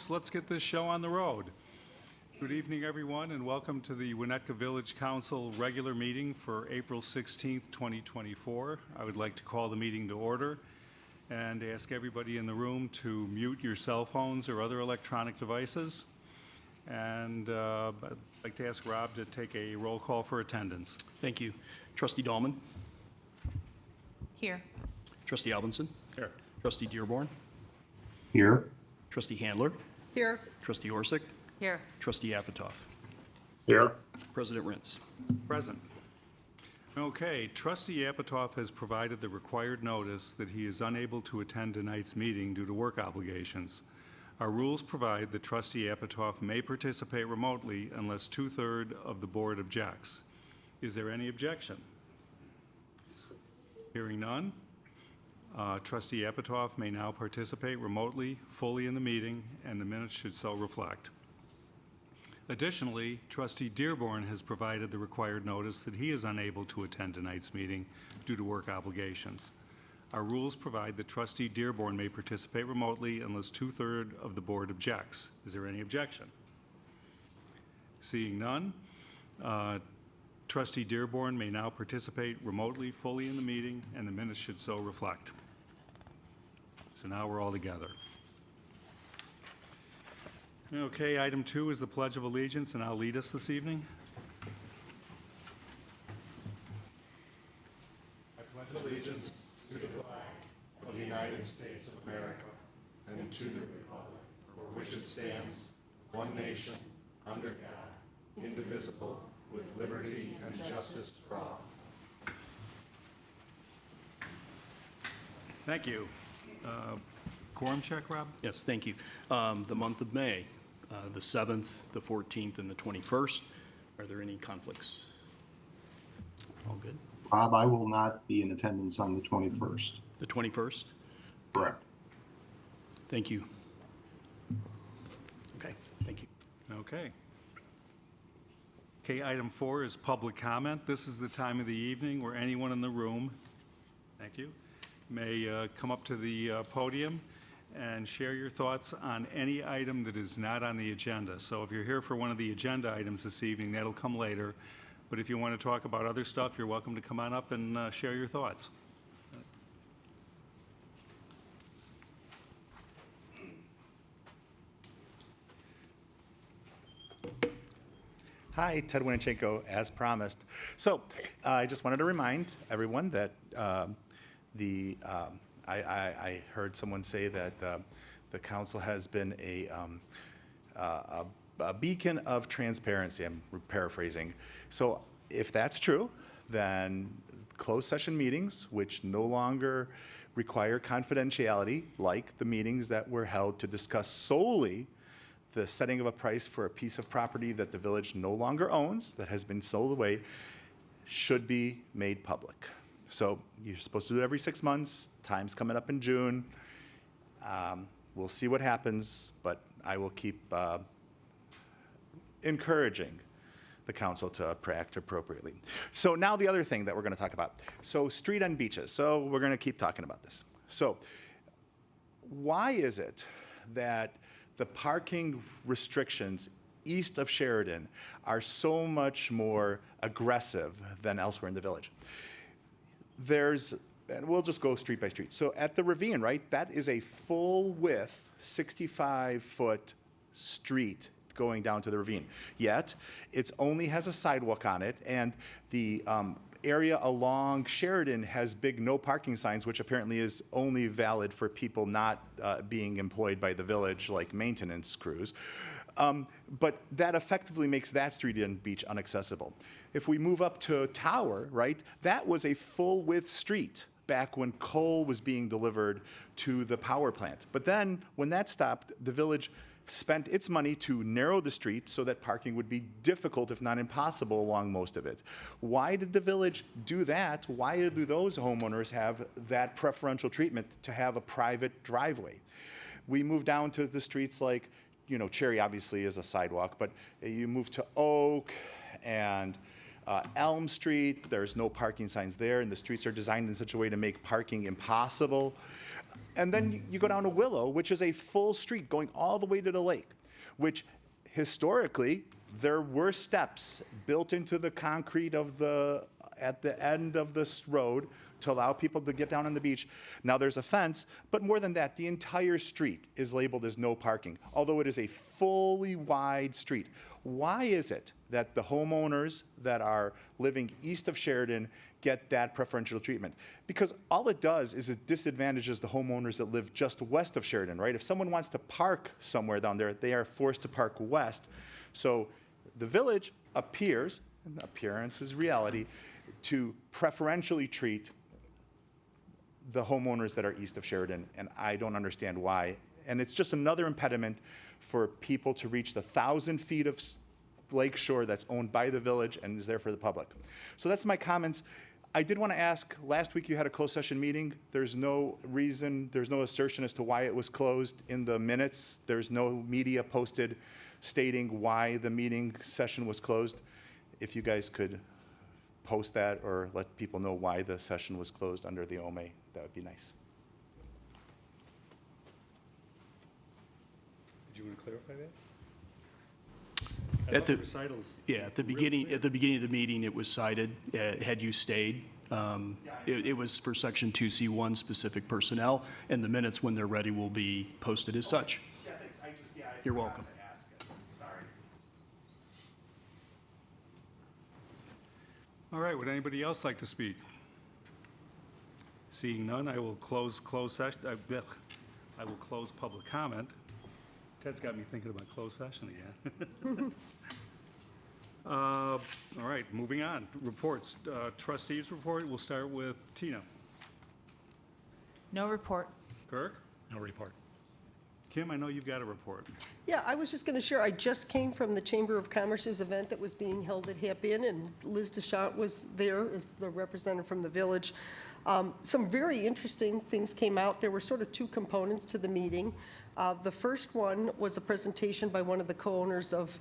folks, let's get this show on the road. Good evening, everyone, and welcome to the Winnetka Village Council regular meeting for April 16th, 2024. I would like to call the meeting to order and ask everybody in the room to mute your cell phones or other electronic devices. And I'd like to ask Rob to take a roll call for attendance. Thank you. Trustee Dahlman. Here. Trustee Albinson. Here. Trustee Dearborn. Here. Trustee Handler. Here. Trustee Orsic. Here. Trustee Apatow. Here. President Rintz. Present. Okay, Trustee Apatow has provided the required notice that he is unable to attend tonight's meeting due to work obligations. Our rules provide that Trustee Apatow may participate remotely unless 2/3 of the board objects. Is there any objection? Hearing none, Trustee Apatow may now participate remotely, fully in the meeting, and the minutes should so reflect. Additionally, Trustee Dearborn has provided the required notice that he is unable to attend tonight's meeting due to work obligations. Our rules provide that Trustee Dearborn may participate remotely unless 2/3 of the board objects. Is there any objection? Seeing none, Trustee Dearborn may now participate remotely, fully in the meeting, and the minutes should so reflect. So now we're all together. Okay, item 2 is the Pledge of Allegiance, and I'll lead us this evening. I pledge allegiance to the flag of the United States of America and to the republic for which it stands, one nation, under God, indivisible, with liberty and justice for all. Thank you. Quorum check, Rob? Yes, thank you. The month of May, the 7th, the 14th, and the 21st. Are there any conflicts? All good? Bob, I will not be in attendance on the 21st. The 21st? Correct. Thank you. Okay, thank you. Okay. Okay, item 4 is public comment. This is the time of the evening where anyone in the room, thank you, may come up to the podium and share your thoughts on any item that is not on the agenda. So if you're here for one of the agenda items this evening, that'll come later. But if you want to talk about other stuff, you're welcome to come on up and share your thoughts. Hi, Ted Winichenko, as promised. So I just wanted to remind everyone that I heard someone say that the council has been a beacon of transparency. I'm paraphrasing. So if that's true, then closed session meetings, which no longer require confidentiality, like the meetings that were held to discuss solely the setting of a price for a piece of property that the village no longer owns, that has been sold away, should be made public. So you're supposed to do it every 6 months. Time's coming up in June. We'll see what happens, but I will keep encouraging the council to act appropriately. So now the other thing that we're going to talk about. So street and beaches. So we're going to keep talking about this. So why is it that the parking restrictions east of Sheridan are so much more aggressive than elsewhere in the village? And we'll just go street by street. So at the Ravine, right, that is a full width, 65-foot street going down to the Ravine. Yet, it only has a sidewalk on it, and the area along Sheridan has big no parking signs, which apparently is only valid for people not being employed by the village, like maintenance crews. But that effectively makes that street and beach inaccessible. If we move up to Tower, right, that was a full width street back when coal was being delivered to the power plant. But then when that stopped, the village spent its money to narrow the street so that parking would be difficult, if not impossible, along most of it. Why did the village do that? Why do those homeowners have that preferential treatment to have a private driveway? We move down to the streets like, you know, Cherry obviously is a sidewalk, but you move to Oak and Elm Street, there's no parking signs there, and the streets are designed in such a way to make parking impossible. And then you go down to Willow, which is a full street going all the way to the lake, which historically, there were steps built into the concrete at the end of this road to allow people to get down on the beach. Now there's a fence, but more than that, the entire street is labeled as no parking, although it is a fully wide street. Why is it that the homeowners that are living east of Sheridan get that preferential treatment? Because all it does is it disadvantages the homeowners that live just west of Sheridan, right? If someone wants to park somewhere down there, they are forced to park west. So the village appears, and appearance is reality, to preferentially treat the homeowners that are east of Sheridan, and I don't understand why. And it's just another impediment for people to reach the 1,000 feet of lake shore that's owned by the village and is there for the public. So that's my comments. I did want to ask, last week you had a closed session meeting. There's no reason, there's no assertion as to why it was closed in the minutes. There's no media posted stating why the meeting session was closed. If you guys could post that or let people know why the session was closed under the OMA, that would be nice. Did you want to clarify that? At the recitals. Yeah, at the beginning of the meeting, it was cited, had you stayed. It was for Section 2C1 specific personnel, and the minutes, when they're ready, will be posted as such. Yeah, thanks. You're welcome. Sorry. All right, would anybody else like to speak? Seeing none, I will close session. I will close public comment. Ted's got me thinking about closed session again. All right, moving on. Reports. Trustees report. We'll start with Tina. No report. Kirk? No report. Kim, I know you've got a report. Yeah, I was just going to share, I just came from the Chamber of Commerce's event that was being held at Hap Inn, and Liz Deschamps was there as the representative from the village. Some very interesting things came out. There were sort of two components to the meeting. The first one was a presentation by one of the co-owners of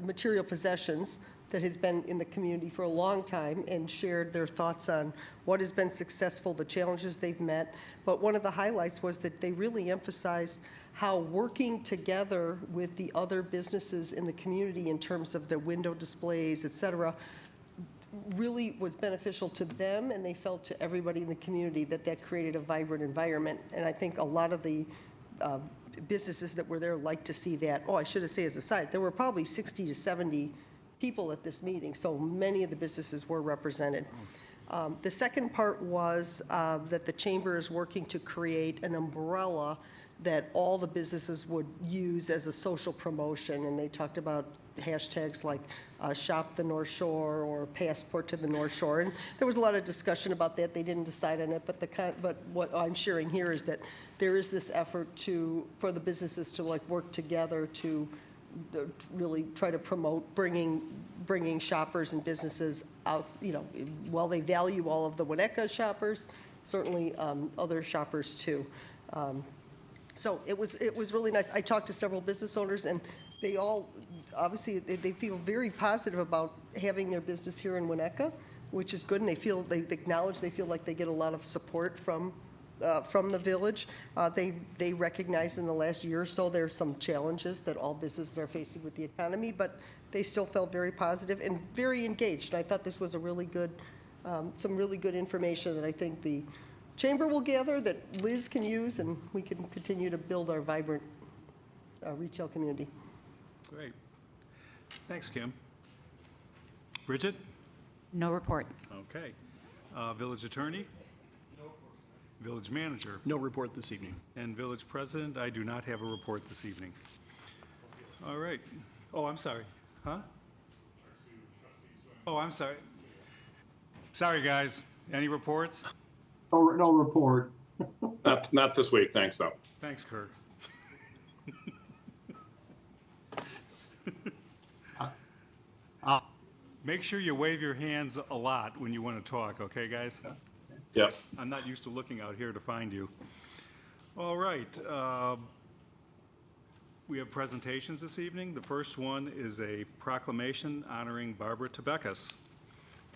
Material Possessions that has been in the community for a long time and shared their thoughts on what has been successful, the challenges they've met. But one of the highlights was that they really emphasized how working together with the other businesses in the community in terms of the window displays, et cetera, really was beneficial to them, and they felt to everybody in the community that created a vibrant environment. And I think a lot of the businesses that were there like to see that. Oh, I should have said as a side, there were probably 60 to 70 people at this meeting, so many of the businesses were represented. The second part was that the chamber is working to create an umbrella that all the businesses would use as a social promotion, and they talked about hashtags like Shop the North Shore or Passport to the North Shore, and there was a lot of discussion about that. They didn't decide on it, but what I'm sharing here is that there is this effort for the businesses to work together to really try to promote bringing shoppers and businesses out, while they value all of the Winnetka shoppers, certainly other shoppers too. So it was really nice. I talked to several business owners, and they all, obviously, they feel very positive about having their business here in Winnetka, which is good, and they acknowledge they feel like they get a lot of support from the village. They recognize in the last year or so there's some challenges that all businesses are facing with the economy, but they still felt very positive and very engaged. I thought this was a really good, some really good information that I think the chamber will gather, that Liz can use, and we can continue to build our vibrant retail community. Great. Thanks, Kim. Bridget? No report. Okay. Village attorney? Village manager? No report this evening. And village president? I do not have a report this evening. All right. Oh, I'm sorry. Huh? Oh, I'm sorry. Sorry, guys. Any reports? No report. Not this week, thanks, though. Thanks, Kirk. Make sure you wave your hands a lot when you want to talk, okay, guys? Yep. I'm not used to looking out here to find you. All right. We have presentations this evening. The first one is a proclamation honoring Barbara Tebekis.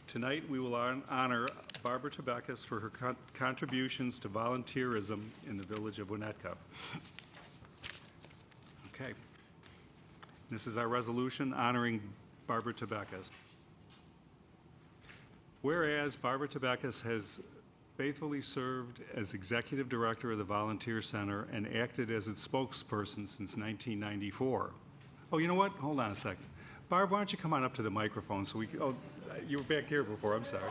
Tonight, we will honor Barbara Tebekis for her contributions to volunteerism in the village of Winnetka. Okay. This is our resolution honoring Barbara Tebekis. Whereas Barbara Tebekis has faithfully served as Executive Director of the Volunteer Center and acted as its spokesperson since 1994. Oh, you know what? Hold on a second. Barb, why don't you come on up to the microphone so we can, oh, you were back here before, I'm sorry.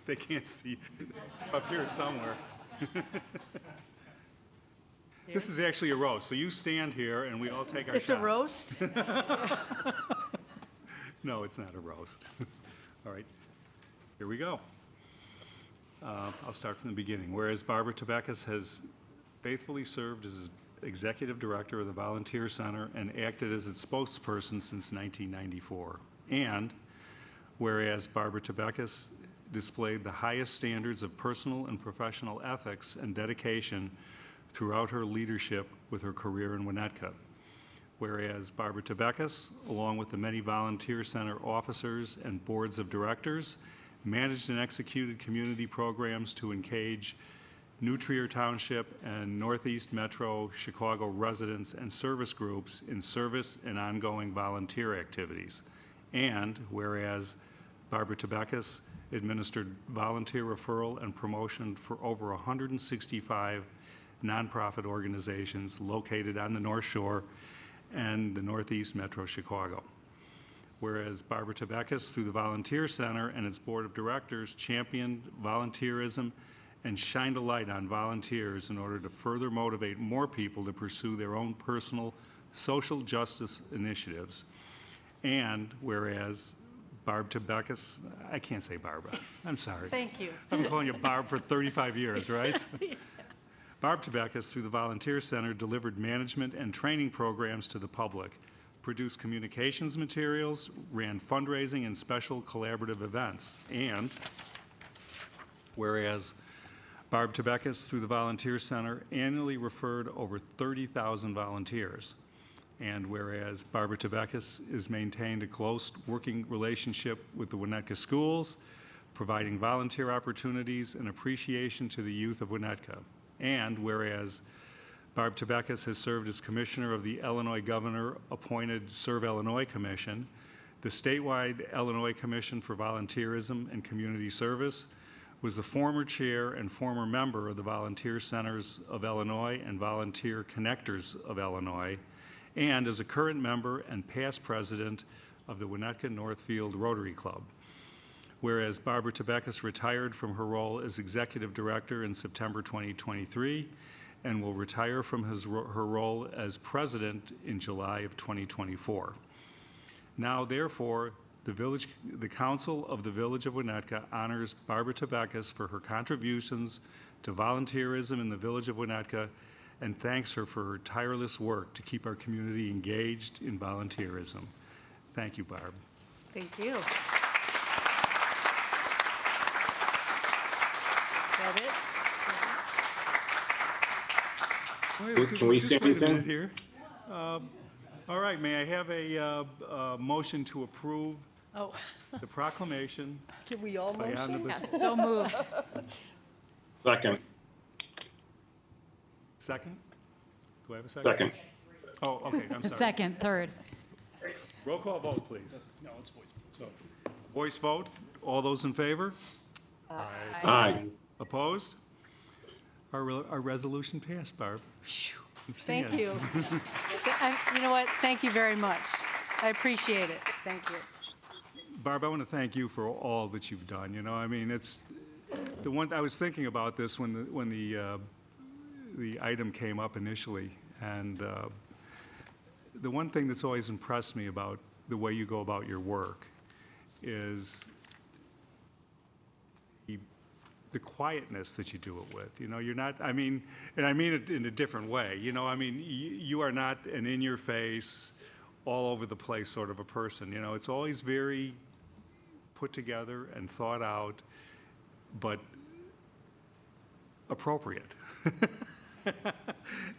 They can't see up here somewhere. This is actually a roast, so you stand here and we all take our shots. It's a roast? No, it's not a roast. All right, here we go. I'll start from the beginning. Whereas Barbara Tebekis has faithfully served as Executive Director of the Volunteer Center and acted as its spokesperson since 1994. And whereas Barbara Tebekis displayed the highest standards of personal and professional ethics and dedication throughout her leadership with her career in Winnetka. Whereas Barbara Tebekis, along with the many Volunteer Center officers and boards of directors, managed and executed community programs to engage New Trier Township and Northeast Metro Chicago residents and service groups in service and ongoing volunteer activities. And whereas Barbara Tebekis administered volunteer referral and promotion for over 165 nonprofit organizations located on the North Shore and the Northeast Metro Chicago. Whereas Barbara Tebekis, through the Volunteer Center and its board of directors, championed volunteerism and shined a light on volunteers in order to further motivate more people to pursue their own personal social justice initiatives. And whereas Barb Tebekis, I can't say Barbara, I'm sorry. Thank you. I've been calling you Barb for 35 years, right? Barb Tebekis, through the Volunteer Center, delivered management and training programs to the public, produced communications materials, ran fundraising and special collaborative events. And whereas Barb Tebekis, through the Volunteer Center, annually referred over 30,000 volunteers. And whereas Barbara Tebekis has maintained a close working relationship with the Winnetka schools, providing volunteer opportunities and appreciation to the youth of Winnetka. And whereas Barb Tebekis has served as commissioner of the Illinois governor-appointed Serve Illinois Commission, the statewide Illinois Commission for Volunteerism and Community Service, was the former chair and former member of the Volunteer Centers of Illinois and Volunteer Connectors of Illinois, and is a current member and past president of the Winnetka Northfield Rotary Club. Whereas Barbara Tebekis retired from her role as executive director in September 2023 and will retire from her role as president in July of 2024. Now, therefore, the Council of the Village of Winnetka honors Barbara Tebekis for her contributions to volunteerism in the Village of Winnetka and thanks her for her tireless work to keep our community engaged in volunteerism. Thank you, Barb. Thank you. That it? Can we say Just wait a minute anything? here. All right, may I have a motion to approve Oh, the proclamation Can we all by motion? omnibus? yes, so moved. Second. Second? Do I have a second? Second. Oh, okay, I'm sorry. Second, third. Roll call vote, please. No, it's voice. Voice vote, all those in favor? Aye. Opposed? Our resolution passed, Barb. It Thank stands. you. You know what? Thank you very much. I appreciate it. Thank you. Barb, I want to thank you for all that you've done. You know, I mean, it's the one I was thinking about this when the item came up initially, and the one thing that's always impressed me about the way you go about your work is the quietness that you do it with. You know, you're not, I mean, and I mean it in a different way. You know, I mean, you are not an in-your-face, all over the place sort of a person. You know, it's always very put together and thought out, but appropriate.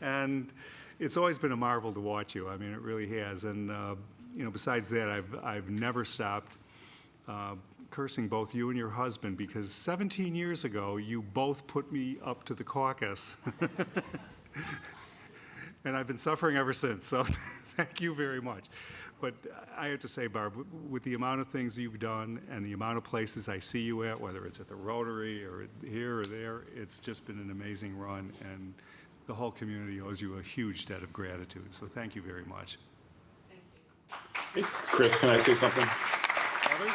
And it's always been a marvel to watch you. I mean, it really has. And, besides that, I've never stopped cursing both you and your husband, because 17 years ago, you both put me up to the caucus. And I've been suffering ever since, so thank you very much. But I have to say, Barb, with the amount of things you've done and the amount of places I see you at, whether it's at the Rotary or here or there, it's just been an amazing run, and the whole community owes you a huge debt of gratitude. So thank you very much. Hey, Chris, can I say something? Others?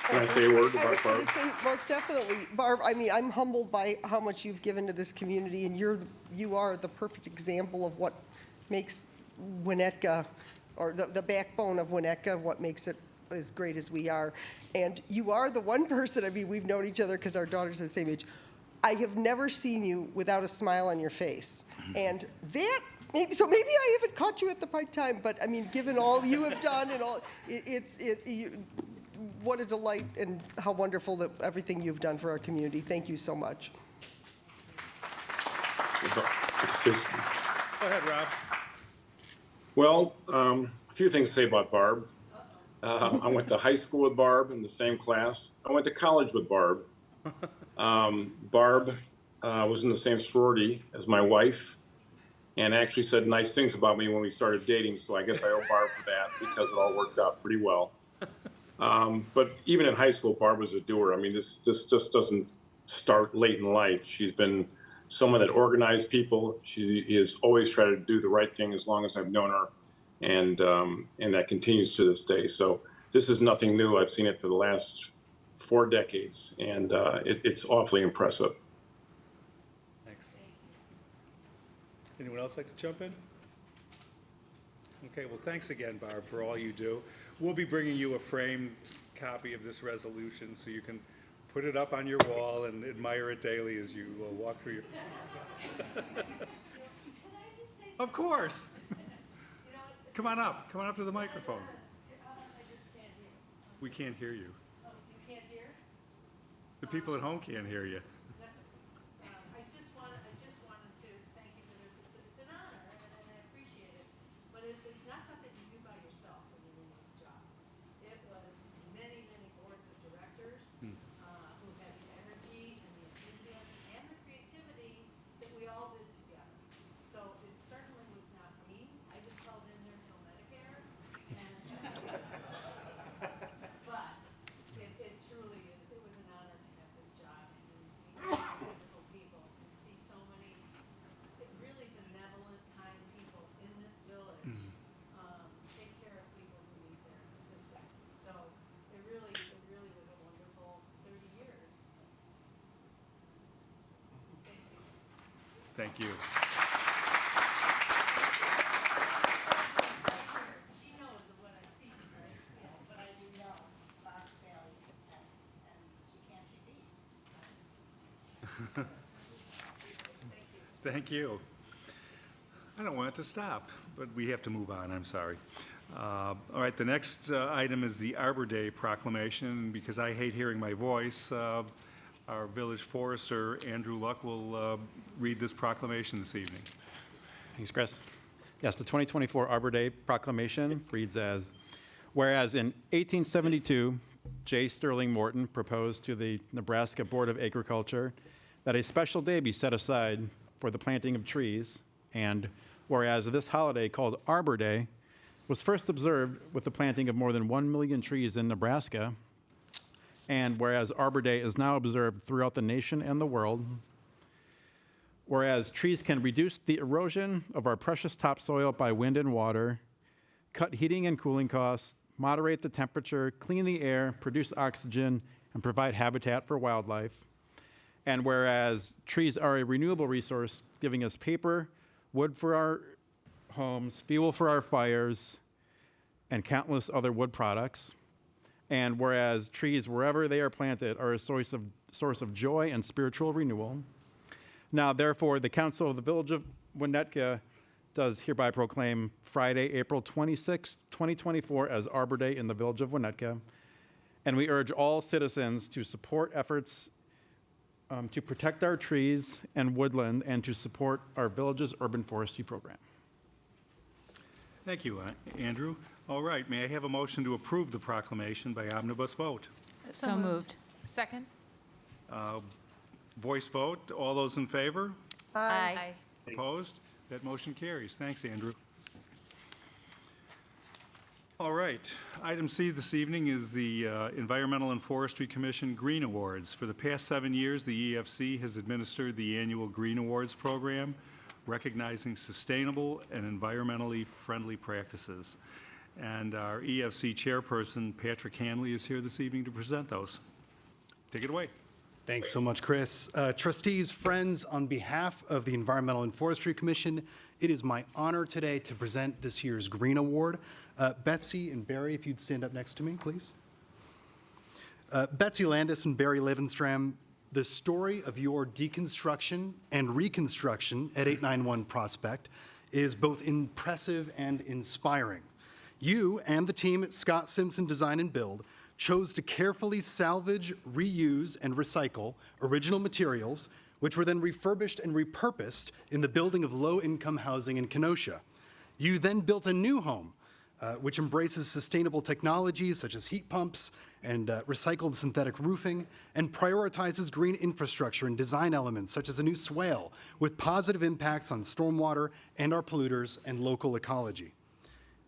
Can I say a word I about was going Barb? to say, most definitely, Barb, I mean, I'm humbled by how much you've given to this community, and you are the perfect example of what makes Winnetka, or the backbone of Winnetka, what makes it as great as we are. And you are the one person, I mean, we've known each other because our daughters are the same age. I have never seen you without a smile on your face. And that, so maybe I haven't caught you at the right time, but I mean, given all you have done and all, what a delight and how wonderful that everything you've done for our community. Thank you so much. It's just- Go ahead, Rob. Well, a few things to say about Barb. I went to high school with Barb in the same class. I went to college with Barb. Barb was in the same sorority as my wife, and actually said nice things about me when we started dating, so I guess I owe Barb for that, because it all worked out pretty well. But even in high school, Barb was a doer. I mean, this just doesn't start late in life. She's been someone that organized people. She has always tried to do the right thing as long as I've known her, and that continues to this day. So this is nothing new. I've seen it for the last 4 decades, and it's awfully impressive. Thanks. Anyone else like to jump in? Okay, well, thanks again, Barb, for all you do. We'll be bringing you a framed copy of this resolution so you can put it up on your wall and admire it daily as you walk through your... Of course. Come on up to the microphone. We can't hear you. The people at home can't hear you. I just wanted to thank you for this. It's an honor, and I appreciate it. But it's not something you do by yourself when you're in this job. It was many, many boards of directors who had the energy and the enthusiasm and the creativity that we all did together. So it certainly was not me. I just held in there till Medicare. But it truly is. It was an honor to have this job and meet wonderful people and see so many really benevolent, kind people in this village take care of people who need their assistance. So it really was a wonderful 30 years. Thank you. She knows what I think, right? Yes, but I do know Bob Bailey, and she can't be beat. Thank you. I don't want it to stop, but we have to move on, I'm sorry. All right, the next item is the Arbor Day proclamation. Because I hate hearing my voice, our village forester, Andrew Luck, will read this proclamation this evening. Thanks, Chris. Yes, the 2024 Arbor Day proclamation reads as, whereas in 1872, J. Sterling Morton proposed to the Nebraska Board of Agriculture that a special day be set aside for the planting of trees, and whereas this holiday called Arbor Day was first observed with the planting of more than 1 million trees in Nebraska, and whereas Arbor Day is now observed throughout the nation and the world, whereas trees can reduce the erosion of our precious topsoil by wind and water, cut heating and cooling costs, moderate the temperature, clean the air, produce oxygen, and provide habitat for wildlife. And whereas trees are a renewable resource, giving us paper, wood for our homes, fuel for our fires, and countless other wood products. And whereas trees, wherever they are planted, are a source of joy and spiritual renewal. Now, therefore, the Council of the Village of Winnetka does hereby proclaim Friday, April 26, 2024 as Arbor Day in the Village of Winnetka. And we urge all citizens to support efforts to protect our trees and woodland and to support our village's urban forestry program. Thank you, Andrew. All right, may I have a motion to approve the proclamation by omnibus vote? So moved. Second? Voice vote, all those in favor? Aye. Opposed? That motion carries. Thanks, Andrew. All right, item C this evening is the Environmental and Forestry Commission Green Awards. For the past 7 years, the EFC has administered the annual Green Awards program, recognizing sustainable and environmentally friendly practices. And our EFC chairperson, Patrick Hanley, is here this evening to present those. Take it away. Thanks so much, Chris. Trustees, friends, on behalf of the Environmental and Forestry Commission, it is my honor today to present this year's Green Award. Betsy and Barry, if you'd stand up next to me, please. Betsy Landis and Barry Levenstram, the story of your deconstruction and reconstruction at 891 Prospect is both impressive and inspiring. You and the team at Scott Simpson Design and Build chose to carefully salvage, reuse, and recycle original materials, which were then refurbished and repurposed in the building of low-income housing in Kenosha. You then built a new home, which embraces sustainable technologies such as heat pumps and recycled synthetic roofing, and prioritizes green infrastructure and design elements such as a new swale with positive impacts on stormwater and our polluters and local ecology.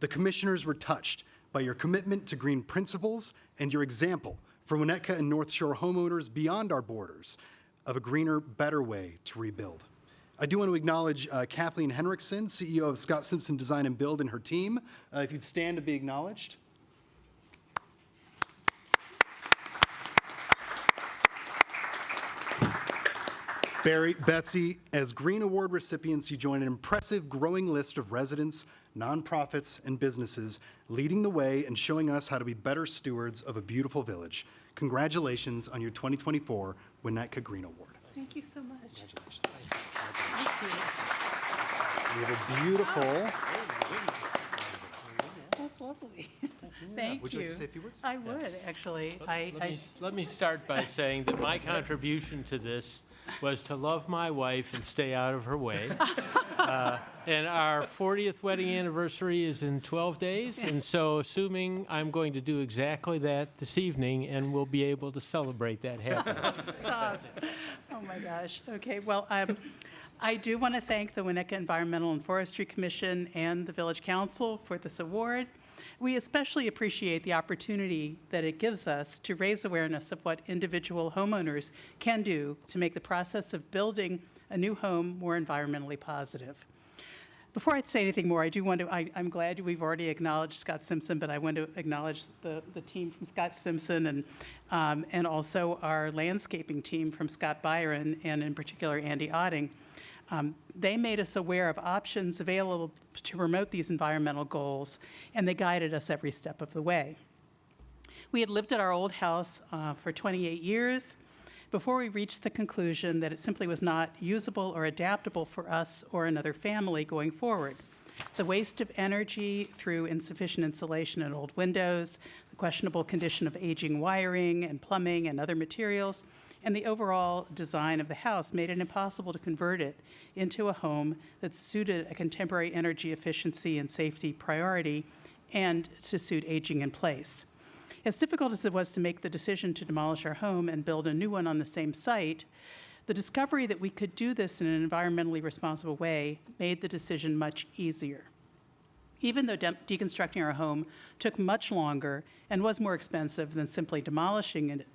The commissioners were touched by your commitment to green principles and your example for Winnetka and North Shore homeowners beyond our borders of a greener, better way to rebuild. I do want to acknowledge Kathleen Henriksen, CEO of Scott Simpson Design and Build, and her team. If you'd stand to be acknowledged. Barry, Betsy, as Green Award recipients, you join an impressive growing list of residents, nonprofits, and businesses leading the way and showing us how to be better stewards of a beautiful village. Congratulations on your 2024 Winnetka Green Award. Thank you so much. Congratulations. We have a beautiful. That's lovely. Thank you. Would you like to say a few words? I would, actually. Let me start by saying that my contribution to this was to love my wife and stay out of her way. And our 40th wedding anniversary is in 12 days, and so assuming I'm going to do exactly that this evening, and we'll be able to celebrate that happily. Stop. Oh, my gosh. Okay, well, I do want to thank the Winnetka Environmental and Forestry Commission and the Village Council for this award. We especially appreciate the opportunity that it gives us to raise awareness of what individual homeowners can do to make the process of building a new home more environmentally positive. Before I say anything more, I do want to, I'm glad we've already acknowledged Scott Simpson, but I want to acknowledge the team from Scott Simpson and also our landscaping team from Scott Byron, and in particular Andy Otting. They made us aware of options available to promote these environmental goals, and they guided us every step of the way. We had lived at our old house for 28 years before we reached the conclusion that it simply was not usable or adaptable for us or another family going forward. The waste of energy through insufficient insulation in old windows, the questionable condition of aging wiring and plumbing and other materials, and the overall design of the house made it impossible to convert it into a home that suited a contemporary energy efficiency and safety priority and to suit aging in place. As difficult as it was to make the decision to demolish our home and build a new one on the same site, the discovery that we could do this in an environmentally responsible way made the decision much easier. Even though deconstructing our home took much longer and was more expensive than simply demolishing it,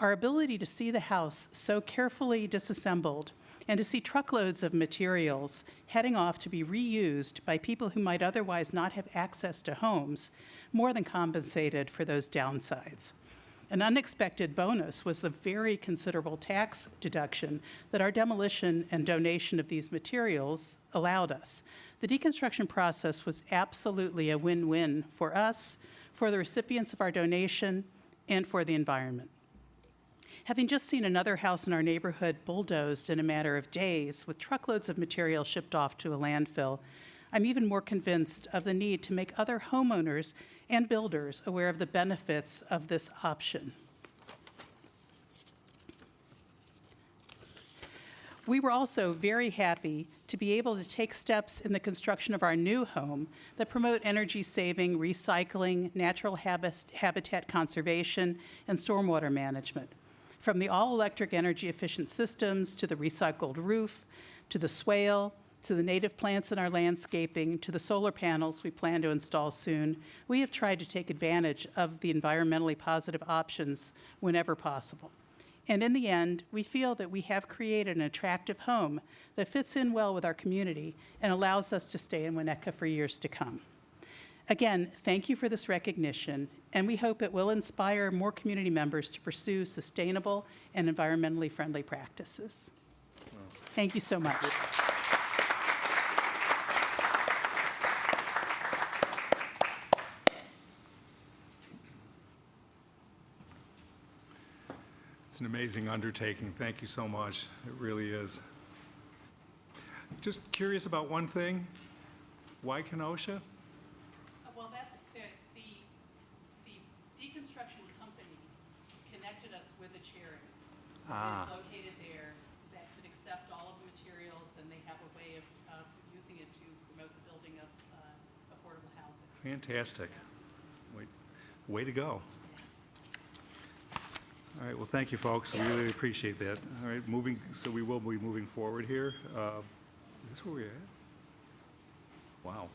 our ability to see the house so carefully disassembled and to see truckloads of materials heading off to be reused by people who might otherwise not have access to homes more than compensated for those downsides. An unexpected bonus was the very considerable tax deduction that our demolition and donation of these materials allowed us. The deconstruction process was absolutely a win-win for us, for the recipients of our donation, and for the environment. Having just seen another house in our neighborhood bulldozed in a matter of days with truckloads of material shipped off to a landfill, I'm even more convinced of the need to make other homeowners and builders aware of the benefits of this option. We were also very happy to be able to take steps in the construction of our new home that promote energy-saving, recycling, natural habitat conservation, and stormwater management. From the all-electric energy-efficient systems to the recycled roof, to the swale, to the native plants in our landscaping, to the solar panels we plan to install soon, we have tried to take advantage of the environmentally positive options whenever possible. And in the end, we feel that we have created an attractive home that fits in well with our community and allows us to stay in Winnetka for years to come. Again, thank you for this recognition, and we hope it will inspire more community members to pursue sustainable and environmentally friendly practices. Thank you so much. It's an amazing undertaking. Thank you so much. It really is. Just curious about one thing. Why Kenosha? Well, that's the deconstruction company connected us with a charity that is located there that could accept all of the materials, and they have a way of using it to promote the building of affordable housing. Fantastic. Way to go. All right, well, thank you, folks. We really appreciate that. All right, so we will be moving forward here. Is this where we're at? Wow.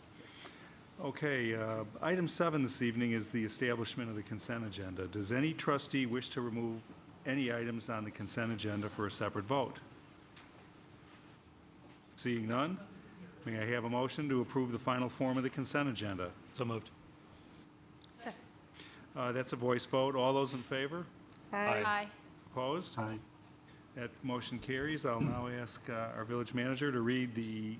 Okay, item 7 this evening is the establishment of the consent agenda. Does any trustee wish to remove any items on the consent agenda for a separate vote? Seeing none, may I have a motion to approve the final form of the consent agenda? So moved. Second. That's a voice vote. All those in favor? Aye. Opposed? Aye. That motion carries. I'll now ask our village manager to read the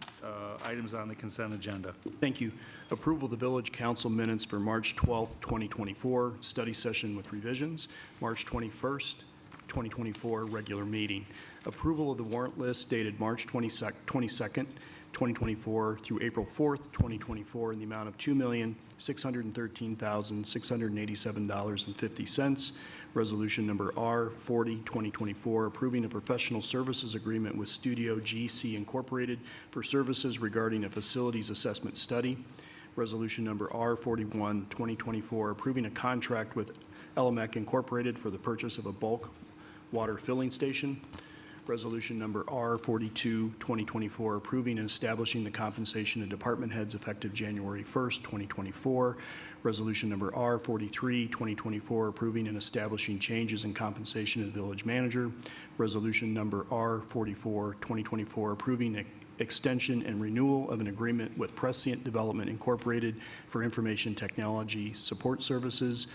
items on the consent agenda. Thank you. Approval of the village council minutes for March 12th, 2024, study session with revisions, March 21st, 2024, regular meeting. Approval of the warrant list dated March 22nd, 2024 through April 4th, 2024 in the amount of $2,613,687.50. Resolution number R40, 2024, approving a professional services agreement with Studio GC Incorporated for services regarding a facilities assessment study. Resolution number R41, 2024, approving a contract with Elamec Incorporated for the purchase of a bulk water filling station. Resolution number R42, 2024, approving and establishing the compensation of department heads effective January 1st, 2024. Resolution number R43, 2024, approving and establishing changes in compensation of the village manager. Resolution number R44, 2024, approving extension and renewal of an agreement with Prescient Development Incorporated for information technology support services.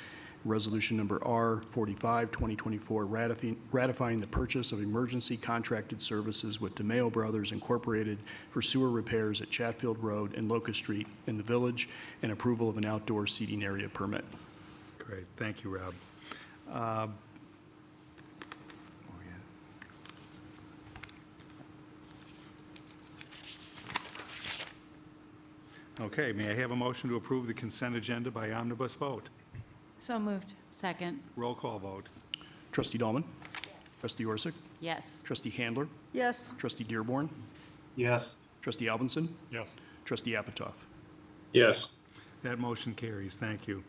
Resolution number R45, 2024, ratifying the purchase of emergency contracted services with DeMeo Brothers Incorporated for sewer repairs at Chatfield Road and Locust Street in the village, and approval of an outdoor seating area permit. Great. Thank you, Rob. Okay, may I have a motion to approve the consent agenda by omnibus vote? So moved. Second. Roll call vote. Trustee Dahlman? Yes. Trustee Orsic? Yes. Trustee Handler? Yes. Trustee Dearborn? Yes. Trustee Albinson? Yes. Trustee Apatow? Yes. That motion carries. Thank you.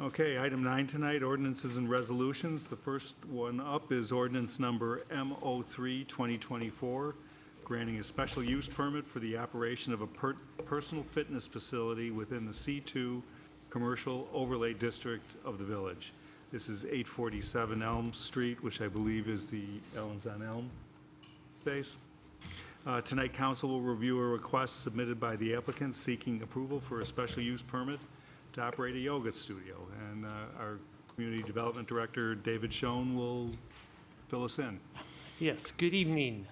Okay, item 9 tonight, ordinances and resolutions. The first one up is ordinance number M03, 2024, granting a special use permit for the operation of a personal fitness facility within the C2 Commercial Overlay District of the village. This is 847 Elm Street, which I believe is the Ellen's on Elm space. Tonight, council will review a request submitted by the applicant seeking approval for a special use permit to operate a yoga studio. And our Community Development Director, David Schoen, will fill us in. Yes, good evening,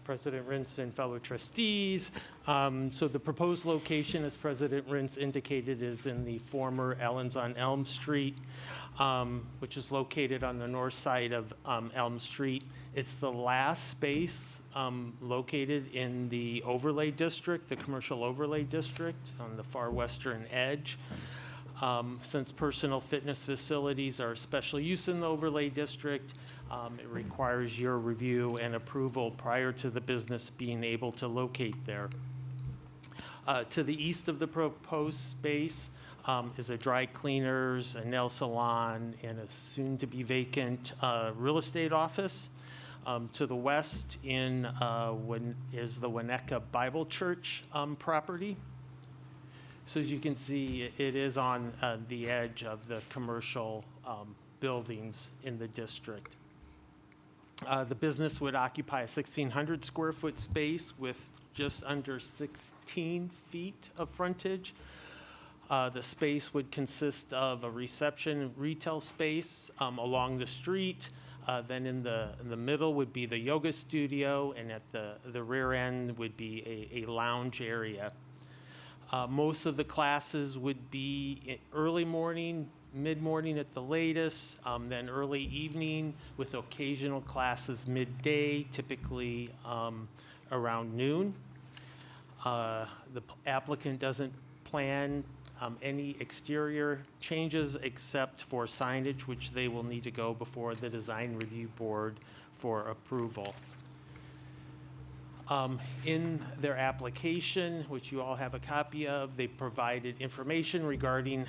President Rintz and fellow trustees. So the proposed location, as President Rintz indicated, is in the former Ellen's on Elm Street, which is located on the north side of Elm Street. It's the last space located in the overlay district, the commercial overlay district on the far western edge. Since personal fitness facilities are special use in the overlay district, it requires your review and approval prior to the business being able to locate there. To the east of the proposed space is a dry cleaners, a nail salon, and a soon-to-be vacant real estate office. To the west is the Winnetka Bible Church property. So as you can see, it is on the edge of the commercial buildings in the district. The business would occupy a 1,600 square foot space with just under 16 feet of frontage. The space would consist of a reception retail space along the street. Then in the middle would be the yoga studio, and at the rear end would be a lounge area. Most of the classes would be early morning, mid-morning at the latest, then early evening with occasional classes midday, typically around noon. The applicant doesn't plan any exterior changes except for signage, which they will need to go before the design review board for approval. In their application, which you all have a copy of, they provided information regarding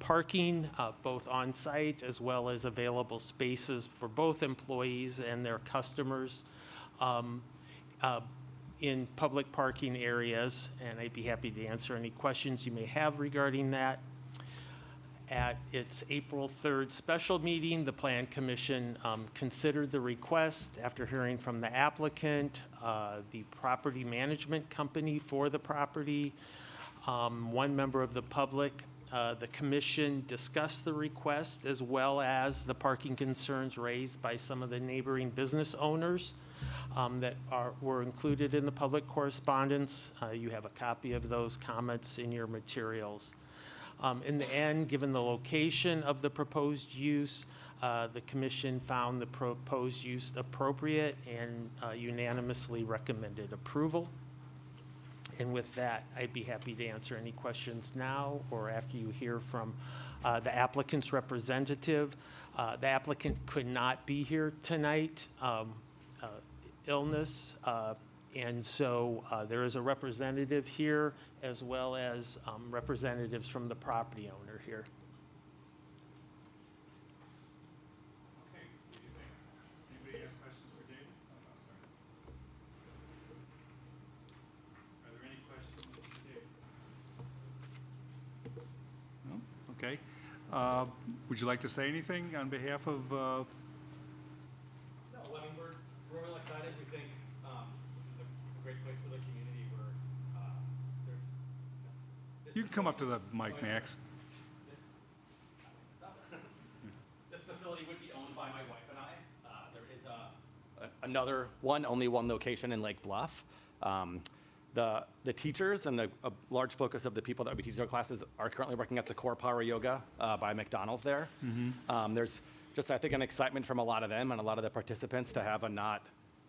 parking, both on-site as well as available spaces for both employees and their customers in public parking areas, and I'd be happy to answer any questions you may have regarding that. At its April 3rd special meeting, the Plan Commission considered the request after hearing from the applicant, the property management company for the property, one member of the public. The commission discussed the request as well as the parking concerns raised by some of the neighboring business owners that were included in the public correspondence. You have a copy of those comments in your materials. In the end, given the location of the proposed use, the commission found the proposed use appropriate and unanimously recommended approval. And with that, I'd be happy to answer any questions now or after you hear from the applicant's representative. The applicant could not be here tonight, illness, and so there is a representative here as well as representatives from the property owner here. Okay, anybody have questions for David? Are there any questions for David? No? Okay. Would you like to say anything on behalf of? No, I mean, we're really excited. We think this is a great place for the community where You can come up to the mic, Max. this facility would be owned by my wife and I. There is only one location in Lake Bluff. The teachers and a large focus of the people that would be teaching our classes are currently working at the Core Power Yoga by McDonald's there. There's just, I think, an excitement from a lot of them and a lot of the participants to have a not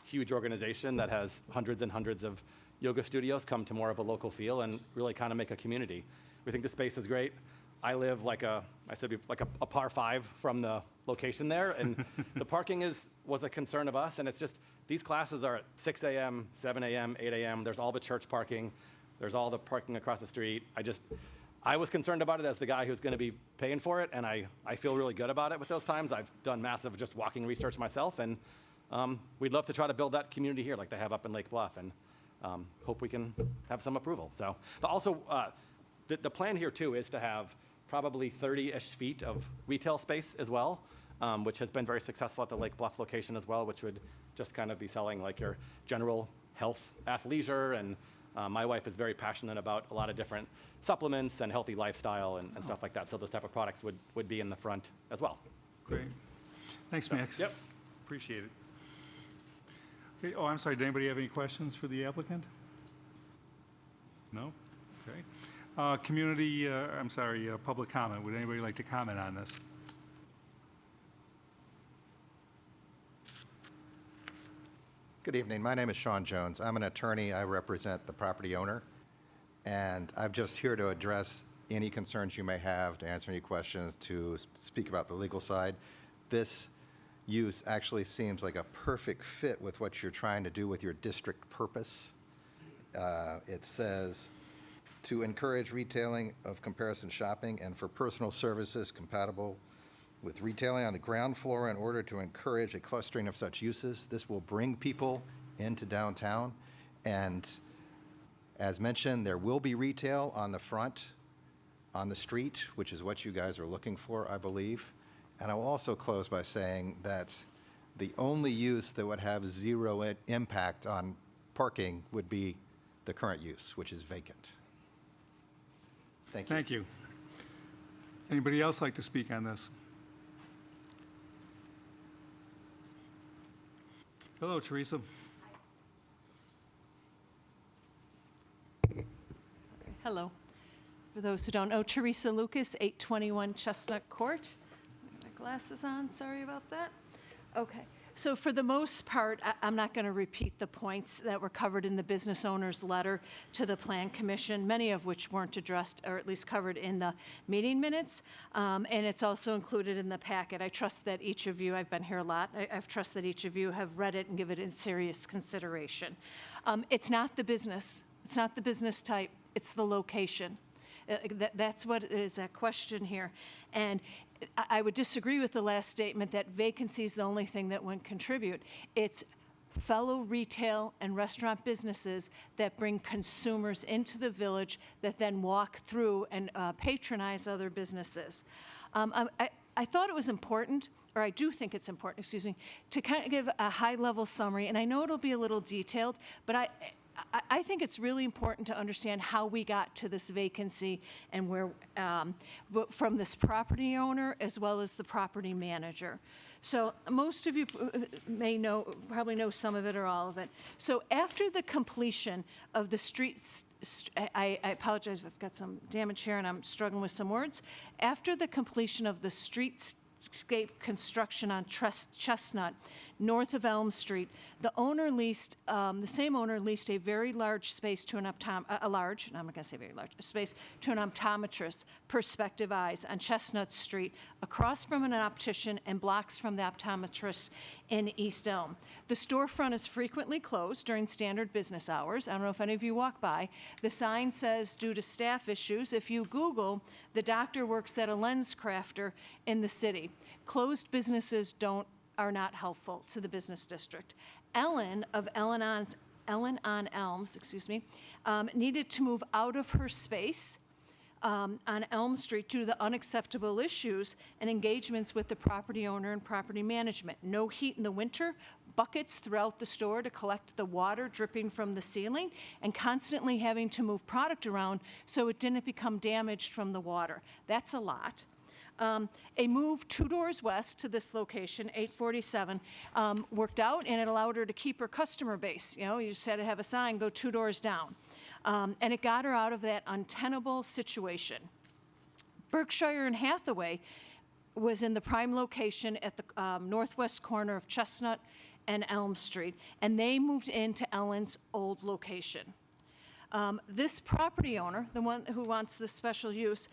huge organization that has hundreds and hundreds of yoga studios come to more of a local feel and really kind of make a community. We think the space is great. I live like a par 5 from the location there, and the parking was a concern of us, and it's just, these classes are at 6 a.m., 7 a.m., 8 a.m. There's all the church parking. There's all the parking across the street. I was concerned about it as the guy who's going to be paying for it, and I feel really good about it with those times. I've done massive just walking research myself, and we'd love to try to build that community here like they have up in Lake Bluff, and hope we can have some approval. So, but also, the plan here too is to have probably 30-ish feet of retail space as well, which has been very successful at the Lake Bluff location as well, which would just kind of be selling like your general health, athleisure, and my wife is very passionate about a lot of different supplements and healthy lifestyle and stuff like that. So those type of products would be in the front as well. Great. Thanks, Max. Yep. Appreciate it. Okay. Oh, I'm sorry. Did anybody have any questions for the applicant? No? Okay. Public comment. Would anybody like to comment on this? Good evening. My name is Sean Jones. I'm an attorney. I represent the property owner, and I'm just here to address any concerns you may have, to answer any questions, to speak about the legal side. This use actually seems like a perfect fit with what you're trying to do with your district purpose. It says, to encourage retailing of comparison shopping and for personal services compatible with retailing on the ground floor in order to encourage a clustering of such uses. This will bring people into downtown. And as mentioned, there will be retail on the front, on the street, which is what you guys are looking for, I believe. And I will also close by saying that the only use that would have zero impact on parking would be the current use, which is vacant. Thank you. Thank you. Anybody else like to speak on this? Hello, Teresa. Hello. For those who don't know, Teresa Lucas, 821 Chestnut Court. My glasses on, sorry about that. Okay. So for the most part, I'm not going to repeat the points that were covered in the business owner's letter to the Plan Commission, many of which weren't addressed, or at least covered in the meeting minutes. And it's also included in the packet. I trust that each of you, I've been here a lot, I trust that each of you have read it and give it in serious consideration. It's not the business. It's not the business type. It's the location. That's what is at question here. And I would disagree with the last statement that vacancy is the only thing that wouldn't contribute. It's fellow retail and restaurant businesses that bring consumers into the village that then walk through and patronize other businesses. I thought it was important, or I do think it's important, excuse me, to kind of give a high-level summary, and I know it'll be a little detailed, but I think it's really important to understand how we got to this vacancy and where, from this property owner as well as the property manager. So most of you may know, probably know some of it or all of it. So after the completion of the I apologize if I've got some damage here and I'm struggling with some words. After the completion of the streetscape construction on Chestnut, north of Elm Street, the same owner leased a very large space to an optometrist, Perspective Eyes, on Chestnut Street, across from an optician and blocks from the optometrist in East Elm. The storefront is frequently closed during standard business hours. I don't know if any of you walk by. The sign says, due to staff issues. If you Google, the doctor works at a lens crafter in the city. Closed businesses are not helpful to the business district. Ellen of Ellen on Elms, needed to move out of her space on Elm Street due to the unacceptable issues and engagements with the property owner and property management. No heat in the winter, buckets throughout the store to collect the water dripping from the ceiling, and constantly having to move product around so it didn't become damaged from the water. That's a lot. A move 2 doors west to this location, 847, worked out, and it allowed her to keep her customer base. You know, you just had to have a sign, go 2 doors down. And it got her out of that untenable situation. Berkshire and Hathaway was in the prime location at the northwest corner of Chestnut and Elm Street, and they moved into Ellen's old location. This property owner, the one who wants this special use,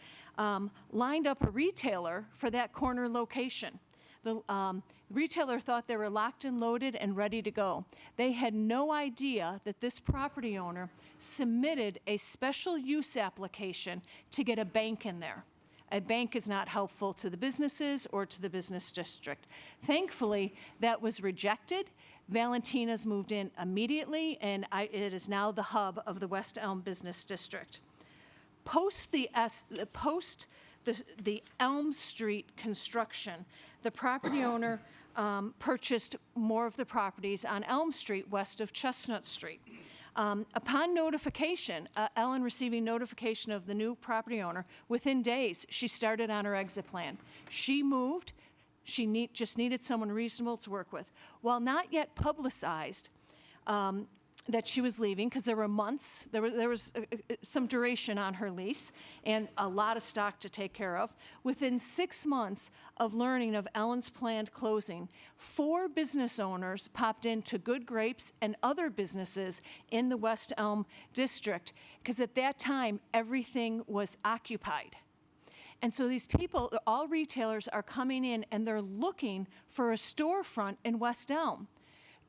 lined up a retailer for that corner location. The retailer thought they were locked and loaded and ready to go. They had no idea that this property owner submitted a special use application to get a bank in there. A bank is not helpful to the businesses or to the business district. Thankfully, that was rejected. Valentina's moved in immediately, and it is now the hub of the West Elm Business District. Post the Elm Street construction, the property owner purchased more of the properties on Elm Street west of Chestnut Street. Upon notification, Ellen receiving notification of the new property owner, within days, she started on her exit plan. She moved. She just needed someone reasonable to work with. While not yet publicized, that she was leaving, because there were months, there was some duration on her lease and a lot of stock to take care of. Within 6 months of learning of Ellen's planned closing, 4 business owners popped into Good Grapes and other businesses in the West Elm district, because at that time, everything was occupied. And so these people, all retailers, are coming in and they're looking for a storefront in West Elm.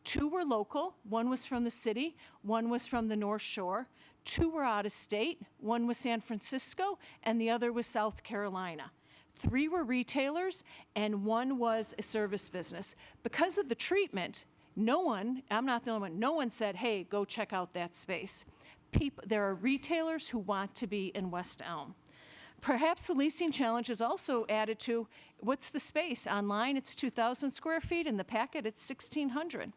2 were local, 1 was from the city, 1 was from the North Shore, 2 were out of state, 1 was San Francisco, and the other was South Carolina. 3 were retailers, and 1 was a service business. Because of the treatment, no one, I'm not the only one, no one said, hey, go check out that space. There are retailers who want to be in West Elm. Perhaps the leasing challenge is also added to, what's the space? Online, it's 2,000 square feet. In the packet, it's 1,600.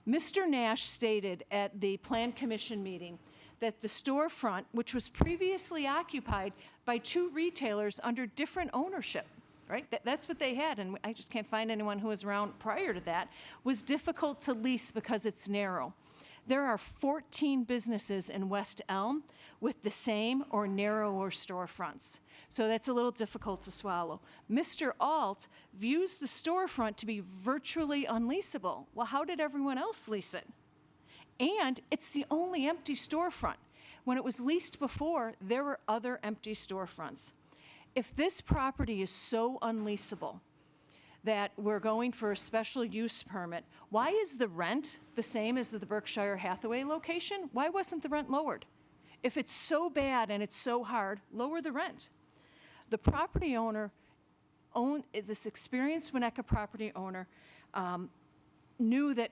Mr. Nash stated at the Plan Commission meeting that the storefront, which was previously occupied by 2 retailers under different ownership, right? That's what they had, and I just can't find anyone who was around prior to that, was difficult to lease because it's narrow. There are 14 businesses in West Elm with the same or narrower storefronts. So that's a little difficult to swallow. Mr. Alt views the storefront to be virtually unleasable. Well, how did everyone else lease it? And it's the only empty storefront. When it was leased before, there were other empty storefronts. If this property is so unleasable that we're going for a special use permit, why is the rent the same as the Berkshire Hathaway location? Why wasn't the rent lowered? If it's so bad and it's so hard, lower the rent. The property owner, this experienced Winnetka property owner, knew that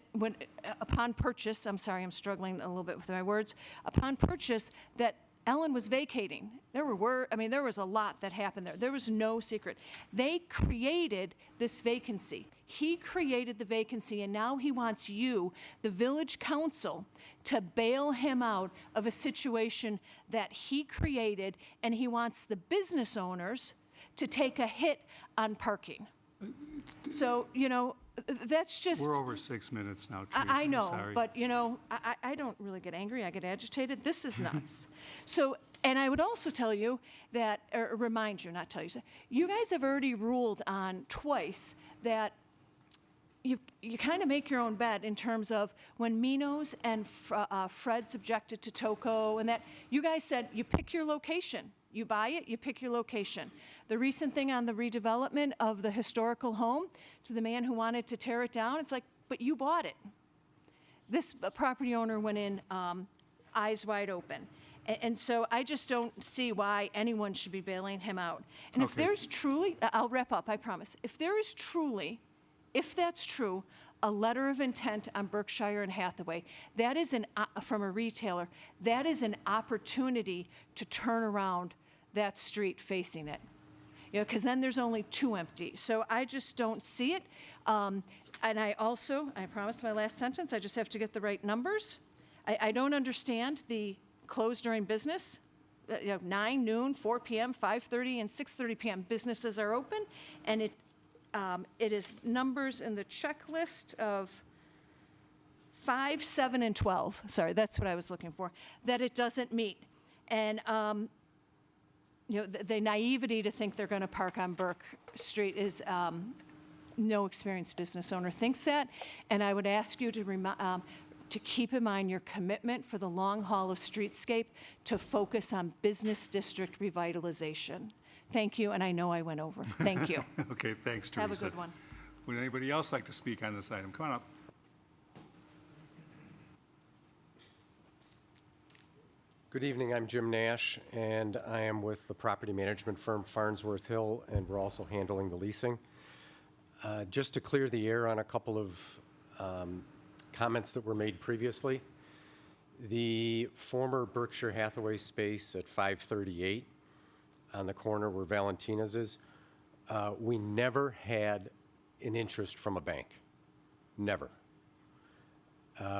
upon purchase, I'm sorry, I'm struggling a little bit with my words, upon purchase that Ellen was vacating. There was a lot that happened there. There was no secret. They created this vacancy. He created the vacancy, and now he wants you, the village council, to bail him out of a situation that he created, and he wants the business owners to take a hit on parking. So, that's just... We're over 6 minutes now, Teresa. I know, Sorry. but, I don't really get angry. I get agitated. This is nuts. So, and I would also tell you that, or remind you, not tell you, you guys have already ruled on twice that you kind of make your own bet in terms of when Minos and Fred's objected to Toco, and that you guys said you pick your location. You buy it, you pick your location. The recent thing on the redevelopment of the historical home to the man who wanted to tear it down, it's like, but you bought it. This property owner went in eyes wide open. And so I just don't see why anyone should be bailing him out. And if there's truly, I'll wrap up, I promise. If there is truly, if that's true, a letter of intent on Berkshire and Hathaway, that is from a retailer, that is an opportunity to turn around that street facing it. Because then there's only 2 empty. So I just don't see it. And I promised my last sentence, I just have to get the right numbers. I don't understand the close during business. 9, noon, 4 p.m., 5:30, and 6:30 p.m. businesses are open, and it is numbers in the checklist of 5, 7, and 12. Sorry, that's what I was looking for, that it doesn't meet. And the naivety to think they're going to park on Burke Street is no experienced business owner thinks that. And I would ask you to keep in mind your commitment for the long haul of streetscape to focus on business district revitalization. Thank you, and I know I went over. Thank you. Okay, thanks, Teresa. Have a good one. Would anybody else like to speak on this item? Come on up. Good evening, I'm Jim Nash, and I am with the property management firm Farnsworth Hill, and we're also handling the leasing. Just to clear the air on a couple of comments that were made previously, the former Berkshire Hathaway space at 538 on the corner where Valentina's is, we never had an interest from a bank, never.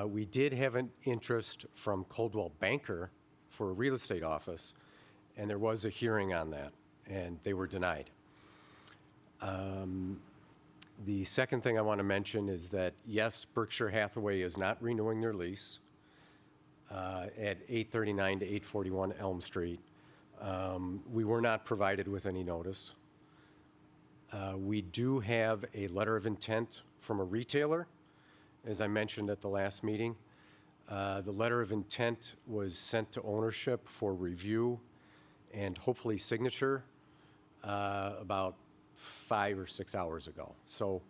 We did have an interest from Coldwell Banker for a real estate office, and there was a hearing on that, and they were denied. The second thing I want to mention is that, yes, Berkshire Hathaway is not renewing their lease. at 839 to 841 Elm Street. We were not provided with any notice. We do have a letter of intent from a retailer, as I mentioned at the last meeting. The letter of intent was sent to ownership for review and hopefully signature about 5 or 6 hours ago. So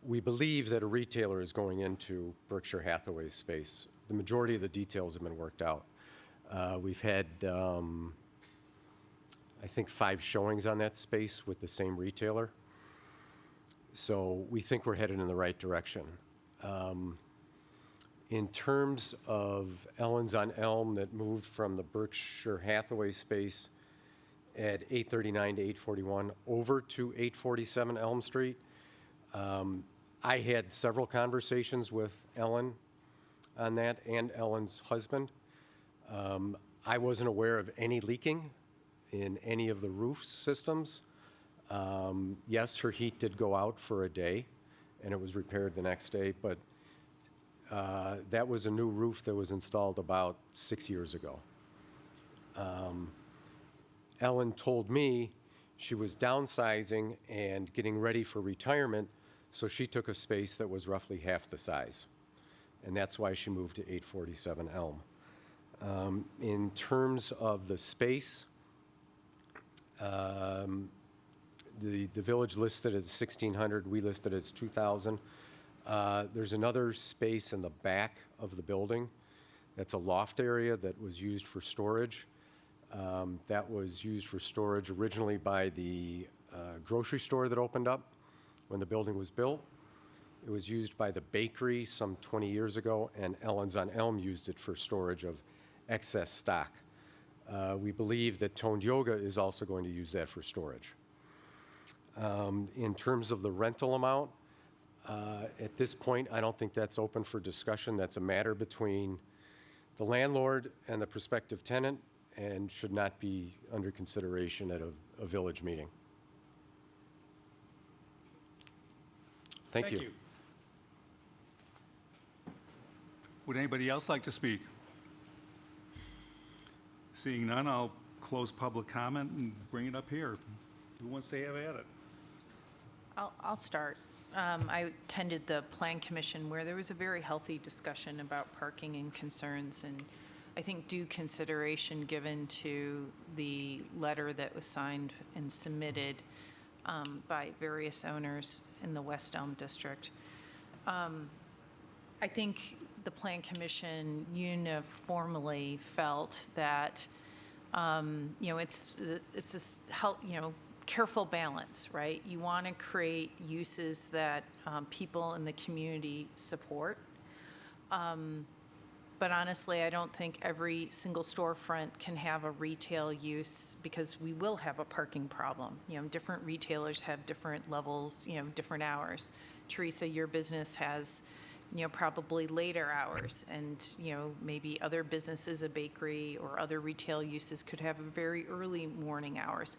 we believe that a retailer is going into Berkshire Hathaway's space. The majority of the details have been worked out. We've had, I think, 5 showings on that space with the same retailer. So we think we're headed in the right direction. In terms of Ellen's on Elm that moved from the Berkshire Hathaway space at 839 to 841 over to 847 Elm Street, I had several conversations with Ellen on that and Ellen's husband. I wasn't aware of any leaking in any of the roof systems. Yes, her heat did go out for a day, and it was repaired the next day, but that was a new roof that was installed about 6 years ago. Ellen told me she was downsizing and getting ready for retirement, so she took a space that was roughly half the size, and that's why she moved to 847 Elm. In terms of the space, the village listed as 1,600, we listed as 2,000. There's another space in the back of the building that's a loft area that was used for storage. That was used for storage originally by the grocery store that opened up when the building was built. It was used by the bakery some 20 years ago, and Ellen's on Elm used it for storage of excess stock. We believe that Toned Yoga is also going to use that for storage. In terms of the rental amount, at this point, I don't think that's open for discussion. That's a matter between the landlord and the prospective tenant and should not be under consideration at a village meeting. Thank you. Would anybody else like to speak? Seeing none, I'll close public comment and bring it up here. Who wants to have at it? I'll start. I attended the Plan Commission where there was a very healthy discussion about parking and concerns, and I think due consideration given to the letter that was signed and submitted by various owners in the West Elm District. I think the Plan Commission uniformly felt that it's a careful balance, right? You want to create uses that people in the community support. But honestly, I don't think every single storefront can have a retail use because we will have a parking problem. Different retailers have different levels, different hours. Teresa, your business has, probably later hours, and, maybe other businesses, a bakery or other retail uses could have very early morning hours.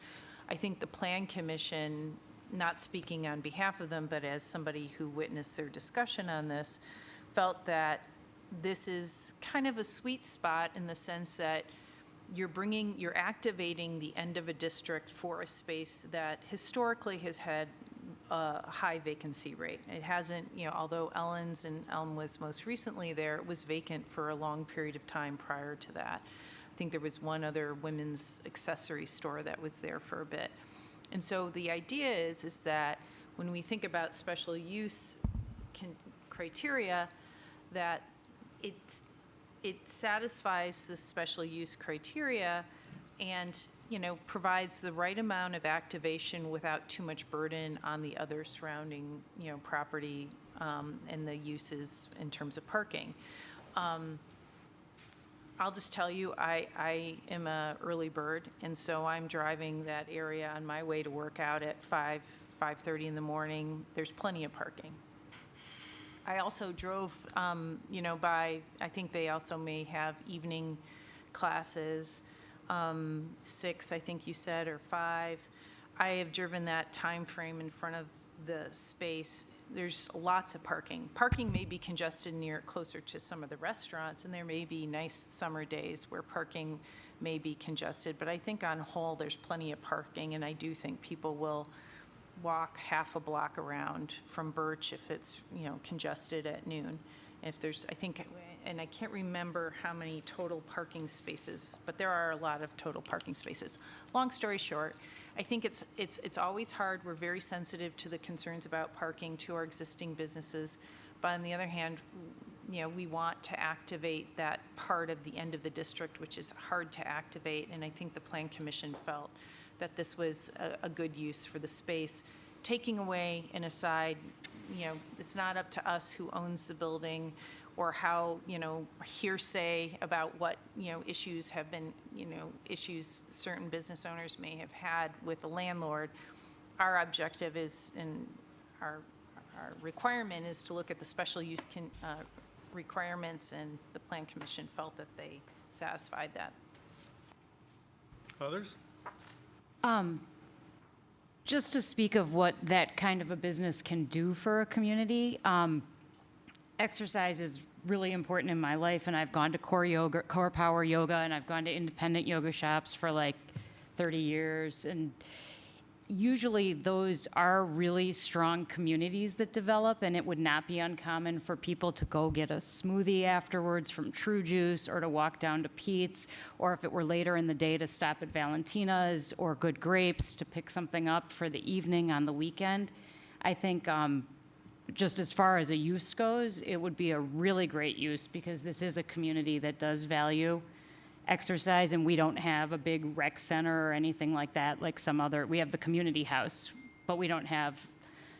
I think the Plan Commission, not speaking on behalf of them, but as somebody who witnessed their discussion on this, felt that this is kind of a sweet spot in the sense that you're activating the end of a district for a space that historically has had a high vacancy rate. It hasn't, although Ellen's and Elm was most recently there, it was vacant for a long period of time prior to that. I think there was one other women's accessory store that was there for a bit. And so the idea is that when we think about special use criteria, that it satisfies the special use criteria and, provides the right amount of activation without too much burden on the other surrounding, property and the uses in terms of parking. I'll just tell you, I am an early bird, and so I'm driving that area on my way to work out at 5:30 in the morning. There's plenty of parking. I also drove, by, I think they also may have evening classes, 6, I think you said, or 5. I have driven that time frame in front of the space there's lots of parking. Parking may be congested closer to some of the restaurants, and there may be nice summer days where parking may be congested, but I think on whole, there's plenty of parking, and I do think people will walk half a block around from Birch if it's, congested at noon. If there's, I think, and I can't remember how many total parking spaces, but there are a lot of total parking spaces. Long story short, I think it's always hard. We're very sensitive to the concerns about parking to our existing businesses. But on the other hand, we want to activate that part of the end of the district, which is hard to activate. And I think the Plan Commission felt that this was a good use for the space. Taking away an aside, it's not up to us who owns the building or how, hearsay about what, issues have been, issues certain business owners may have had with the landlord. Our objective is, and our requirement is to look at the special use requirements, and the Plan Commission felt that they satisfied that. Others? Just to speak of what that kind of a business can do for a community, exercise is really important in my life, and I've gone to Core Power Yoga, and I've gone to independent yoga shops for like 30 years, and usually those are really strong communities that develop, and it would not be uncommon for people to go get a smoothie afterwards from True Juice, or to walk down to Pete's, or if it were later in the day, to stop at Valentina's or Good Grapes to pick something up for the evening on the weekend. I think just as far as a use goes, it would be a really great use, because this is a community that does value exercise, and we don't have a big rec center or anything like that like some other. We have the community house, but we don't have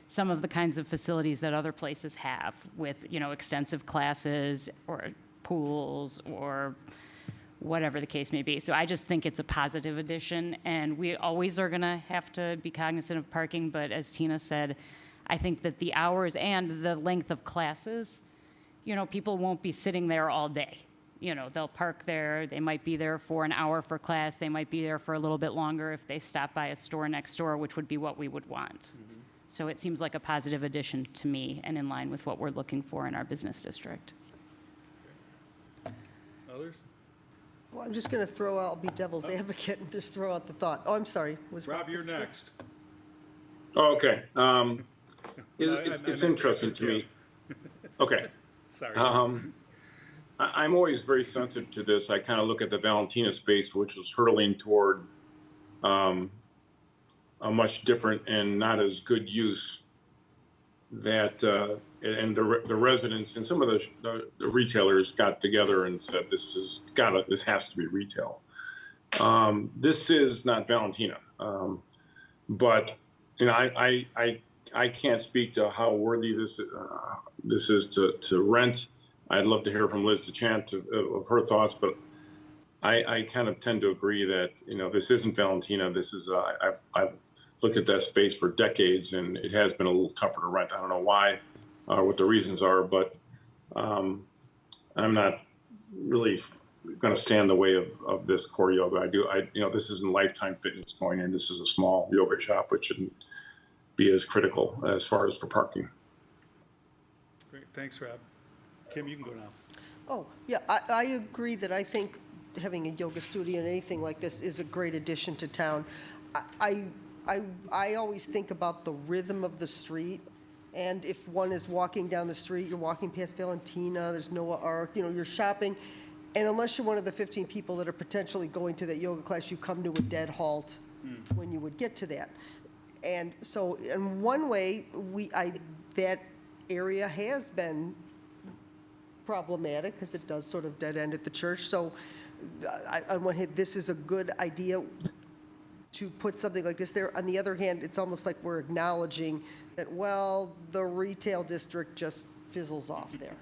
some of the kinds of facilities that other places have with, extensive classes or pools or whatever the case may be. So I just think it's a positive addition, and we always are going to have to be cognizant of parking, but as Tina said, I think that the hours and the length of classes, people won't be sitting there all day. They'll park there, they might be there for an hour for class, they might be there for a little bit longer if they stop by a store next door, which would be what we would want. Mm-hmm. So it seems like a positive addition to me, and in line with what we're looking for in our business district. Others? Well, I'm just going to I'll be devil's advocate and just throw out the thought. Oh, I'm sorry. Rob, you're next. Oh, okay. It's interesting to me. Okay. Sorry. I'm always very sensitive to this. I kind of look at the Valentina space, which was hurtling toward a much different and not as good use. That and the residents and some of the retailers got together and said, this has to be retail. This is not Valentina, but I can't speak to how worthy this is to rent. I'd love to hear from Liz DeChant of her thoughts, but I kind of tend to agree that, this isn't Valentina. This is, I've looked at that space for decades, and it has been a little tougher to rent. I don't know why, what the reasons are, but I'm not really going to stand in the way of this Core Yoga. This isn't Lifetime Fitness going in. This is a small yoga shop, which shouldn't be as critical as far as for parking. Great, thanks, Rob. Kim, you can go now. Oh, yeah, I agree that I think having a yoga studio and anything like this is a great addition to town. I always think about the rhythm of the street, and if one is walking down the street, you're walking past Valentina, there's Noah Ark, you're shopping, and unless you're one of the 15 people that are potentially going to that yoga class, you come to a dead halt when you would get to that. And so in one way, that area has been problematic because it does sort of dead end at the church. So on one hand, this is a good idea to put something like this there. On the other hand, it's almost like we're acknowledging that, well, the retail district just fizzles off there.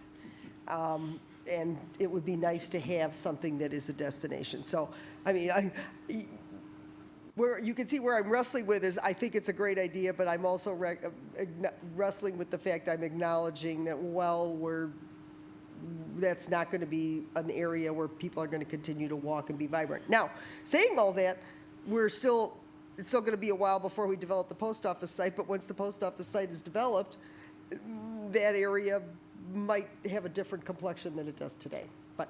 And it would be nice to have something that is a destination. So, I mean, where you can see where I'm wrestling with is I think it's a great idea, but I'm also wrestling with the fact I'm acknowledging that, well, that's not going to be an area where people are going to continue to walk and be vibrant. Now, saying all that, it's still going to be a while before we develop the post office site, but once the post office site is developed, that area might have a different complexion than it does today. But,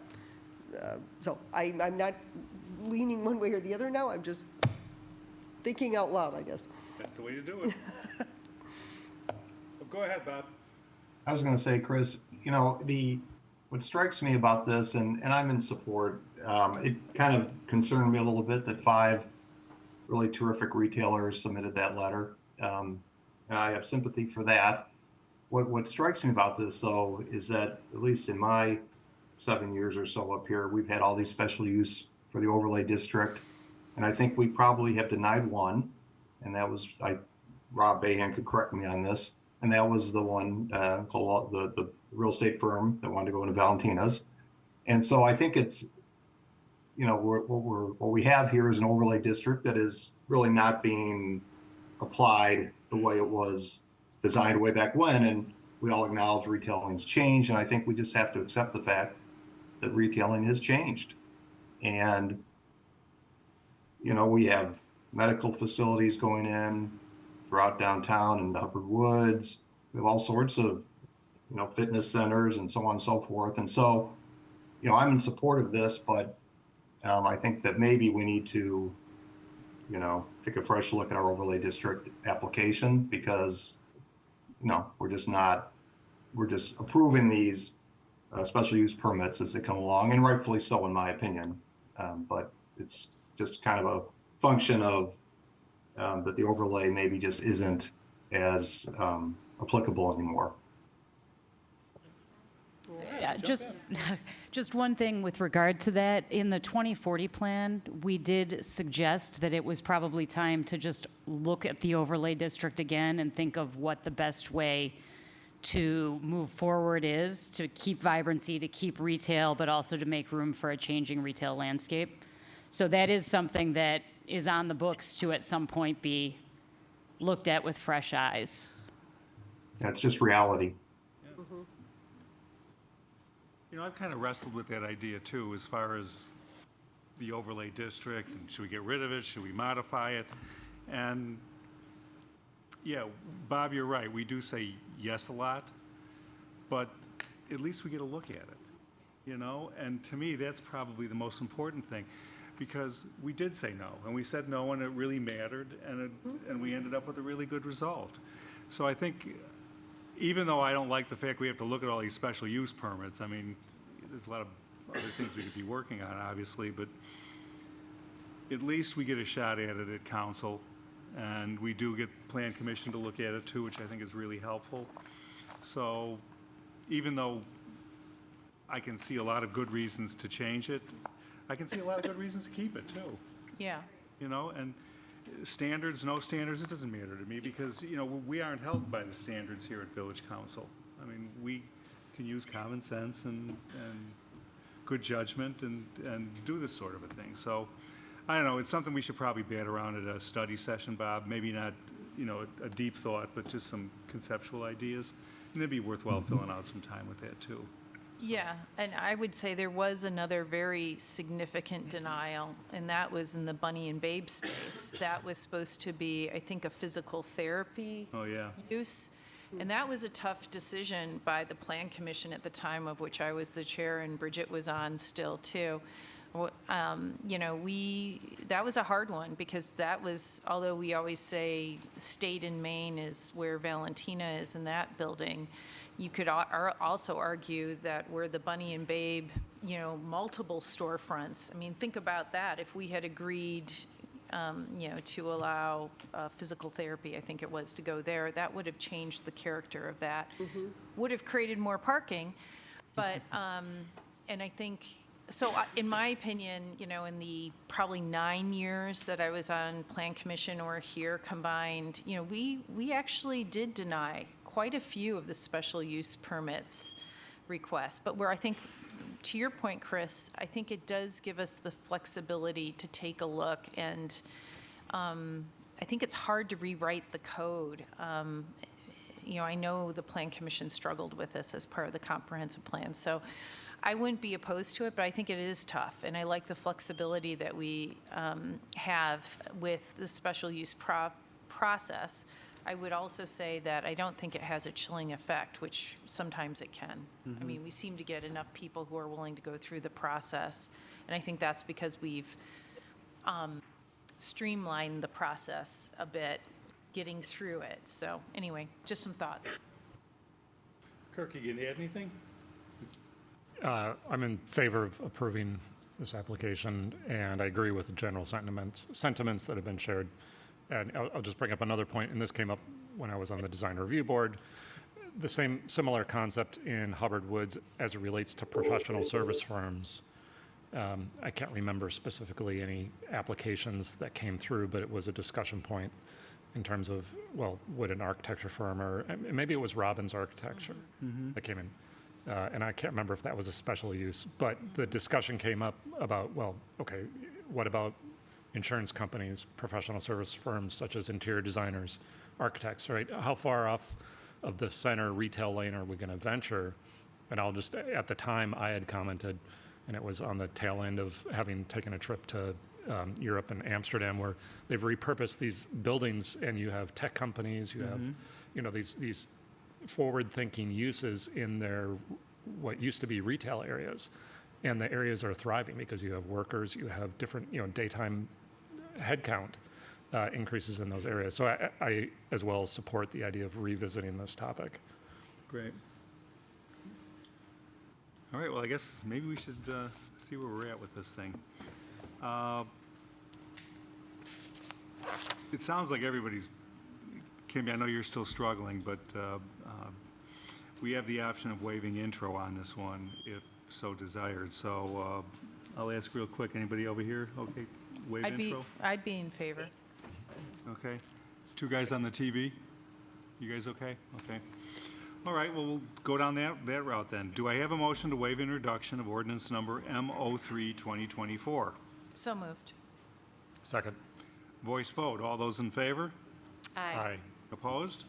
so I'm not leaning one way or the other now, I'm just thinking out loud, I guess. That's the way to do it. Go ahead, Bob. I was going to say, Chris, you know, what strikes me about this, and I'm in support, it kind of concerned me a little bit that 5 really terrific retailers submitted that letter. And I have sympathy for that. What strikes me about this, though, is that at least in my 7 years or so up here, we've had all these special use for the overlay district. And I think we probably have denied one. And that was, Rob Bahan could correct me on this. And that was the one called the real estate firm that wanted to go into Valentina's. And so I think it's, you know, what we have here is an overlay district that is really not being applied the way it was designed way back when. And we all acknowledge retailing's changed. And I think we just have to accept the fact that retailing has changed. And, you know, we have medical facilities going in throughout downtown and the Upper Woods. We have all sorts of, you know, fitness centers and so on and so forth. And so, you know, I'm in support of this, but I think that maybe we need to, you know, take a fresh look at our overlay district application because, you know, we're just approving these special use permits as they come along, and rightfully so, in my opinion. But it's just kind of a function of that the overlay maybe just isn't as applicable anymore. Yeah, just one thing with regard to that. In the 2040 plan, we did suggest that it was probably time to just look at the overlay district again and think of what the best way to move forward is to keep vibrancy, to keep retail, but also to make room for a changing retail landscape. So that is something that is on the books to at some point be looked at with fresh eyes. Yeah, it's just reality. You know, I've kind of wrestled with that idea too, as far as the overlay district, and should we get rid of it, should we modify it? And yeah, Bob, you're right, we do say yes a lot, but at least we get a look at it, you know? And to me, that's probably the most important thing, because we did say no, and we said no, and it really mattered, and we ended up with a really good result. So I think, even though I don't like the fact we have to look at all these special use permits, I mean, there's a lot of other things we could be working on, obviously, but at least we get a shot at it at council, and we do get Plan Commission to look at it too, which I think is really helpful. So even though I can see a lot of good reasons to change it, I can see a lot of good reasons to keep it too. Yeah. You know, and standards, no standards, it doesn't matter to me because, you know, we aren't held by the standards here at Village Council. I mean, we can use common sense and good judgment and do this sort of a thing. So, I don't know, it's something we should probably bat around at a study session, Bob. Maybe not, you know, a deep thought, but just some conceptual ideas. And it'd be worthwhile filling out some time with that too. Yeah, and I would say there was another very significant denial, and that was in the Bunny and Babe space. That was supposed to be, I think, a physical therapy use. And that was a tough decision by the Plan Commission at the time, of which I was the chair and Bridget was on still too. You know, that was a hard one because that was, although we always say state and Maine is where Valentina is in that building, you could also argue that where the Bunny and Babe, you know, multiple storefronts. I mean, think about that. If we had agreed, you know, to allow physical therapy, I think it was, to go there, that would have changed the character of that. Would have created more parking, but, and I think, so in my opinion, you know, in the probably 9 years that I was on Plan Commission or here combined, you know, we actually did deny quite a few of the special use permits requests. But where I think, to your point, Chris, I think it does give us the flexibility to take a look, and I think it's hard to rewrite the code. You know, I know the Plan Commission struggled with this as part of the comprehensive plan, so I wouldn't be opposed to it, but I think it is tough, and I like the flexibility that we have with the special use process. I would also say that I don't think it has a chilling effect, which sometimes it can. I mean, we seem to get enough people who are willing to go through the process, and I think that's because we've streamlined the process a bit, getting through it. So anyway, just some thoughts. Kirk, you gonna add anything? I'm in favor of approving this application, and I agree with the general sentiments that have been shared. And I'll just bring up another point, and this came up when I was on the design review board. The similar concept in Hubbard Woods as it relates to professional service firms. I can't remember specifically any applications that came through, but it was a discussion point in terms of, well, would an architecture firm, or maybe it was Robbins Architecture that came in. And I can't remember if that was a special use, but the discussion came up about, well, okay, what about insurance companies, professional service firms such as interior designers, architects, right? How far off of the center retail lane are we going to venture? And I'll just, at the time I had commented, and it was on the tail end of having taken a trip to Europe and Amsterdam, where they've repurposed these buildings, and you have tech companies, you have, you know, these forward-thinking uses in their what used to be retail areas, and the areas are thriving because you have workers, you have different, you know, daytime headcount increases in those areas. So I as well support the idea of revisiting this topic. Great. All right, well, I guess maybe we should see where we're at with this thing. It sounds like everybody's, Kimby, I know you're still struggling, but we have the option of waiving intro on this one if so desired. So I'll ask real quick, anybody over here? Okay, waive intro? I'd be in favor. Okay. Two guys on the TV? You guys okay? Okay. All right, well, we'll go down that route then. Do I have a motion to waive introduction of ordinance number M03-2024? So moved. Second. Voice vote. All those in favor? Aye. Opposed?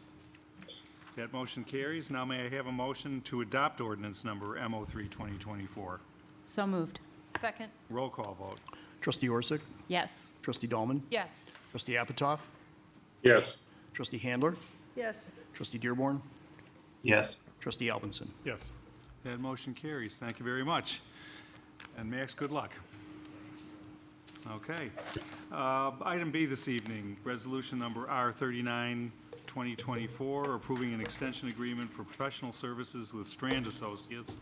That motion carries. Now may I have a motion to adopt ordinance number M03-2024? So moved. Second. Roll call vote. Trustee Orsic? Yes. Trustee Dahlman? Yes. Trustee Apatoff? Yes. Trustee Handler? Yes. Trustee Dearborn? Yes. Trustee Albinson? Yes. That motion carries. Thank you very much. And Max, good luck. Okay. Item B this evening, resolution number R39-2024, approving an extension agreement for professional services with Strand Associates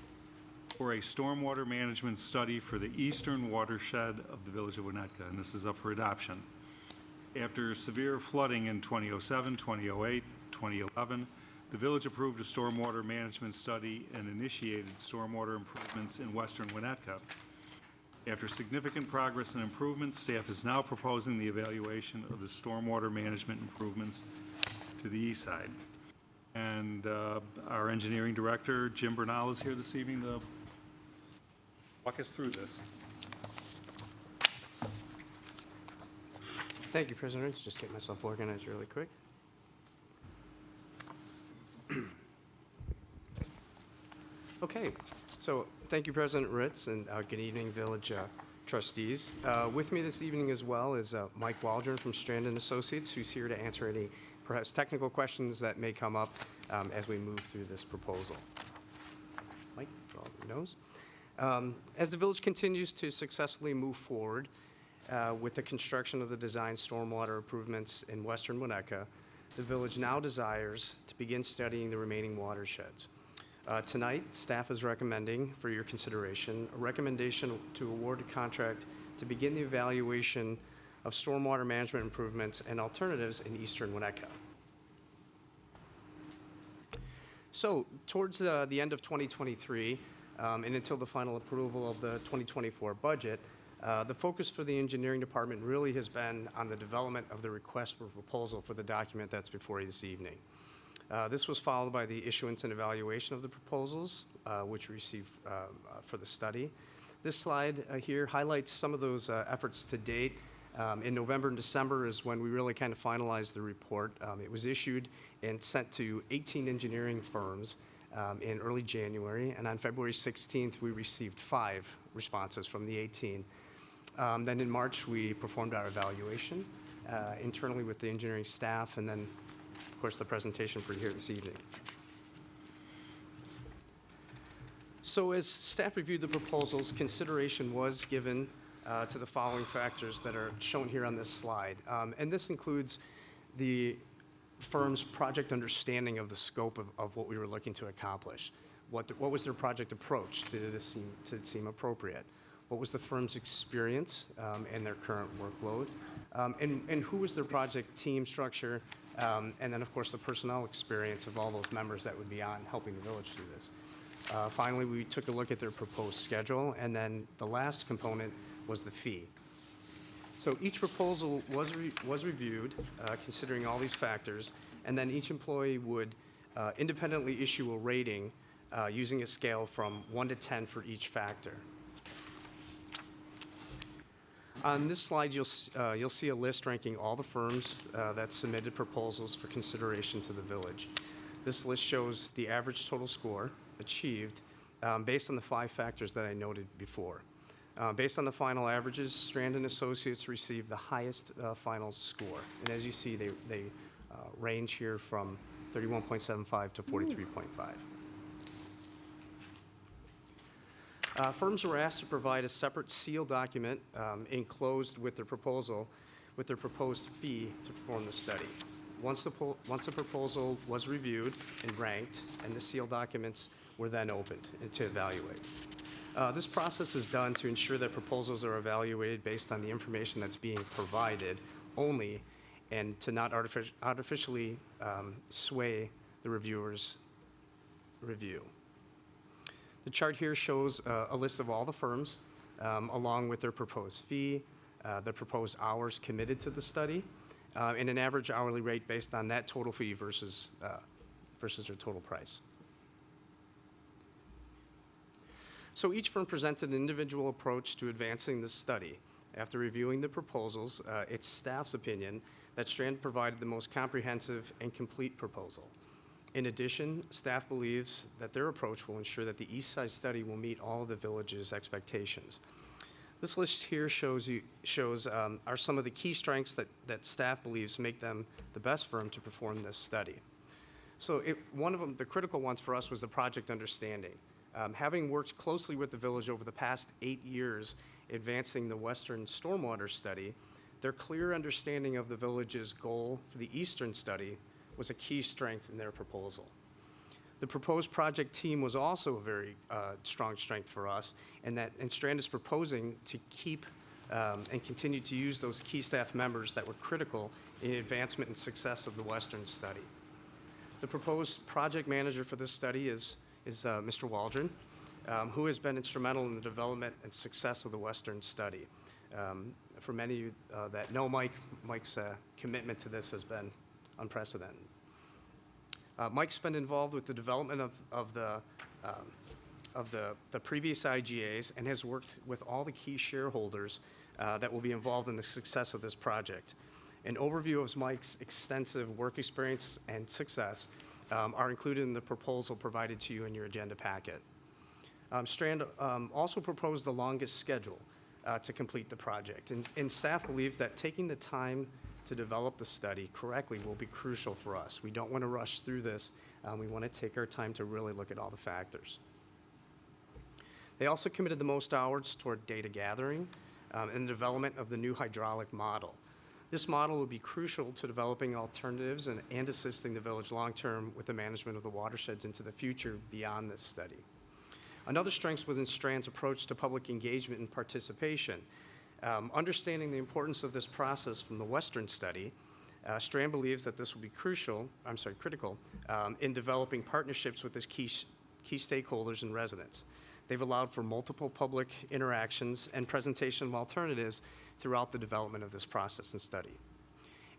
for a stormwater management study for the eastern watershed of the village of Winnetka, and this is up for adoption. After severe flooding in 2007, 2008, 2011, the village approved a stormwater management study and initiated stormwater improvements in western Winnetka. After significant progress and improvements, staff is now proposing the evaluation of the stormwater management improvements to the east side. And our engineering director, Jim Bernal, is here this evening to walk us through this. Thank you, President. Just get myself organized really quick. Okay, so thank you, President Ritz, and good evening, Village trustees. With me this evening as well is Mike Waldron from Strand & Associates, who's here to answer any perhaps technical questions that may come up as we move through this proposal. Mike, draw your nose. As the village continues to successfully move forward with the construction of the design stormwater improvements in western Winnetka, the village now desires to begin studying the remaining watersheds. Tonight, staff is recommending for your consideration a recommendation to award a contract to begin the evaluation of stormwater management improvements and alternatives in eastern Winnetka. So, towards the end of 2023, and until the final approval of the 2024 budget, the focus for the engineering department really has been on the development of the request for proposal for the document that's before you this evening. This was followed by the issuance and evaluation of the proposals, which we received for the study. This slide here highlights some of those efforts to date. In November and December is when we really kind of finalized the report. It was issued and sent to 18 engineering firms in early January, and on February 16th, we received 5 responses from the 18. Then in March, we performed our evaluation internally with the engineering staff, and then of course, the presentation for here this evening. So as staff reviewed the proposals, consideration was given to the following factors that are shown here on this slide. And this includes the firm's project understanding of the scope of what we were looking to accomplish. What was their project approach? Did it seem appropriate? What was the firm's experience and their current workload? And who was their project team structure? And then, of course, the personnel experience of all those members that would be on helping the village through this. Finally, we took a look at their proposed schedule, and then the last component was the fee. So each proposal was reviewed, considering all these factors, and then each employee would independently issue a rating using a scale from 1 to 10 for each factor. On this slide, you'll see a list ranking all the firms that submitted proposals for consideration to the village. This list shows the average total score achieved based on the 5 factors that I noted before. Based on the final averages, Strand & Associates received the highest final score. And as you see, they range here from 31.75 to 43.5. Firms were asked to provide a separate sealed document enclosed with their proposal, with their proposed fee to perform the study. Once the proposal was reviewed and ranked, and the sealed documents were then opened to evaluate. This process is done to ensure that proposals are evaluated based on the information that's being provided only, and to not artificially sway the reviewer's review. The chart here shows a list of all the firms, along with their proposed fee, the proposed hours committed to the study, and an average hourly rate based on that total fee versus their total price. So each firm presented an individual approach to advancing the study. After reviewing the proposals, it's staff's opinion that Strand provided the most comprehensive and complete proposal. In addition, staff believes that their approach will ensure that the East Side study will meet all of the village's expectations. This list here are some of the key strengths that staff believes make them the best firm to perform this study. So one of them, the critical ones for us, was the project understanding. Having worked closely with the village over the past 8 years advancing the Western Stormwater Study, their clear understanding of the village's goal for the Eastern study was a key strength in their proposal. The proposed project team was also a very strong strength for us, and Strand is proposing to keep and continue to use those key staff members that were critical in advancement and success of the Western study. The proposed project manager for this study is Mr. Waldron, who has been instrumental in the development and success of the Western study. For many of you that know Mike's commitment to this has been unprecedented. Mike's been involved with the development of the previous IGAs and has worked with all the key shareholders that will be involved in the success of this project. An overview of Mike's extensive work experience and success are included in the proposal provided to you in your agenda packet. Strand also proposed the longest schedule to complete the project, and staff believes that taking the time to develop the study correctly will be crucial for us. We don't want to rush through this. We want to take our time to really look at all the factors. They also committed the most hours toward data gathering and the development of the new hydraulic model. This model will be crucial to developing alternatives and assisting the village long-term with the management of the watersheds into the future beyond this study. Another strength within Strand's approach to public engagement and participation. Understanding the importance of this process from the Western study, Strand believes that this will be critical in developing partnerships with its key stakeholders and residents. They've allowed for multiple public interactions and presentation of alternatives throughout the development of this process and study.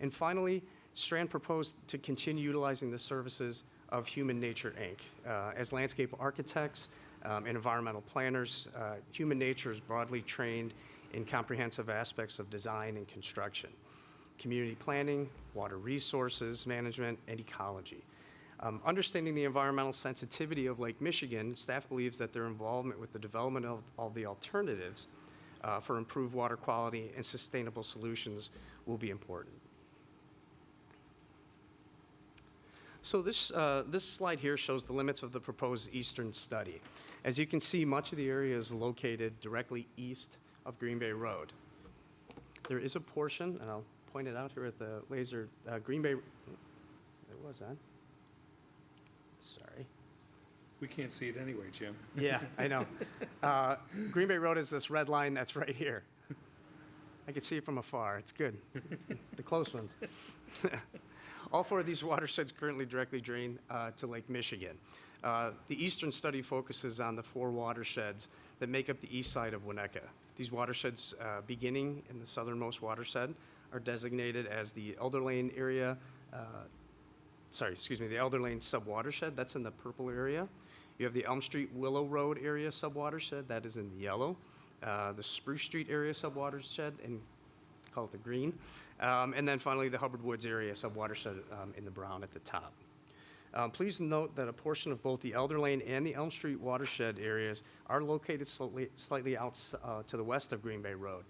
And finally, Strand proposed to continue utilizing the services of Human Nature, Inc. As landscape architects and environmental planners, Human Nature is broadly trained in comprehensive aspects of design and construction, community planning, water resources management, and ecology. Understanding the environmental sensitivity of Lake Michigan, staff believes that their involvement with the development of all the alternatives for improved water quality and sustainable solutions will be important. So this slide here shows the limits of the proposed eastern study. As you can see, much of the area is located directly east of Green Bay Road. There is a portion, and I'll point it out here at the laser, Green Bay, it was on. Sorry. We can't see it anyway, Jim. Yeah, I know. Green Bay Road is this red line that's right here. I can see it from afar. It's good. The close ones. All four of these watersheds currently directly drain to Lake Michigan. The eastern study focuses on the 4 watersheds that make up the east side of Winnetka. These watersheds, beginning in the southernmost watershed, are designated as the Elder Lane area, the Elder Lane subwatershed. That's in the purple area. You have the Elm Street Willow Road area subwatershed. That is in the yellow. The Spruce Street area subwatershed, and call it the green. And then finally, the Hubbard Woods area subwatershed in the brown at the top. Please note that a portion of both the Elder Lane and the Elm Street watershed areas are located slightly out to the west of Green Bay Road.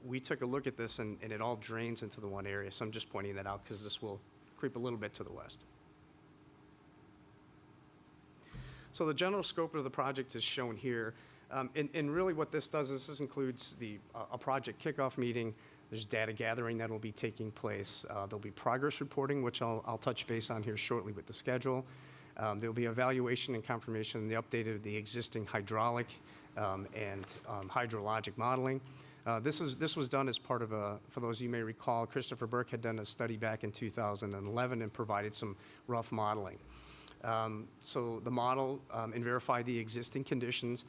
We took a look at this, and it all drains into the one area, so I'm just pointing that out because this will creep a little bit to the west. So the general scope of the project is shown here. And really what this does is this includes a project kickoff meeting. There's data gathering that will be taking place. There'll be progress reporting, which I'll touch base on here shortly with the schedule. There'll be evaluation and confirmation and the update of the existing hydraulic and hydrologic modeling. This was done as part of for those you may recall, Christopher Burke had done a study back in 2011 and provided some rough modeling. So the model and verify the existing conditions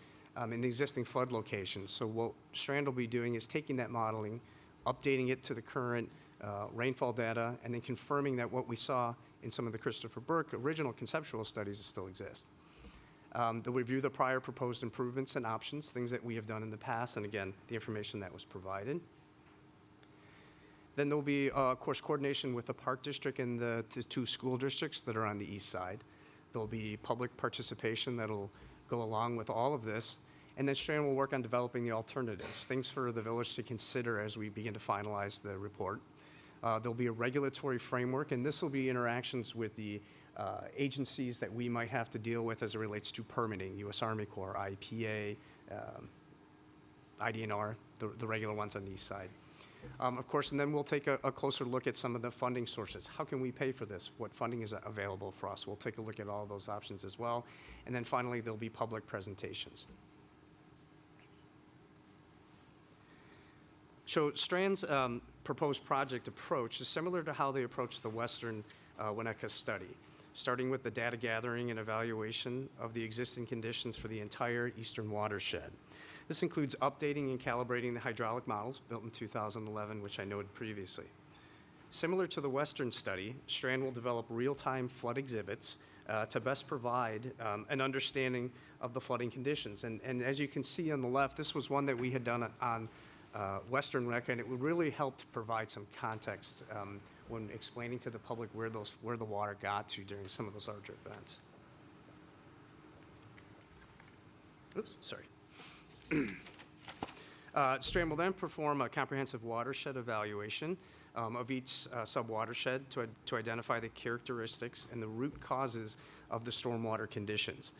in the existing flood locations. So what Strand will be doing is taking that modeling, updating it to the current rainfall data, and then confirming that what we saw in some of the Christopher Burke original conceptual studies still exist. They'll review the prior proposed improvements and options, things that we have done in the past, and again, the information that was provided. Then there'll be, of course, coordination with the Park District and the 2 school districts that are on the east side. There'll be public participation that'll go along with all of this. And then Strand will work on developing the alternatives, things for the village to consider as we begin to finalize the report. There'll be a regulatory framework, and this will be interactions with the agencies that we might have to deal with as it relates to permitting, U.S. Army Corps, IPA, IDNR, the regular ones on the east side. Of course, and then we'll take a closer look at some of the funding sources. How can we pay for this? What funding is available for us? We'll take a look at all those options as well. And then finally, there'll be public presentations. So Strand's proposed project approach is similar to how they approached the Western Winnetka study, starting with the data gathering and evaluation of the existing conditions for the entire eastern watershed. This includes updating and calibrating the hydraulic models built in 2011, which I noted previously. Similar to the Western study, Strand will develop real-time flood exhibits to best provide an understanding of the flooding conditions. And as you can see on the left, this was one that we had done on Western Winnetka, and it would really help to provide some context when explaining to the public where the water got to during some of those larger events. Oops, sorry. Strand will then perform a comprehensive watershed evaluation of each sub-watershed to identify the characteristics and the root causes of the stormwater conditions,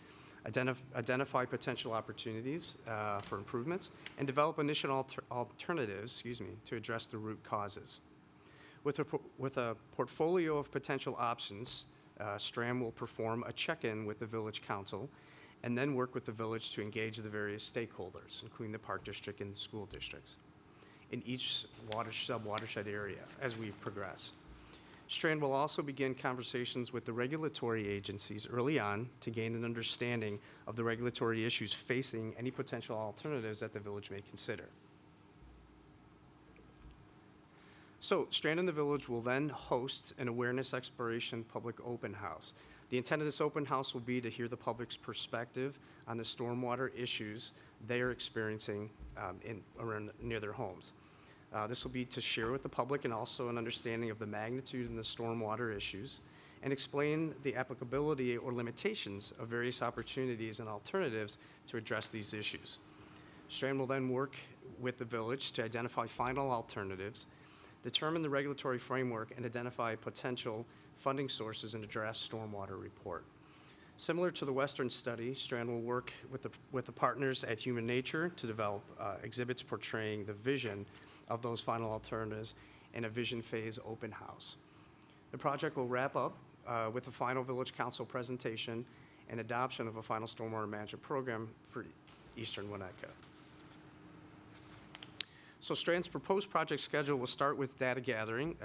identify potential opportunities for improvements, and develop initial alternatives, to address the root causes. With a portfolio of potential options, Strand will perform a check-in with the Village Council and then work with the village to engage the various stakeholders, including the Park District and the school districts, in each sub-watershed area as we progress. Strand will also begin conversations with the regulatory agencies early on to gain an understanding of the regulatory issues facing any potential alternatives that the village may consider. So Strand and the village will then host an awareness exploration public open house. The intent of this open house will be to hear the public's perspective on the stormwater issues they are experiencing near their homes. This will be to share with the public and also an understanding of the magnitude and the stormwater issues, and explain the applicability or limitations of various opportunities and alternatives to address these issues. Strand will then work with the village to identify final alternatives, determine the regulatory framework, and identify potential funding sources in a draft stormwater report. Similar to the Western study, Strand will work with the partners at Human Nature to develop exhibits portraying the vision of those final alternatives in a vision phase open house. The project will wrap up with a final Village Council presentation and adoption of a final stormwater management program for Eastern Winnetka. So Strand's proposed project schedule will start with data gathering,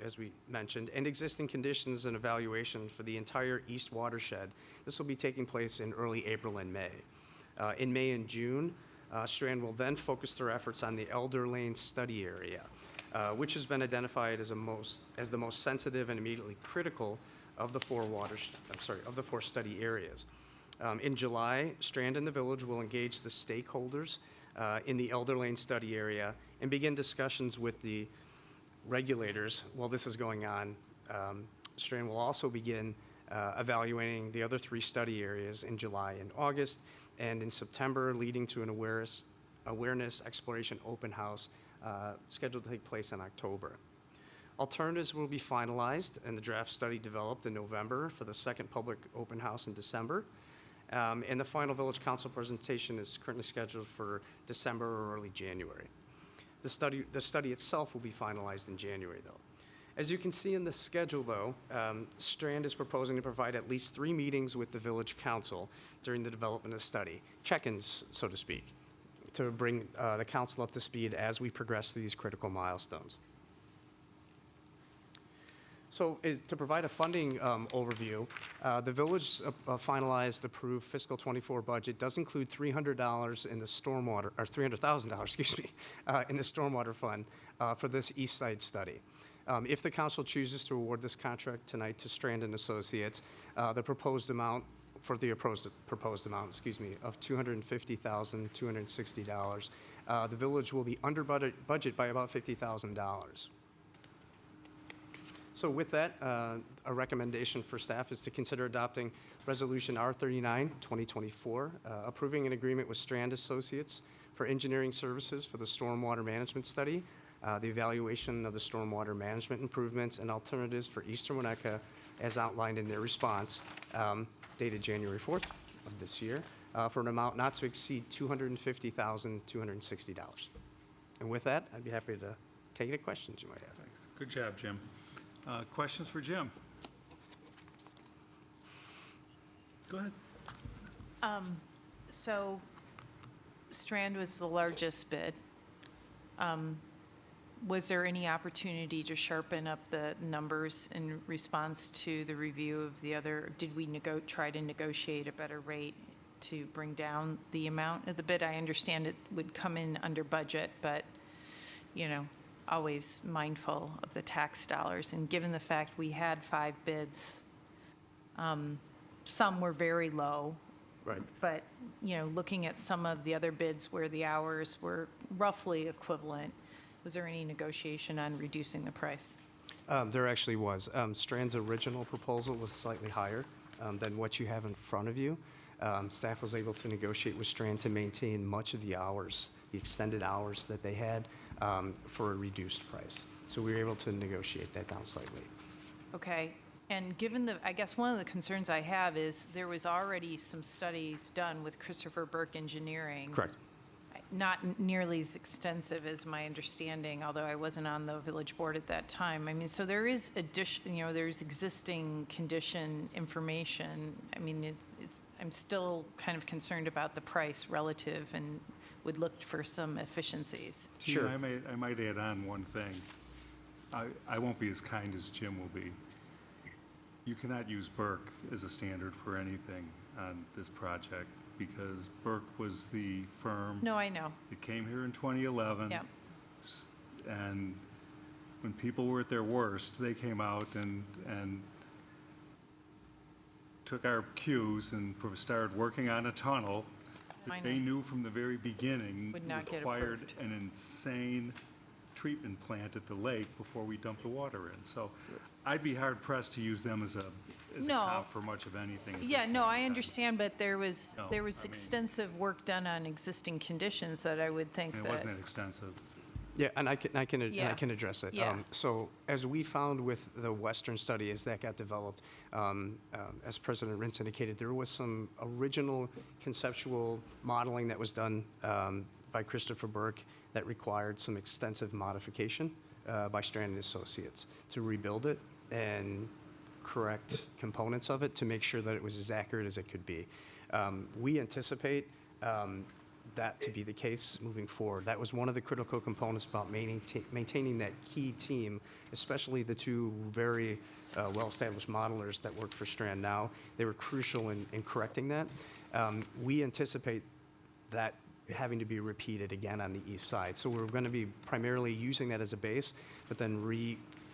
as we mentioned, and existing conditions and evaluation for the entire east watershed. This will be taking place in early April and May. In May and June, Strand will then focus their efforts on the Elder Lane study area, which has been identified as the most sensitive and immediately critical of the four study areas. In July, Strand and the village will engage the stakeholders in the Elder Lane study area and begin discussions with the regulators while this is going on. Strand will also begin evaluating the other 3 study areas in July and August, and in September, leading to an awareness exploration open house scheduled to take place in October. Alternatives will be finalized and the draft study developed in November for the second public open house in December. And the final Village Council presentation is currently scheduled for December or early January. The study itself will be finalized in January, though. As you can see in the schedule, though, Strand is proposing to provide at least 3 meetings with the Village Council during the development of the study, check-ins, so to speak, to bring the council up to speed as we progress through these critical milestones. So to provide a funding overview, the village finalized approved fiscal '24 budget does include $300 in the stormwater, or $300,000, excuse me, in the stormwater fund for this East Side study. If the council chooses to award this contract tonight to Strand and Associates, the proposed amount of $250,260, the village will be under budget by about $50,000. So with that, a recommendation for staff is to consider adopting Resolution R39, 2024, approving an agreement with Strand Associates for engineering services for the stormwater management study, the evaluation of the stormwater management improvements and alternatives for Eastern Winnetka as outlined in their response, dated January 4th of this year, for an amount not to exceed $250,260. And with that, I'd be happy to take any questions you might have. Thanks. Good job, Jim. Questions for Jim? Go ahead. So Strand was the largest bid. Was there any opportunity to sharpen up the numbers in response to the review of the other? Did we try to negotiate a better rate to bring down the amount of the bid? I understand it would come in under budget, but, you know, always mindful of the tax dollars. And given the fact we had 5 bids, some were very low. Right. But, you know, looking at some of the other bids where the hours were roughly equivalent, was there any negotiation on reducing the price? There actually was. Strand's original proposal was slightly higher than what you have in front of you. Staff was able to negotiate with Strand to maintain much of the hours, the extended hours that they had, for a reduced price. So we were able to negotiate that down slightly. Okay. And given I guess one of the concerns I have is there was already some studies done with Christopher Burke Engineering. Correct. Not nearly as extensive as my understanding, although I wasn't on the village board at that time. I mean, so there is there's existing condition information. I mean, I'm still kind of concerned about the price relative and would look for some efficiencies. Sure. I might add on one thing. I won't be as kind as Jim will be. You cannot use Burke as a standard for anything on this project because Burke was the firm. No, I know. It came here in 2011. Yep. And when people were at their worst, they came out and took our cues and started working on a tunnel that they knew from the very beginning Would not get required approved. an insane treatment plant at the lake before we dumped the water in. So I'd be hard pressed to use them as a comp for much of anything. Yeah, no, I understand, but there was extensive work done on existing conditions that I would think It that. wasn't that extensive. Yeah, and I can Yeah. address it. Yeah. So as we found with the Western study, as that got developed, as President Rintz indicated, there was some original conceptual modeling that was done by Christopher Burke that required some extensive modification by Strand and Associates to rebuild it and correct components of it to make sure that it was as accurate as it could be. We anticipate that to be the case moving forward. That was one of the critical components about maintaining that key team, especially the two very well-established modelers that work for Strand now. They were crucial in correcting that. We anticipate that having to be repeated again on the east side. So we're going to be primarily using that as a base, but then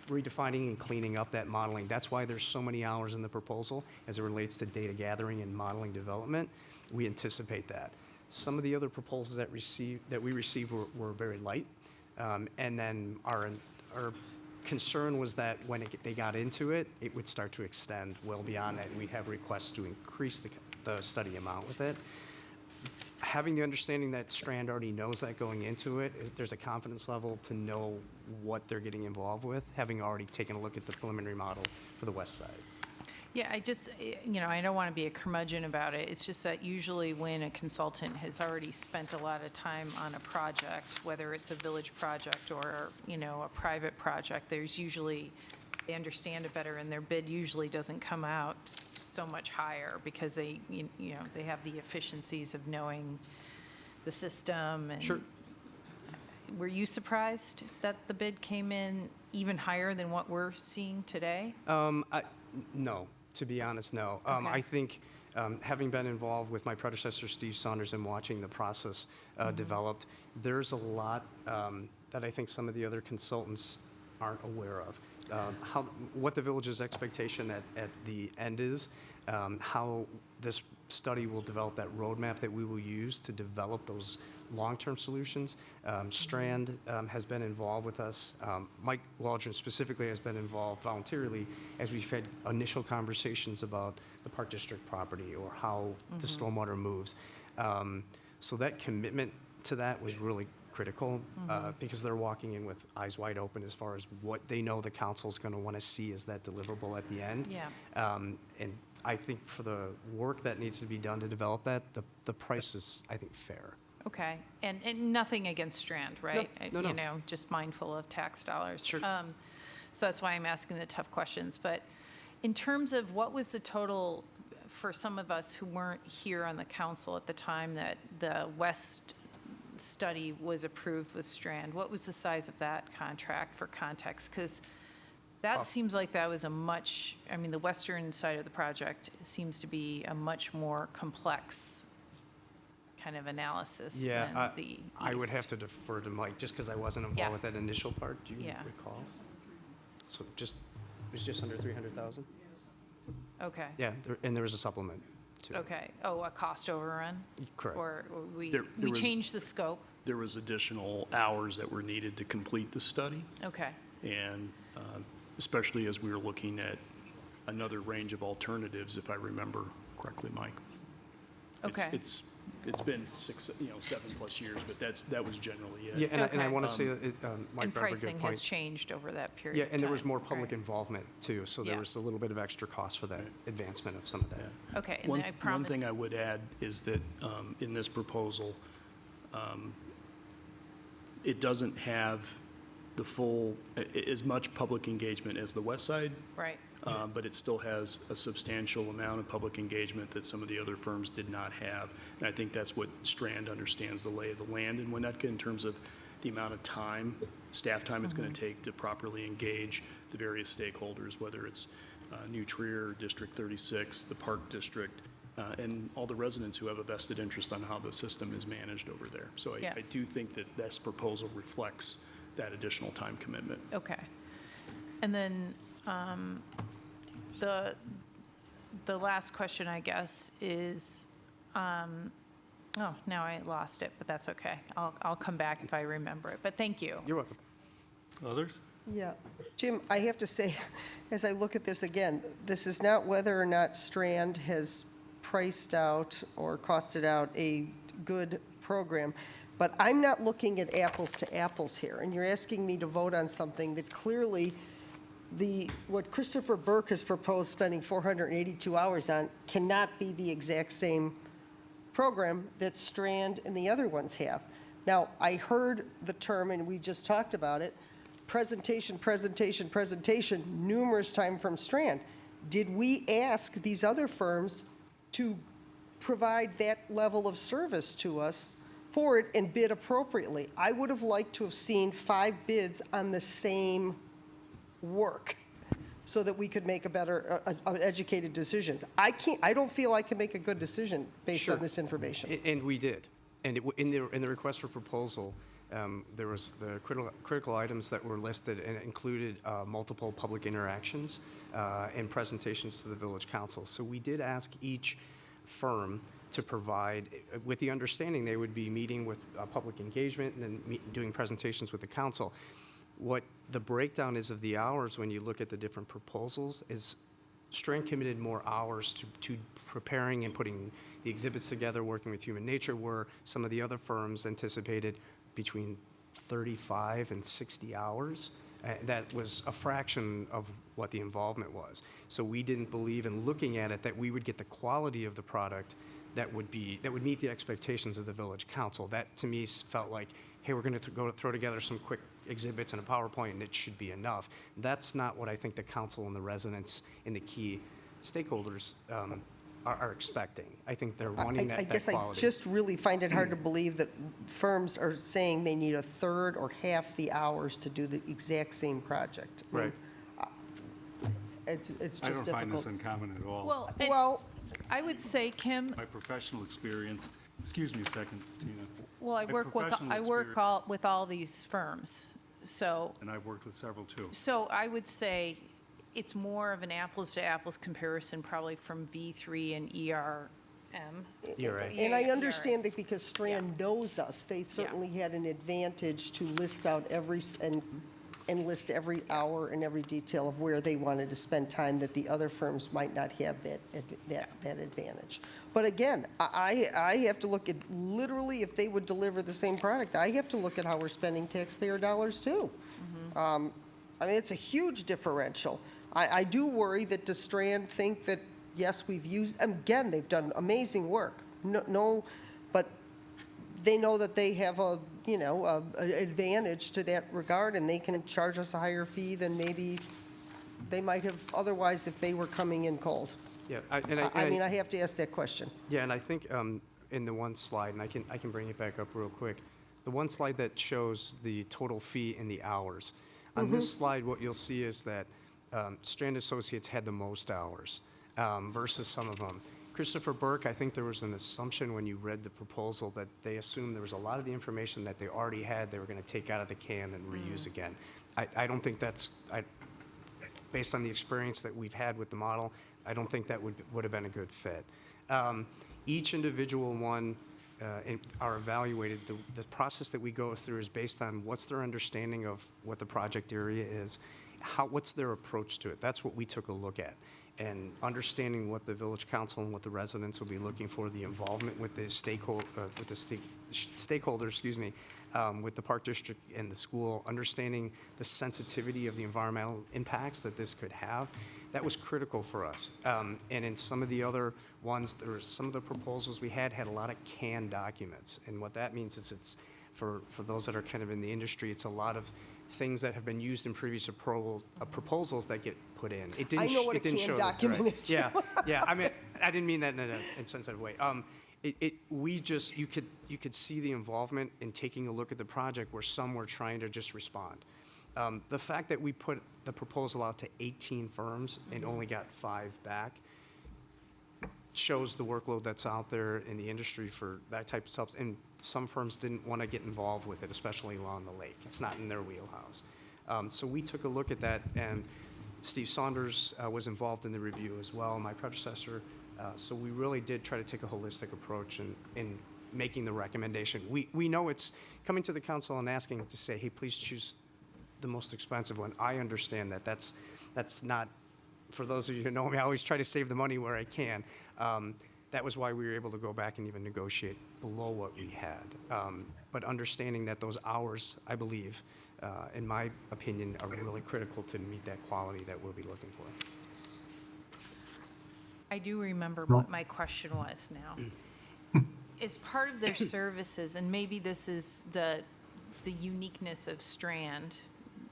redefining and cleaning up that modeling. That's why there's so many hours in the proposal as it relates to data gathering and modeling development. We anticipate that. Some of the other proposals that we received were very light. And then our concern was that when they got into it, it would start to extend well beyond that. We'd have requests to increase the study amount with it. Having the understanding that Strand already knows that going into it, there's a confidence level to know what they're getting involved with, having already taken a look at the preliminary model for the west side. Yeah, I just, I don't want to be a curmudgeon about it. It's just that usually when a consultant has already spent a lot of time on a project, whether it's a village project or, a private project, there's usually, they understand it better and their bid usually doesn't come out so much higher because they, they have the efficiencies of knowing the system. And Sure. Were you surprised that the bid came in even higher than what we're seeing today? No, to be honest, no. Okay. I think having been involved with my predecessor, Steve Saunders, and watching the process developed, there's a lot that I think some of the other consultants aren't aware of. What the village's expectation at the end is, how this study will develop that roadmap that we will use to develop those long-term solutions. Strand has been involved with us. Mike Waldron specifically has been involved voluntarily as we've had initial conversations about the Park District property or how the stormwater moves. So that commitment to that was really critical because they're walking in with eyes wide open as far as what they know the council's going to want to see as that deliverable at the end. Yeah. And I think for the work that needs to be done to develop that, the price is, I think, fair. Okay, and nothing against Strand, right? No. Just mindful of tax dollars. Sure. So that's why I'm asking the tough questions. But in terms of what was the total, for some of us who weren't here on the council at the time that the West study was approved with Strand, what was the size of that contract for context? Because that seems like that was the western side of the project seems to be a much more complex kind of analysis than the east. I would have to defer to Mike just because I wasn't involved with that initial part. Do you recall? So it was just under 300,000. Okay. Yeah, and there was a supplement to it. Okay. Oh, a cost overrun? Correct. Or we There was- changed the scope? There was additional hours that were needed to complete the study, Okay. and especially as we were looking at another range of alternatives, if I remember correctly, Mike. Okay. It's been 7+ years, but that was generally it. Yeah, and I want to say that Mike And brought up a good pricing point. has changed over that period Yeah, of and there was time. more public Right. involvement too, so there Yeah. was a little bit of extra cost for that advancement of some of that. Okay, and One then I promise. thing I would add is that in this proposal, it doesn't have the full, as much public engagement as the west side, Right. but it still has a substantial amount of public engagement that some of the other firms did not have. And I think that's what Strand understands the lay of the land in Winnetka in terms of the amount of time, staff time it's going to take to properly engage the various stakeholders, whether it's New Trier, District 36, the Park District, and all the residents who have a vested interest on how the system is managed over there. So Yeah. I do think that this proposal reflects that additional time commitment. Okay. And then the last question, I guess, is, now I lost it, but that's okay. I'll come back if I remember it, but thank you. You're welcome. Others? Yeah. Jim, I have to say, as I look at this again, this is not whether or not Strand has priced out or costed out a good program. But I'm not looking at apples to apples here, and you're asking me to vote on something that clearly what Christopher Burke has proposed spending 482 hours on cannot be the exact same program that Strand and the other ones have. Now, I heard the term, and we just talked about it, presentation, presentation, presentation, numerous times from Strand. Did we ask these other firms to provide that level of service to us for it and bid appropriately? I would have liked to have seen 5 bids on the same work so that we could make a better, educated decisions. I don't feel I can make a good decision based on this information. And we did. And in the request for proposal, there was the critical items that were listed, and it included multiple public interactions and presentations to the village council. So we did ask each firm to provide, with the understanding they would be meeting with public engagement and then doing presentations with the council. What the breakdown is of the hours when you look at the different proposals is Strand committed more hours to preparing and putting the exhibits together, working with Human Nature, where some of the other firms anticipated between 35 and 60 hours. That was a fraction of what the involvement was. So we didn't believe in looking at it that we would get the quality of the product that would meet the expectations of the village council. That to me felt like, hey, we're going to go throw together some quick exhibits and a PowerPoint and it should be enough. That's not what I think the council and the residents and the key stakeholders are expecting. I think they're wanting that quality. I guess I just really find it hard to believe that firms are saying they need a third or half the hours to do the exact same project. I mean, it's just difficult. I don't find this uncommon at all. Well, I would say, Kim, My professional experience, excuse me a second, Tina. well, I My work professional with all these firms, so. And I've worked with several too. So I would say it's more of an apples to apples comparison probably from V3 and ERM. You're right. And I understand that because Strand knows us, they certainly had an advantage to list out and list every hour and every detail of where they wanted to spend time that the other firms might not have that advantage. But again, I have to look at, literally, if they would deliver the same product, I have to look at how we're spending taxpayer dollars too. I mean, it's a huge differential. I do worry that does Strand think that, yes, we've used, again, they've done amazing work. No, but they know that they have a advantage to that regard, and they can charge us a higher fee than maybe they might have otherwise if they were coming in cold. Yeah, I mean, I have to ask that question. Yeah, and I think in the one slide, and I can bring it back up real quick, the one slide that shows the total fee and the hours. On this slide, what you'll see is that Strand Associates had the most hours versus some of them. Christopher Burke, I think there was an assumption when you read the proposal that they assumed there was a lot of the information that they already had they were going to take out of the can and reuse again. I don't think that's, based on the experience that we've had with the model, I don't think that would have been a good fit. Each individual one are evaluated. The process that we go through is based on what's their understanding of what the project area is, what's their approach to it. That's what we took a look at. And understanding what the village council and what the residents will be looking for, the involvement with the stakeholders, with the park district and the school, understanding the sensitivity of the environmental impacts that this could have, that was critical for us. And in some of the other ones, there were some of the proposals we had a lot of canned documents. And what that means is it's, for those that are kind of in the industry, it's a lot of things that have been used in previous proposals that get put in. It didn't. I know what it a didn't canned show document is. Yeah, yeah. I mean, I didn't mean that in an insensitive way. You could see the involvement in taking a look at the project where some were trying to just respond. The fact that we put the proposal out to 18 firms and only got 5 back shows the workload that's out there in the industry for that type of stuff. And some firms didn't want to get involved with it, especially along the lake. It's not in their wheelhouse. So we took a look at that, and Steve Saunders was involved in the review as well, my predecessor. So we really did try to take a holistic approach in making the recommendation. We know it's coming to the council and asking to say, hey, please choose the most expensive one. I understand that. That's not, for those of you who know me, I always try to save the money where I can. that was why we were able to go back and even negotiate below what we had. But understanding that those hours, I believe, in my opinion, are really critical to meet that quality that we'll be looking for. I do remember what my question was now. As part of their services, and maybe this is the uniqueness of Strand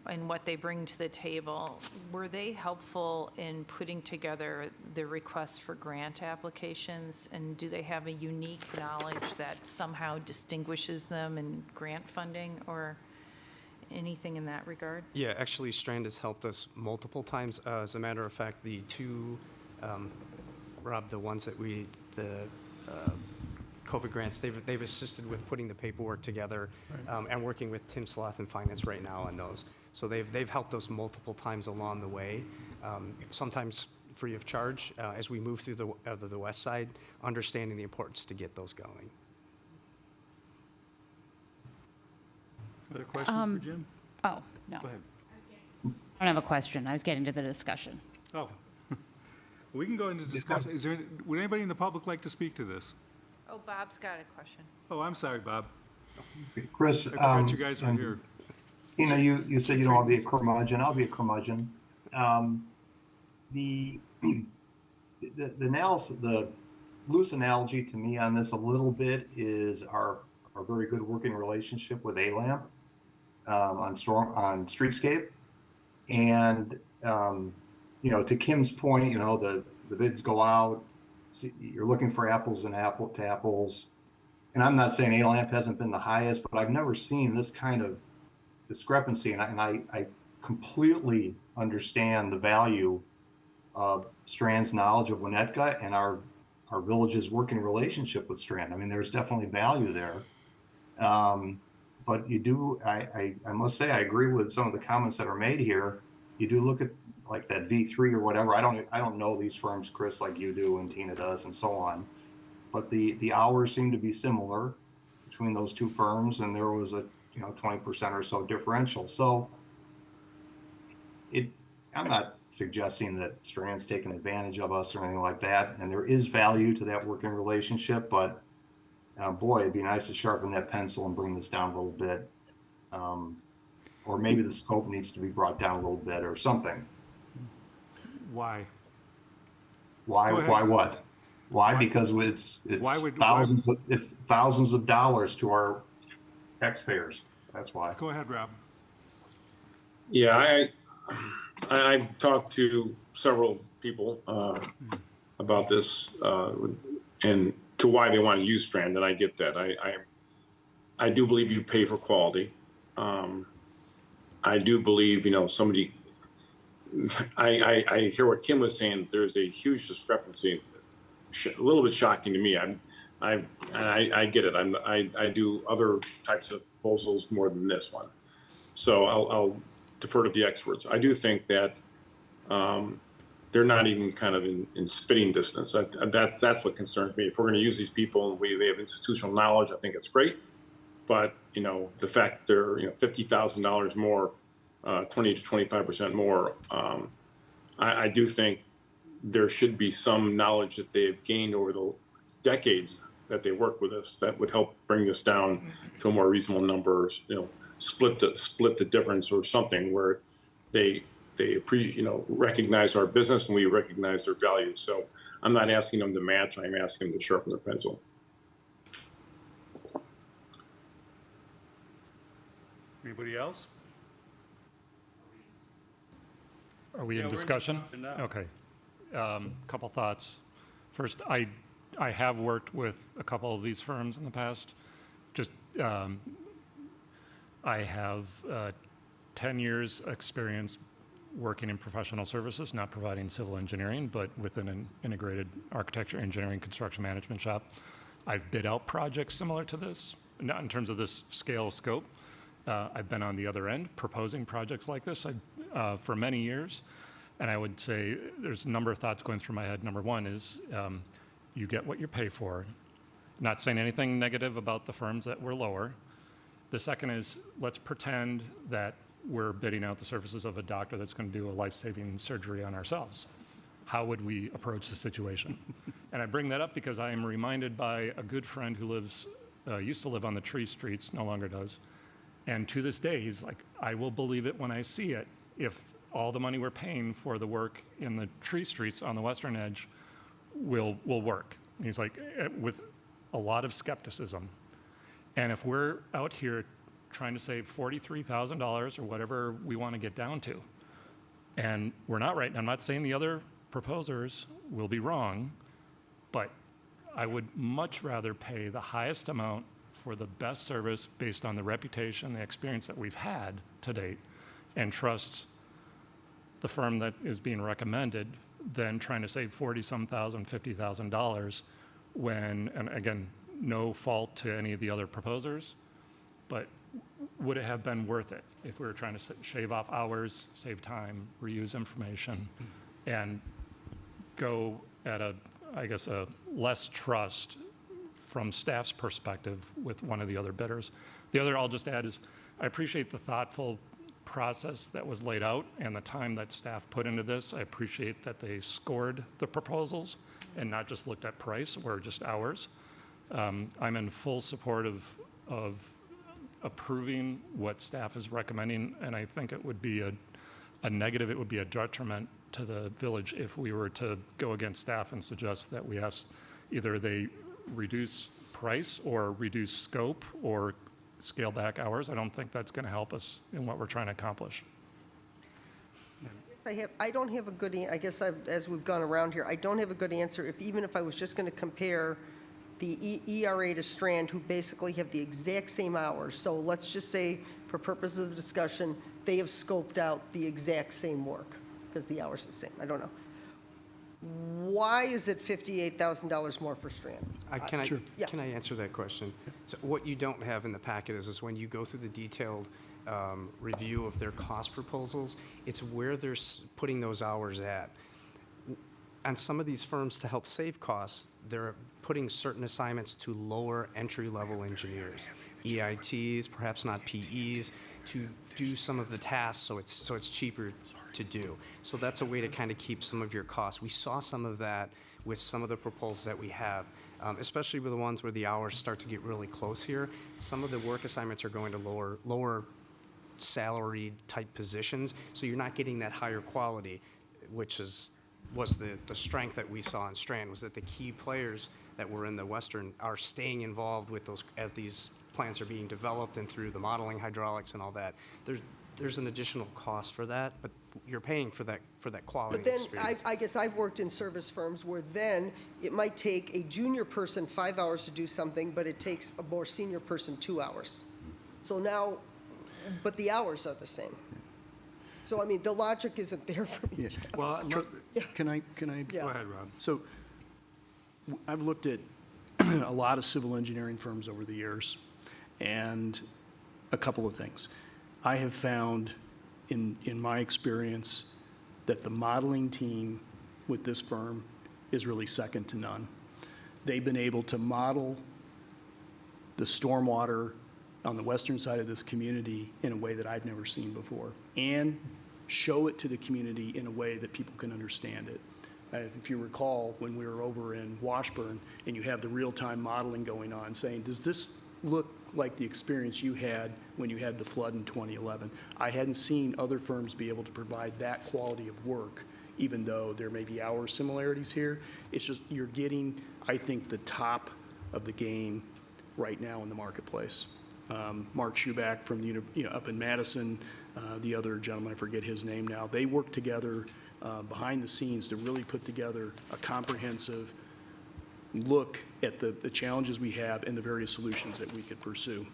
and what they bring to the table, were they helpful in putting together the requests for grant applications? And do they have a unique knowledge that somehow distinguishes them in grant funding or anything in that regard? Yeah, actually, Strand has helped us multiple times. As a matter of fact, the two, Rob, the ones that the COVID grants, they've assisted with putting the paperwork together and working with Tim Sloth in finance right now on those. So they've helped us multiple times along the way, sometimes free of charge as we move through the west side, understanding the importance to get those going. Other questions for Jim? Oh, no. Go ahead. I don't have a question. I was getting to the discussion. Oh, we can go into discussion. Would anybody in the public like to speak to this? Oh, Bob's got a question. Oh, I'm sorry, Bob. Chris, I forgot you guys were and, here. You know, you said you don't want to be a curmudgeon. I'll be a curmudgeon. The loose analogy to me on this a little bit is our very good working relationship with ALAMP on Streetscape. And, you know, to Kim's point, you know, the bids go out, you're looking for apples to apples. And I'm not saying ALAMP hasn't been the highest, but I've never seen this kind of discrepancy. And I completely understand the value of Strand's knowledge of Winnetka and our village's working relationship with Strand. I mean, there's definitely value there. But you do, I must say, I agree with some of the comments that are made here. You do look at like that V3 or whatever. I don't know these firms, Chris, like you do and Tina does and so on. But the hours seem to be similar between those two firms, and there was a 20% or so differential. So I'm not suggesting that Strand's taking advantage of us or anything like that. And there is value to that working relationship, but boy, it'd be nice to sharpen that pencil and bring this down a little bit. Or maybe the scope needs to be brought down a little bit or something. Why? Why what? Why? Because it's thousands of dollars to our taxpayers. That's why. Go ahead, Rob. Yeah, I've talked to several people about this and to why they want to use Strand, and I get that. I do believe you pay for quality. I do believe, somebody. I hear what Kim was saying. There's a huge discrepancy, a little bit shocking to me. I get it. I do other types of proposals more than this one, so I'll defer to the experts. I do think that they're not even kind of in spitting distance. That's what concerns me. If we're going to use these people and they have institutional knowledge, I think it's great. But the fact they're $50,000 more, 20 to 25% more, I do think there should be some knowledge that they've gained over the decades that they work with us that would help bring this down to a more reasonable number. Split the difference or something where they recognize our business and we recognize their value. So I'm not asking them to match. I'm asking them to sharpen their pencil. Anybody else? Are we in we're discussion? now. Okay. Couple thoughts. First, I have worked with a couple of these firms in the past. I have 10 years experience working in professional services, not providing civil engineering, but within an integrated architecture, engineering, construction management shop. I've bid out projects similar to this, not in terms of this scale scope. I've been on the other end proposing projects like this for many years. And I would say there's a number of thoughts going through my head. Number one is you get what you pay for. Not saying anything negative about the firms that were lower. The second is let's pretend that we're bidding out the services of a doctor that's going to do a life-saving surgery on ourselves. how would we approach the situation? And I bring that up because I am reminded by a good friend who used to live on the Tree Streets, no longer does. And to this day, he's like, I will believe it when I see it. If all the money we're paying for the work in the Tree Streets on the western edge will work. And he's like, with a lot of skepticism. And if we're out here trying to save $43,000 or whatever we want to get down to, and we're not right, and I'm not saying the other proposers will be wrong, but I would much rather pay the highest amount for the best service based on the reputation, the experience that we've had to date, and trust the firm that is being recommended than trying to save $40-some thousand, $50,000 when, and again, no fault to any of the other proposers, but would it have been worth it if we were trying to shave off hours, save time, reuse information, and go at a less trust from staff's perspective with one of the other bidders. The other I'll just add is I appreciate the thoughtful process that was laid out and the time that staff put into this. I appreciate that they scored the proposals and not just looked at price or just hours. I'm in full support of approving what staff is recommending, and I think it would be a negative, it would be a detriment to the village if we were to go against staff and suggest that we have either they reduce price or reduce scope or scale back hours. I don't think that's going to help us in what we're trying to accomplish. I don't have a good, I guess as we've gone around here, I don't have a good answer even if I was just going to compare the ERA to Strand, who basically have the exact same hours. So let's just say, for purposes of discussion, they have scoped out the exact same work because the hours are the same. I don't know. Why is it $58,000 more for Strand? Can I answer that question? So what you don't have in the packet is when you go through the detailed review of their cost proposals, it's where they're putting those hours at. On some of these firms, to help save costs, they're putting certain assignments to lower entry-level engineers, EITs, perhaps not PEs, to do some of the tasks so it's cheaper to do. So that's a way to kind of keep some of your costs. We saw some of that with some of the proposals that we have, especially with the ones where the hours start to get really close here. Some of the work assignments are going to lower salaried type positions, so you're not getting that higher quality, which was the strength that we saw in Strand, was that the key players that were in the Western are staying involved with those as these plants are being developed and through the modeling hydraulics and all that. There's an additional cost for that, but you're paying for that quality But then, experience. I guess I've worked in service firms where then it might take a junior person 5 hours to do something, but it takes a more senior person 2 hours. So now, but the hours are the same. So, I mean, the logic isn't there for me. Well, Can I? Yeah. Go ahead, Rob. So I've looked at a lot of civil engineering firms over the years, and a couple of things. I have found in my experience that the modeling team with this firm is really second to none. They've been able to model the stormwater on the western side of this community in a way that I've never seen before, and show it to the community in a way that people can understand it. If you recall, when we were over in Washburn, and you have the real-time modeling going on, saying, does this look like the experience you had when you had the flood in 2011? I hadn't seen other firms be able to provide that quality of work, even though there may be hour similarities here. It's just, you're getting, I think, the top of the game right now in the marketplace. Mark Schuback from up in Madison, the other gentleman, I forget his name now, they work together behind the scenes to really put together a comprehensive look at the challenges we have and the various solutions that we could pursue.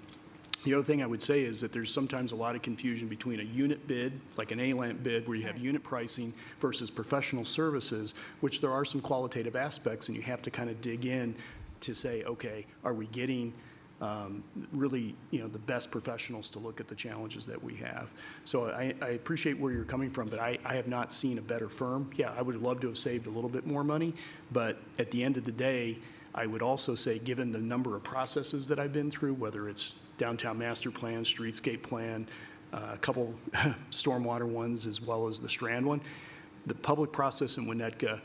The other thing I would say is that there's sometimes a lot of confusion between a unit bid, like an ALAMP bid, where you have unit pricing, versus professional services, which there are some qualitative aspects, and you have to kind of dig in to say, okay, are we getting really, the best professionals to look at the challenges that we have. So I appreciate where you're coming from, but I have not seen a better firm. Yeah, I would love to have saved a little bit more money, but at the end of the day, I would also say, given the number of processes that I've been through, whether it's downtown master plan, streetscape plan, a couple stormwater ones, as well as the Strand one, The public process in Winnetka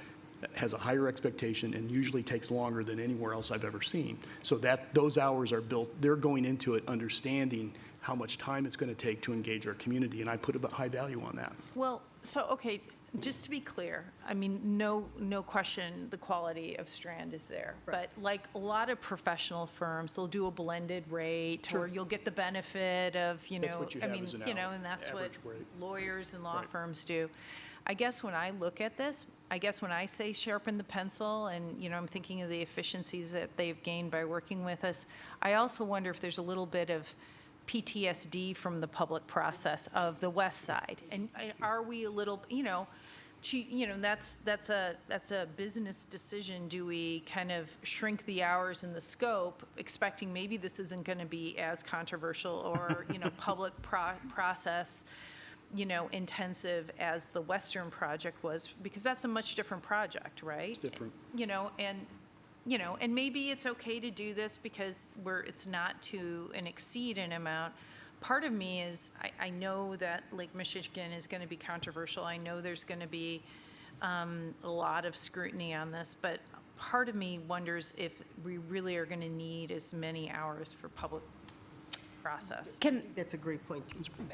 has a higher expectation and usually takes longer than anywhere else I've ever seen. So that those hours are built, they're going into it understanding how much time it's going to take to engage our community, and I put a high value on that. Well, so, okay, just to be clear, I mean, no question the quality of Strand is there. But like a lot of professional firms, they'll do a blended rate, or you'll get the benefit of, That's what you I have mean, as an and that's what average rate. lawyers and law Right. firms do. I guess when I look at this, I guess when I say sharpen the pencil and, I'm thinking of the efficiencies that they've gained by working with us, I also wonder if there's a little bit of PTSD from the public process of the west side. And are we a little, that's a business decision. Do we kind of shrink the hours and the scope, expecting maybe this isn't going to be as controversial or, public process, intensive as the Western project was, because that's a much different project, right? It's different. And maybe it's okay to do this because it's not to exceed an amount. Part of me is, I know that Lake Michigan is going to be controversial. I know there's going to be a lot of scrutiny on this, but part of me wonders if we really are going to need as many hours for public process. That's a great point.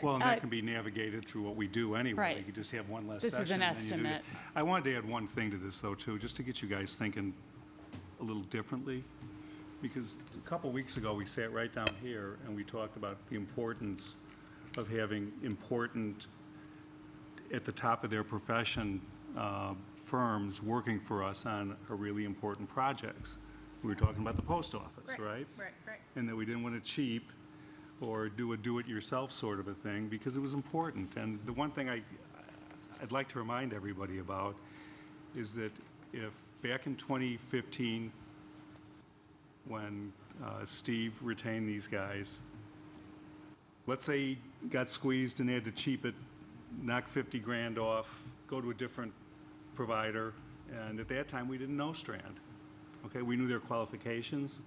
Well, and that can be navigated through what we do anyway. Right. You could just have one less This session. is an and then you do estimate. that. I wanted to add one thing to this, though, too, just to get you guys thinking a little differently. Because a couple weeks ago, we sat right down here and we talked about the importance of having important, at the top of their profession, firms working for us on a really important projects. We were talking about the post office, right? Right. And that we didn't want to cheap or do a do-it-yourself sort of a thing because it was important. And the one thing I'd like to remind everybody about is that if back in 2015, when Steve retained these guys, let's say he got squeezed and they had to cheap it, knock 50 grand off, go to a different provider, and at that time we didn't know Strand. Okay, we knew their qualifications,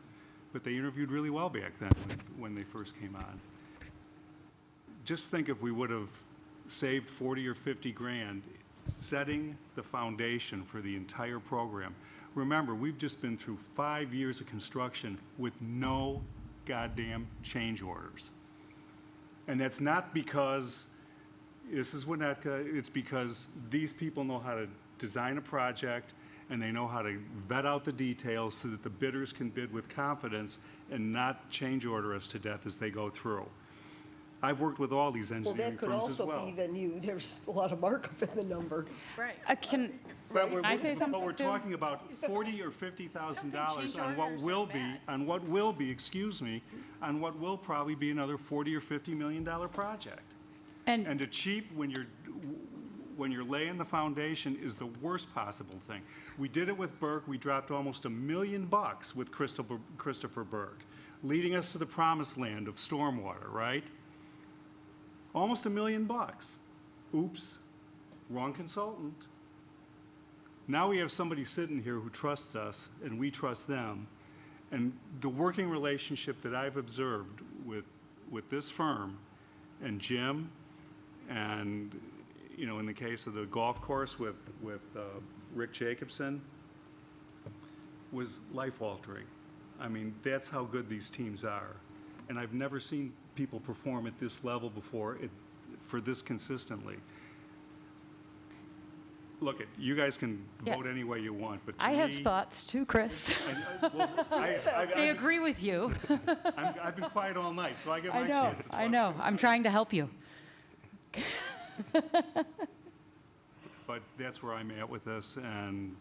but they interviewed really well back then when they first came on. Just think if we would have saved 40 or 50 grand setting the foundation for the entire program. Remember, we've just been through 5 years of construction with no goddamn change orders. And that's not because this is Winnetka, it's because these people know how to design a project and they know how to vet out the details so that the bidders can bid with confidence and not change order us to death as they go through. I've worked with all these Well, engineering that could firms as also well. be then there's a lot of markup in the number. Right. Can I say something? But we're too? talking about $40,000 or $50,000 change on what orders will are be, bad. on what will be, excuse me, on what will probably be another $40 or $50 million project. And to cheap when you're laying the foundation is the worst possible thing. We did it with Burke. We dropped almost $1 million with Christopher Burke, leading us to the promised land of stormwater, right? Almost $1 million. Oops, wrong consultant. Now we have somebody sitting here who trusts us and we trust them. And the working relationship that I've observed with this firm and Jim and, in the case of the golf course with Rick Jacobson was life-altering. I mean, that's how good these teams are. And I've never seen people perform at this level before for this consistently. Look, you guys can vote any way you want, but to I have me- thoughts too, Chris. I They agree with you. I've been quiet all night, so I get I my know, chance to talk. I know. I'm trying to help you. But that's where I'm at with this, and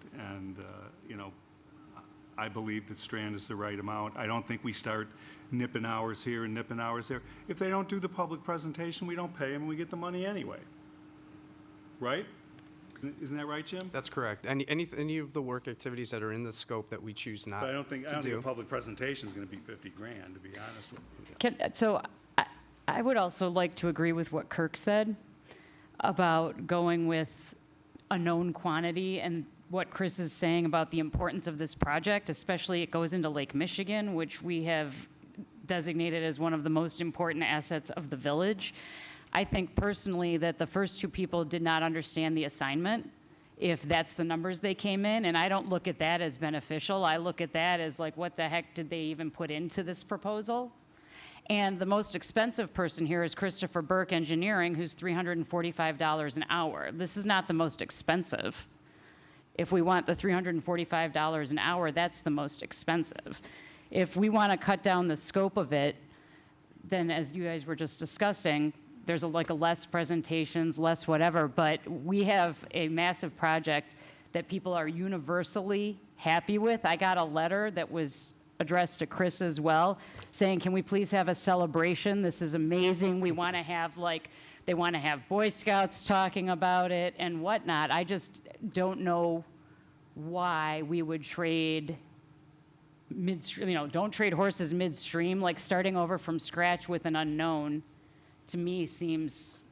I believe that Strand is the right amount. I don't think we start nipping hours here and nipping hours there. If they don't do the public presentation, we don't pay them, and we get the money anyway. Right? Isn't that right, Jim? That's correct. Any of the work activities that are in the scope that we choose not But I don't think to a do. public presentation is going to be 50 grand, to be honest with you. So I would also like to agree with what Kirk said about going with a known quantity and what Chris is saying about the importance of this project, especially it goes into Lake Michigan, which we have designated as one of the most important assets of the village. I think personally that the first two people did not understand the assignment if that's the numbers they came in, and I don't look at that as beneficial. I look at that as like, what the heck did they even put into this proposal? And the most expensive person here is Christopher Burke Engineering, who's $345 an hour. This is not the most expensive. If we want the $345 an hour, that's the most expensive. If we want to cut down the scope of it, then as you guys were just discussing, there's like a less presentations, less whatever, but we have a massive project that people are universally happy with. I got a letter that was addressed to Chris as well, saying, can we please have a celebration? This is amazing. We want to have they want to have Boy Scouts talking about it and whatnot. I just don't know why we would trade midstream, don't trade horses midstream, like starting over from scratch with an unknown, to me seems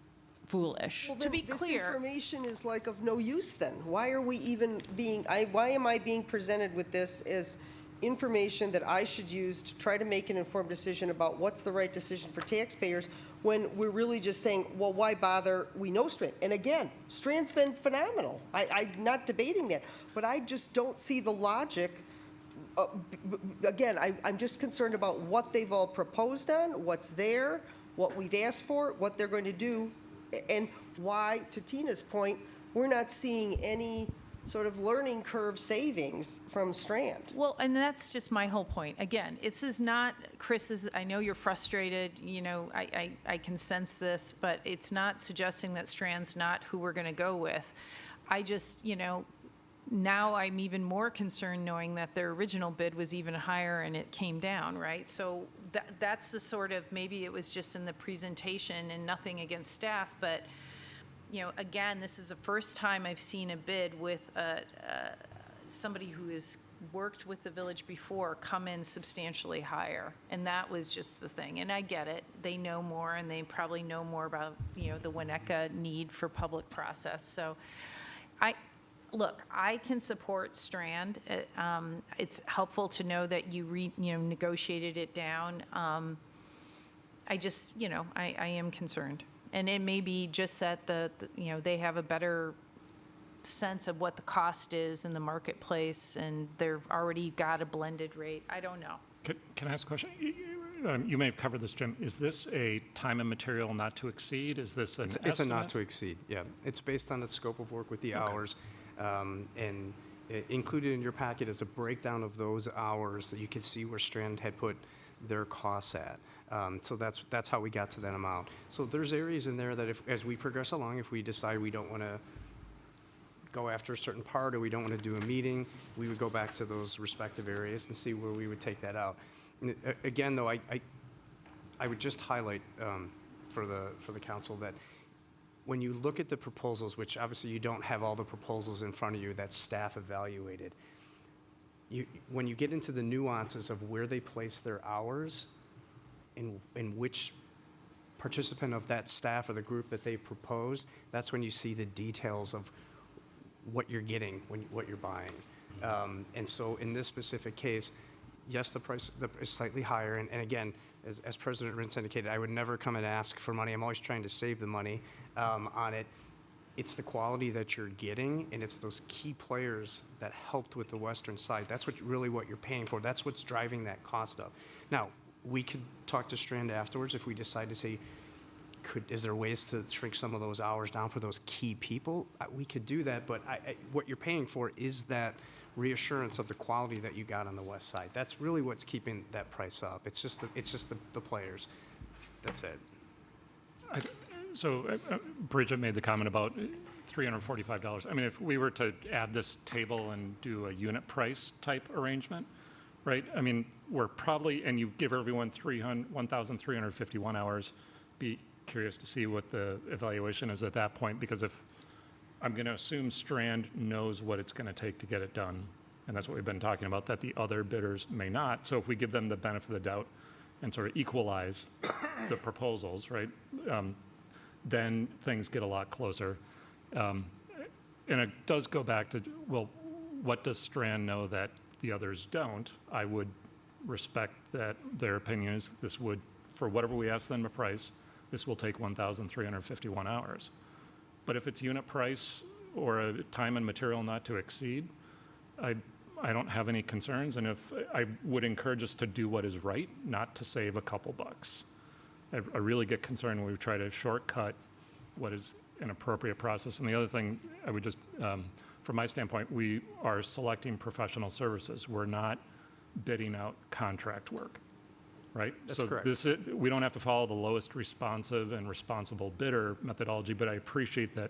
foolish. Well, then this information is like of no use then. Why are we even why am I being presented with this as information that I should use to try to make an informed decision about what's the right decision for taxpayers when we're really just saying, well, why bother? We know Strand. And again, Strand's been phenomenal. I'm not debating that. But I just don't see the logic. Again, I'm just concerned about what they've all proposed on, what's there, what we've asked for, what they're going to do, and why, to Tina's point, we're not seeing any sort of learning curve savings from Strand. Well, and that's just my whole point. Again, this is not, I know you're frustrated, I can sense this, but it's not suggesting that Strand's not who we're going to go with. I just, now I'm even more concerned knowing that their original bid was even higher and it came down, right? So that's the sort of, maybe it was just in the presentation and nothing against staff, but, again, this is the first time I've seen a bid with somebody who has worked with the village before come in substantially higher. And that was just the thing. And I get it. They know more and they probably know more about, the Winnetka need for public process. So look, I can support Strand. It's helpful to know that you negotiated it down. I just, I am concerned. And it may be just that they have a better sense of what the cost is in the marketplace and they've already got a blended rate. I don't know. Can I ask a question? You may have covered this, Jim. Is this a time and material not to exceed? Is this an estimate? It's a not to exceed, yeah. It's based on the scope of work with the hours. And included in your packet is a breakdown of those hours that you can see where Strand had put their costs at. So that's how we got to that amount. So there's areas in there that as we progress along, if we decide we don't want to go after a certain part or we don't want to do a meeting, we would go back to those respective areas and see where we would take that out. And again, though, I would just highlight for the council that when you look at the proposals, which obviously you don't have all the proposals in front of you that staff evaluated, when you get into the nuances of where they place their hours in which participant of that staff or the group that they propose, that's when you see the details of what you're getting, what you're buying. And so in this specific case, yes, the price is slightly higher. And again, as President Rintz indicated, I would never come and ask for money. I'm always trying to save the money on it. It's the quality that you're getting, and it's those key players that helped with the western side. That's really what you're paying for. That's what's driving that cost up. Now, we could talk to Strand afterwards if we decide to say, is there ways to shrink some of those hours down for those key people? We could do that, but what you're paying for is that reassurance of the quality that you got on the west side. That's really what's keeping that price up. It's just the players. That's it. So Bridget made the comment about $345. I mean, if we were to add this table and do a unit price type arrangement, right? I mean, we're probably, and you give everyone 1,351 hours, be curious to see what the evaluation is at that point, because if I'm going to assume Strand knows what it's going to take to get it done, and that's what we've been talking about, that the other bidders may not. So if we give them the benefit of the doubt and sort of equalize the proposals, right, then things get a lot closer. And it does go back to, well, what does Strand know that the others don't? I would respect that their opinion is this would, for whatever we ask them to price, this will take 1,351 hours. But if it's unit price, or a time and material not to exceed, I don't have any concerns, and if I would encourage us to do what is right, not to save a couple bucks. I really get concerned when we try to shortcut what is an appropriate process. And the other thing I would just, from my standpoint, we are selecting professional services. We're not bidding out contract work, right? That's so correct. We don't have to follow the lowest responsive and responsible bidder methodology, but I appreciate that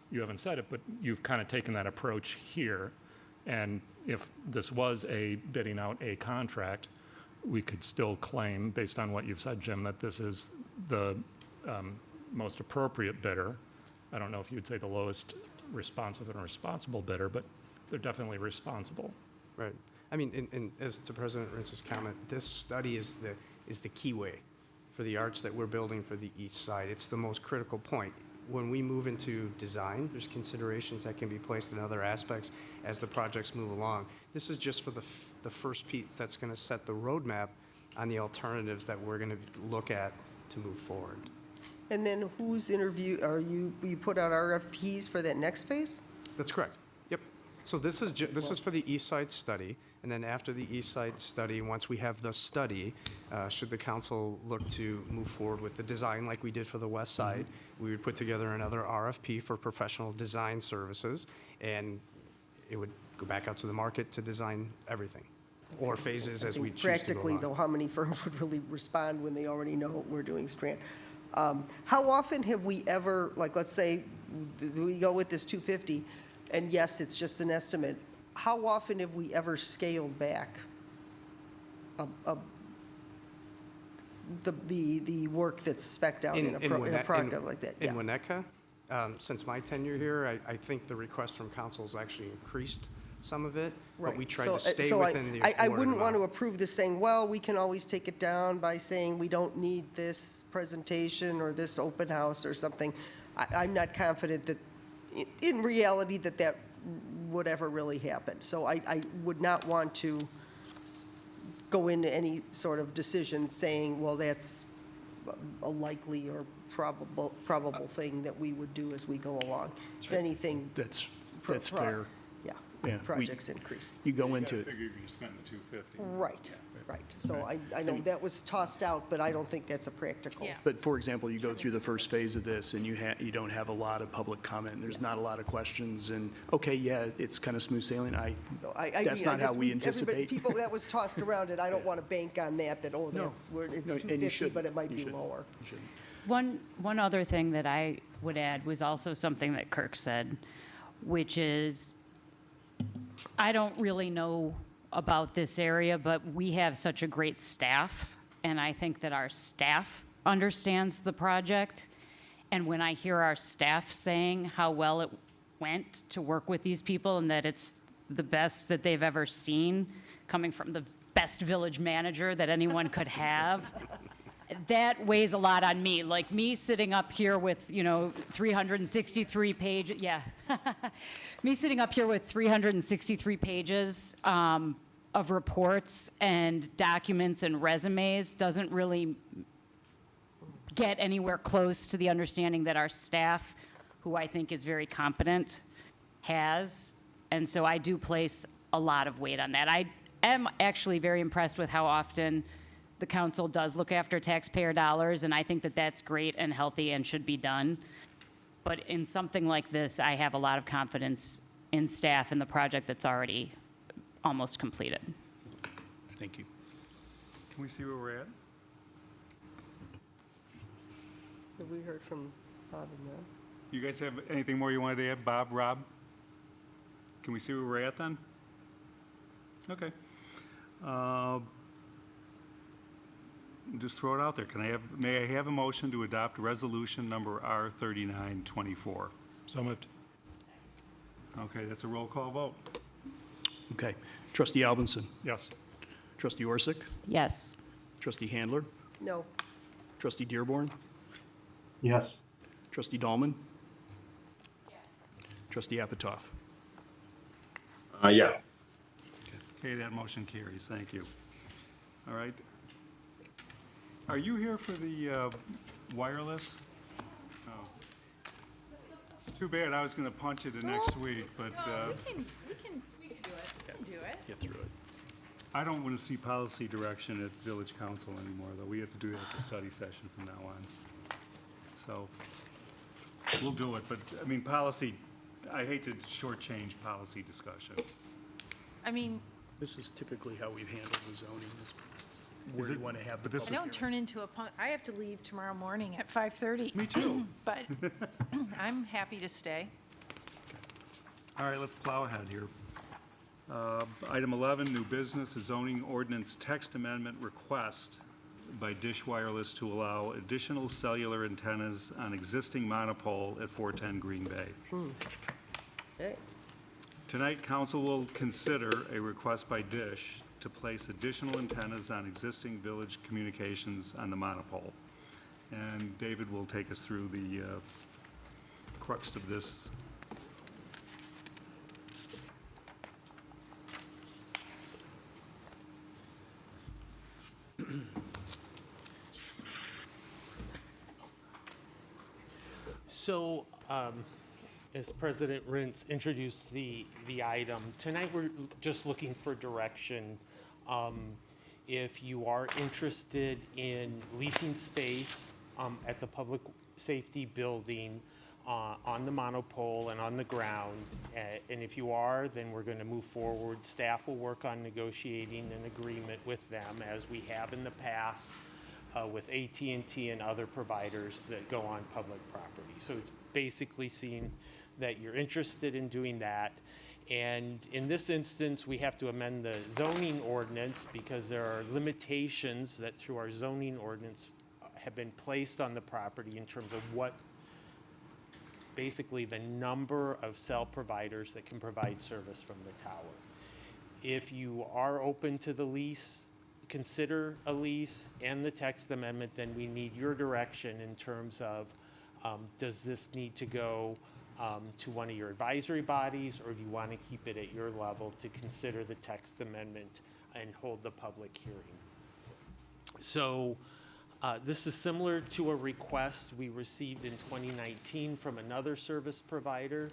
you haven't said it, but you've kind of taken that approach here. And if this was a bidding out a contract, we could still claim, based on what you've said, Jim, that this is the most appropriate bidder. I don't know if you'd say the lowest responsive and responsible bidder, but they're definitely responsible. Right. I mean, and as to President Ritz's comment, this study is the keyway for the arch that we're building for the east side. It's the most critical point. When we move into design, there's considerations that can be placed in other aspects as the projects move along. This is just for the first piece that's going to set the roadmap on the alternatives that we're going to look at to move forward. And then whose interview, you put out RFPs for that next phase? That's correct. Yep. So this is for the east side study, and then after the east side study, once we have the study, should the council look to move forward with the design like we did for the west side, we would put together another RFP for professional design services, and it would go back out to the market to design everything, or phases as we choose to go Practically, along. though, how many firms would really respond when they already know we're doing Strand? How often have we ever, like, let's say we go with this 250, and yes, it's just an estimate, how often have we ever scaled back the work that's spec'd out in a project like that? In Winnetka, since my tenure here, I think the request from council has actually increased some of it, but we tried to stay within the I awarded wouldn't want to amount. approve this saying, well, we can always take it down by saying we don't need this presentation or this open house or something. I'm not confident that, in reality, that would ever really happen. So I would not want to go into any sort of decision saying, well, that's a likely or probable thing that we would do as we go along. If anything. That's fair. Yeah, projects increase. You go into it. Figure you spend the 250. Right. So I know that was tossed out, but I don't think that's a practical. But for example, you go through the first phase of this and you don't have a lot of public comment, and there's not a lot of questions, and okay, yeah, it's kind of smooth sailing. That's not how we anticipate. People, that was tossed around, and I don't want to bank on that, it's No, 250, but it might be lower. One other thing that I would add was also something that Kirk said, which is, I don't really know about this area, but we have such a great staff, and I think that our staff understands the project. And when I hear our staff saying how well it went to work with these people and that it's the best that they've ever seen, coming from the best village manager that anyone could have, that weighs a lot on me. Like me sitting up here with, 363 pages, me sitting up here with 363 pages of reports and documents and resumes doesn't really get anywhere close to the understanding that our staff, who I think is very competent, has. And so I do place a lot of weight on that. I am actually very impressed with how often the council does look after taxpayer dollars, and I think that that's great and healthy and should be done. But in something like this, I have a lot of confidence in staff and the project that's already almost completed. Thank you. Can we see where we're at? Have we heard from Bob and Rob? You guys have anything more you wanted to add? Bob, Rob? Can we see where we're at then? Okay. Just throw it out there. May I have a motion to adopt resolution number R3924? So moved. Okay, that's a roll call vote. Okay. Trustee Albinson. Yes. Trustee Orsic. Yes. Trustee Handler. No. Trustee Dearborn. Yes. Trustee Dahlman. Yes. Trustee Apatow. Yeah. Okay, that motion carries. Thank you. All right. Are you here for the wireless? Oh. Too bad, I was going to punch it in next week, but We can do it. We can do it. Get through it. I don't want to see policy direction at village council anymore, though. We have to do it at the study session from now on. So, we'll do it, but, I mean, policy, I hate to shortchange policy discussion. I mean, This is typically how we've handled the zoning, is Is where it? you want to have the But this I public don't turn into a I have to leave tomorrow morning at 5:30. Me too. But I'm happy to stay. All right, let's plow ahead here. Item 11, new business, a zoning ordinance text amendment request by Dish Wireless to allow additional cellular antennas on existing monopole at 410 Green Bay. Okay. Tonight, council will consider a request by Dish to place additional antennas on existing village communications on the monopole. And David will take us through the crux of this. So, as President Rintz introduced the item, tonight we're just looking for direction. If you are interested in leasing space at the public safety building on the monopole and on the ground, and if you are, then we're going to move forward. Staff will work on negotiating an agreement with them, as we have in the past, with AT&T and other providers that go on public property. So it's basically seeing that you're interested in doing that. And in this instance, we have to amend the zoning ordinance because there are limitations that through our zoning ordinance have been placed on the property in terms of what, basically the number of cell providers that can provide service from the tower. If you are open to the lease, consider a lease and the text amendment, then we need your direction in terms of, does this need to go to one of your advisory bodies, or do you want to keep it at your level to consider the text amendment and hold the public hearing? So this is similar to a request we received in 2019 from another service provider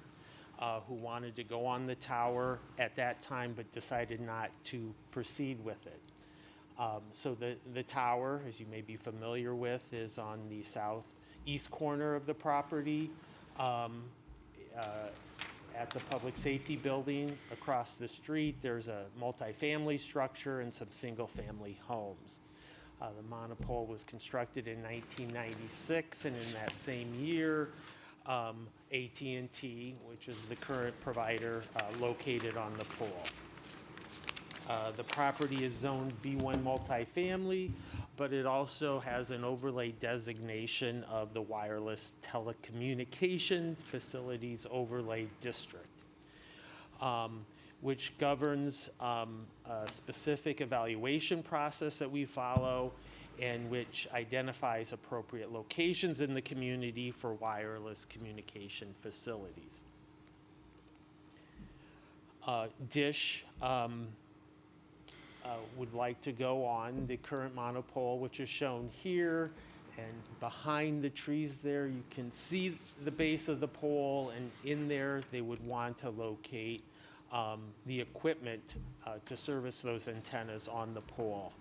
who wanted to go on the tower at that time but decided not to proceed with it. So the tower, as you may be familiar with, is on the southeast corner of the property at the public safety building. Across the street, there's a multifamily structure and some single-family homes. The monopole was constructed in 1996, and in that same year, AT&T, which is the current provider, located on the pole. The property is zoned B1 multifamily, but it also has an overlay designation of the Wireless Telecommunication Facilities Overlay District, which governs a specific evaluation process that we follow and which identifies appropriate locations in the community for wireless communication facilities. Dish would like to go on the current monopole, which is shown here, and behind the trees there you can see the base of the pole, and in there they would want to locate the equipment to service those antennas on the pole.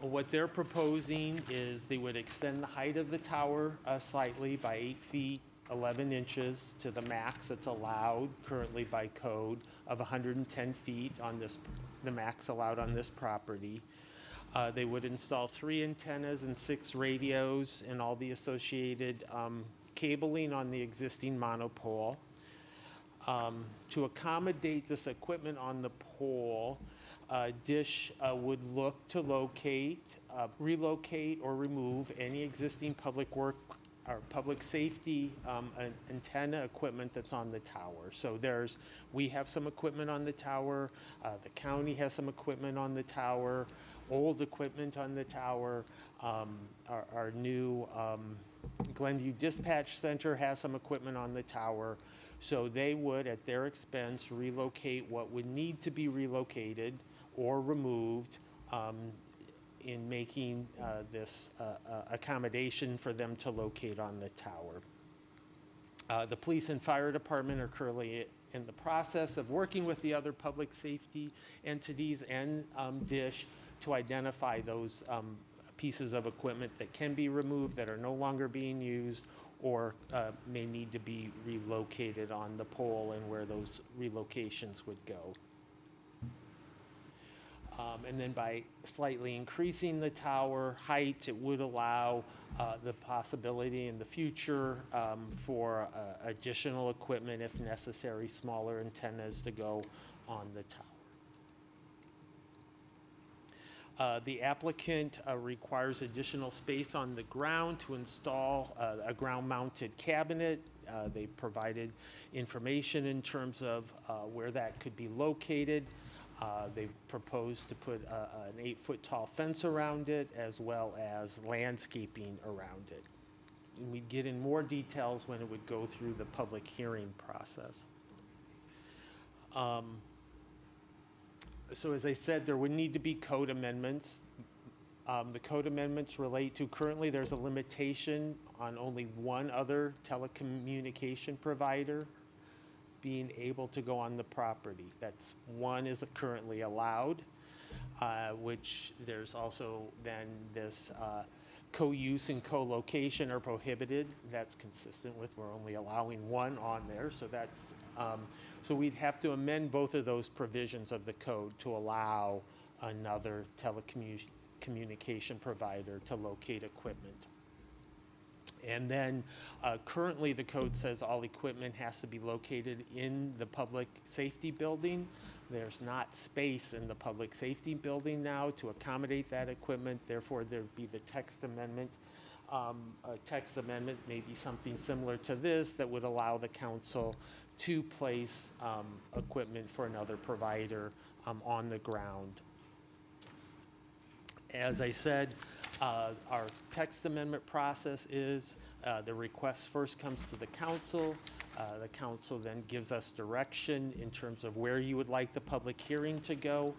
What they're proposing is they would extend the height of the tower slightly by 8 feet 11 inches to the max that's allowed currently by code of 110 feet on this, the max allowed on this property. They would install 3 antennas and 6 radios and all the associated cabling on the existing monopole. To accommodate this equipment on the pole, Dish would look to locate, relocate, or remove any existing public work or public safety antenna equipment that's on the tower. So we have some equipment on the tower, the county has some equipment on the tower, old equipment on the tower, our new Glenview Dispatch Center has some equipment on the tower. So they would, at their expense, relocate what would need to be relocated or removed in making this accommodation for them to locate on the tower. The police and fire department are currently in the process of working with the other public safety entities and DISH to identify those pieces of equipment that can be removed, that are no longer being used, or may need to be relocated on the pole and where those relocations would go. And then by slightly increasing the tower height, it would allow the possibility in the future for additional equipment, if necessary, smaller antennas to go on the tower. The applicant requires additional space on the ground to install a ground-mounted cabinet. They provided information in terms of where that could be located. They proposed to put an 8-foot tall fence around it, as well as landscaping around it. And we'd get in more details when it would go through the public hearing process. So as I said, there would need to be code amendments. The code amendments relate to, currently there's a limitation on only one other telecommunication provider being able to go on the property. That's one is currently allowed, which there's also then this co-use and co-location are prohibited. That's consistent with we're only allowing one on there. So that's so we'd have to amend both of those provisions of the code to allow another telecommunication provider to locate equipment. And then currently the code says all equipment has to be located in the public safety building. There's not space in the public safety building now to accommodate that equipment. Therefore, there'd be the text amendment. A text amendment may be something similar to this that would allow the council to place equipment for another provider on the ground. As I said, our text amendment process is the request first comes to the council. The council then gives us direction in terms of where you would like the public hearing to go,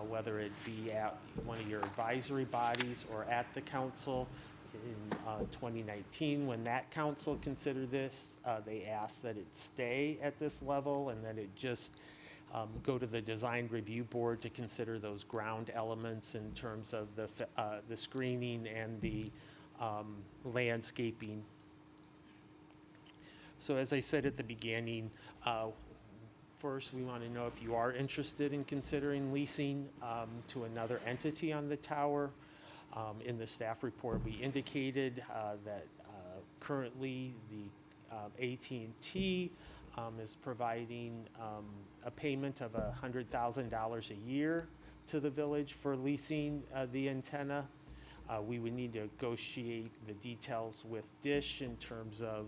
whether it be at one of your advisory bodies or at the council. In 2019, when that council considered this, they asked that it stay at this level and that it just go to the design review board to consider those ground elements in terms of the screening and the landscaping. So as I said at the beginning, first we want to know if you are interested in considering leasing to another entity on the tower. In the staff report, we indicated that currently the AT&T is providing a payment of $100,000 a year to the village for leasing the antenna. We would need to negotiate the details with DISH in terms of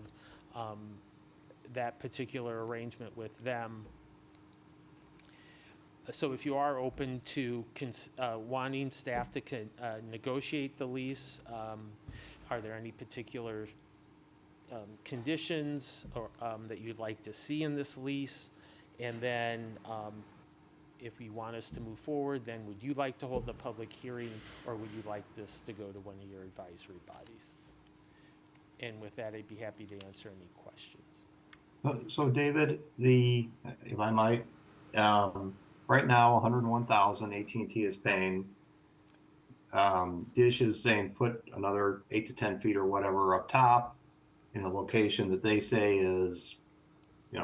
that particular arrangement with them. So if you are open to wanting staff to negotiate the lease, are there any particular conditions or, that you'd like to see in this lease? And then if you want us to move forward, then would you like to hold the public hearing, or would you like this to go to one of your advisory bodies? And with that, I'd be happy to answer any questions. So David, if I might, right now, $101,000 AT&T is paying. DISH is saying put another 8 to 10 feet or whatever up top in a location that they say is,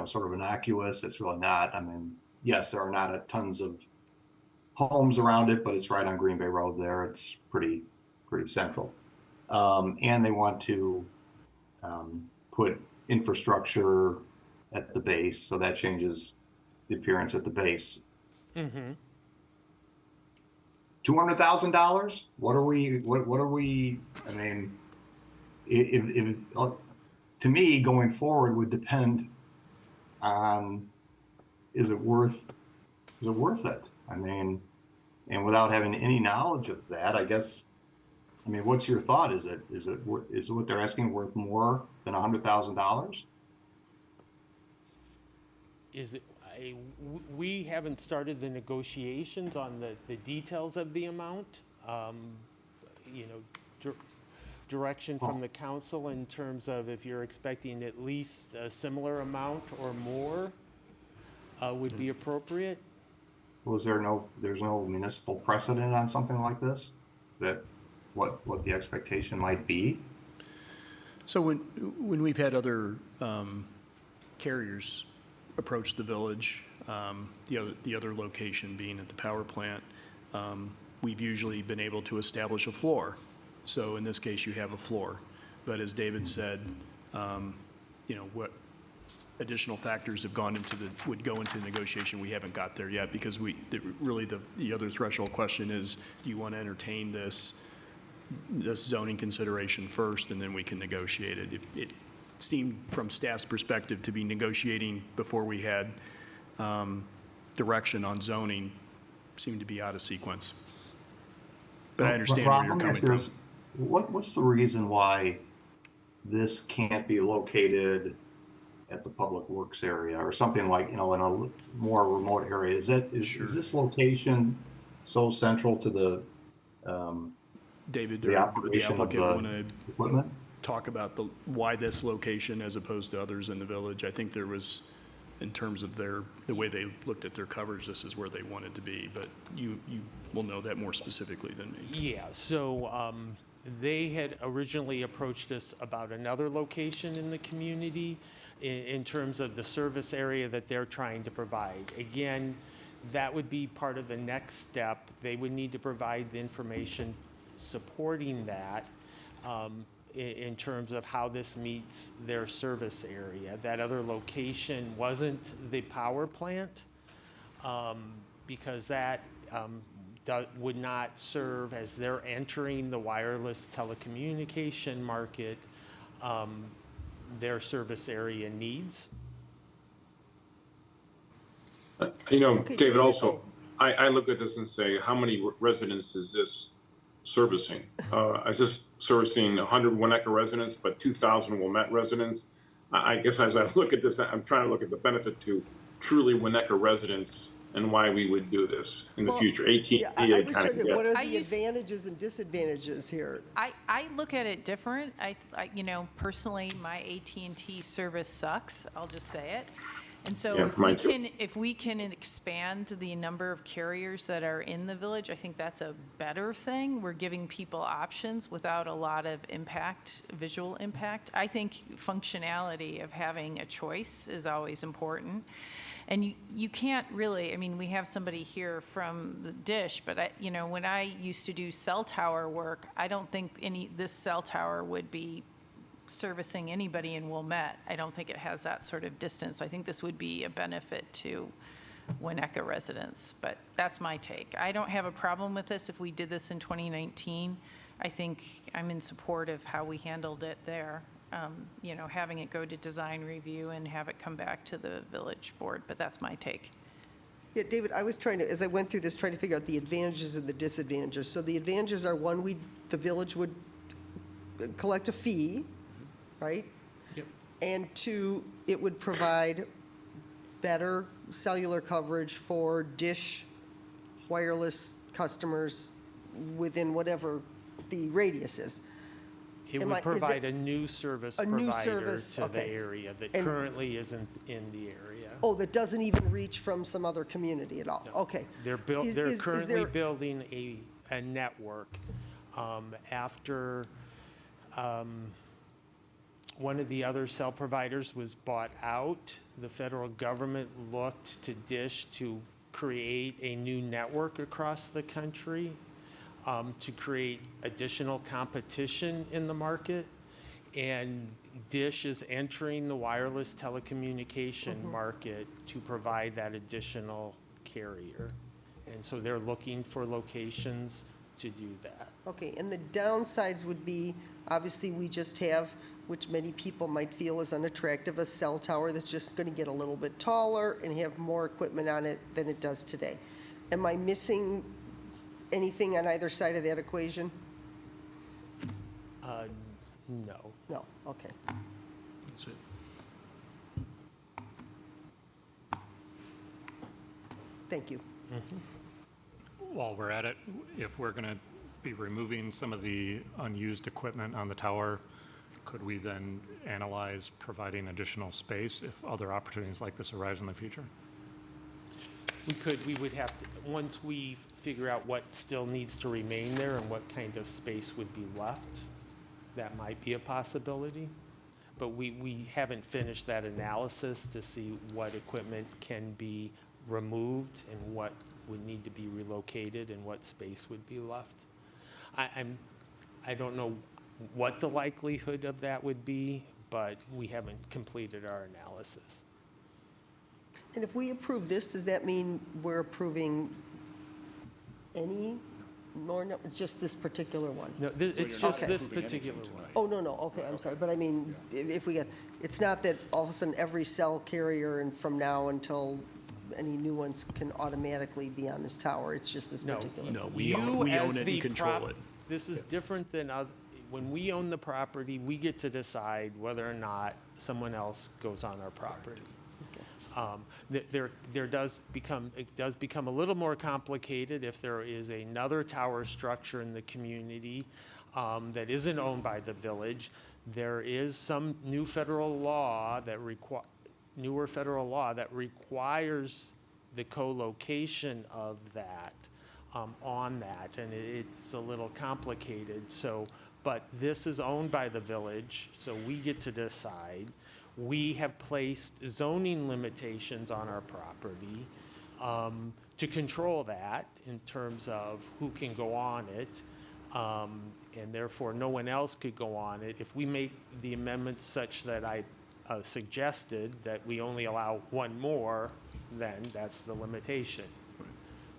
sort of innocuous. It's really not. I mean, yes, there are not tons of homes around it, but it's right on Green Bay Road there. It's pretty central. And they want to put infrastructure at the base, so that changes the appearance at the base. Mm-hmm. $200,000? What are we? I mean, if to me, going forward would depend on is it worth it? I mean, and without having any knowledge of that, I guess. I mean, what's your thought? Is what they're asking worth more than $100,000? Is it? We haven't started the negotiations on the details of the amount. direction from the council in terms of if you're expecting at least a similar amount or more would be appropriate. Was there's no municipal precedent on something like this? That what the expectation might be? So when we've had other carriers approach the village, the other location being at the power plant, we've usually been able to establish a floor. So in this case, you have a floor. But as David said, what additional factors have would go into negotiation, we haven't got there yet, because really the other threshold question is, do you want to entertain this zoning consideration first, and then we can negotiate it? It seemed from staff's perspective to be negotiating before we had direction on zoning seemed to be out of sequence. But I understand where you're coming from. What's the reason why this can't be located at the public works area or something like, in a more remote area? Is this location so central to the David, the or the operation of applicant want the to equipment? talk about why this location as opposed to others in the village? I think there was, in terms of the way they looked at their coverage, this is where they wanted to be, but you will know that more specifically than me. Yeah, so they had originally approached us about another location in the community in terms of the service area that they're trying to provide. Again, that would be part of the next step. They would need to provide the information supporting that in terms of how this meets their service area. That other location wasn't the power plant, because that would not serve, as they're entering the wireless telecommunication market, their service area needs. David, also, I look at this and say, how many residents is this servicing? Is this servicing 100 Winnetka residents, but 2,000 Wilmette residents? I guess as I look at this, I'm trying to look at the benefit to truly Winnetka residents and why we would do this in the future. AT&T, I was kind trying of to, what are I the used- advantages and disadvantages here? I look at it different. I personally, my AT&T service sucks. I'll just say it. And so Yeah, mine too. if we can expand the number of carriers that are in the village, I think that's a better thing. We're giving people options without a lot of impact, visual impact. I think functionality of having a choice is always important. And you can't really, we have somebody here from the Dish, but when I used to do cell tower work, I don't think this cell tower would be servicing anybody in Wilmette. I don't think it has that sort of distance. I think this would be a benefit to Winnetka residents, but that's my take. I don't have a problem with this if we did this in 2019. I think I'm in support of how we handled it there. Having it go to design review and have it come back to the village board, but that's my take. Yeah, David, I was trying to, as I went through this, trying to figure out the advantages and the disadvantages. So the advantages are, one, the village would collect a fee, right? Yep. And two, it would provide better cellular coverage for Dish wireless customers within whatever the radius is. It would provide a new service A new provider service, to the okay. area that And- currently isn't in the area. Oh, that doesn't even reach from some other community at all? Okay. They're Is currently there- building a network. After one of the other cell providers was bought out, the federal government looked to Dish to create a new network across the country, to create additional competition in the market. And Dish is entering the wireless telecommunication market to provide that additional carrier. And so they're looking for locations to do that. Okay, and the downsides would be, obviously, we just have, which many people might feel is unattractive, a cell tower that's just going to get a little bit taller and have more equipment on it than it does today. Am I missing anything on either side of that equation? No. No, okay. That's it. Thank you. While we're at it, if we're going to be removing some of the unused equipment on the tower. Could we then analyze providing additional space if other opportunities like this arise in the future? We would have to, once we figure out what still needs to remain there and what kind of space would be left, that might be a possibility. But we haven't finished that analysis to see what equipment can be removed and what would need to be relocated and what space would be left. I don't know what the likelihood of that would be, but we haven't completed our analysis. And if we approve this, does that mean we're approving any more, no, it's just this particular one? No, it's just this particular one. Oh, no, okay, I'm sorry, but I mean, if we get, it's not that all of a sudden every cell carrier and from now until any new ones can automatically be on this tower, it's just this particular? No, we own it and control it. This is different than when we own the property, we get to decide whether or not someone else goes on our property. It does become a little more complicated if there is another tower structure in the community that isn't owned by the village. There is some newer federal law that requires the co-location of that on that, and it's a little complicated. So, but this is owned by the village, so we get to decide. We have placed zoning limitations on our property to control that in terms of who can go on it, and therefore no one else could go on it. If we make the amendments such that I suggested, that we only allow one more, then that's the limitation.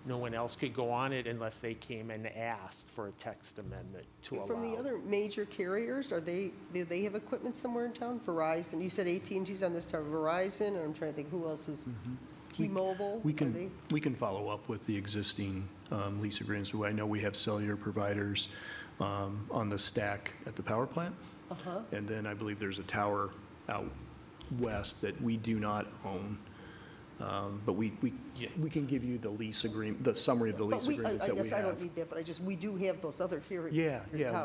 No one else could go on it unless they came and asked for a text amendment to allow. From the other major carriers, do they have equipment somewhere in town? Verizon, you said AT&T's on this tower, Verizon, and I'm trying to think who else is, T-Mobile? We can follow up with the existing lease agreements. I know we have cellular providers on the stack at the power plant. And then I believe there's a tower out west that we do not own. But we can give you the lease agreement, the summary of the lease agreements that we have. I guess I don't need that, but we do have those other carriers. Yeah.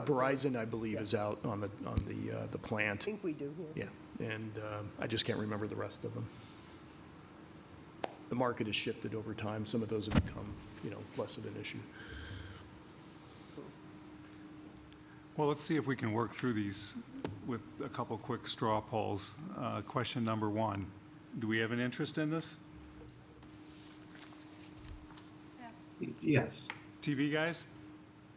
Verizon, I believe, is out on the plant. I think we do, yeah. Yeah, and I just can't remember the rest of them. The market has shifted over time. Some of those have become, less of an issue. Well, let's see if we can work through these with a couple quick straw polls. Question number one, do we have an interest in this? Yes. TV guys?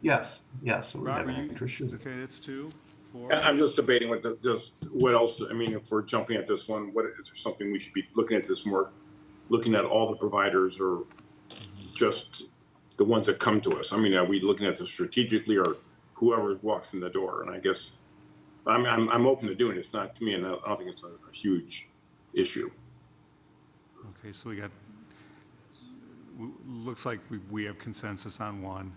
Yes. We have Rob, an interest. okay, that's 2, 4. I'm just debating what else, I mean, if we're jumping at this one, is there something we should be looking at this more, looking at all the providers or just the ones that come to us? I mean, are we looking at this strategically or whoever walks in the door? And I guess I'm open to doing it. It's not, to me, and I don't think it's a huge issue. Okay, so looks like we have consensus on one.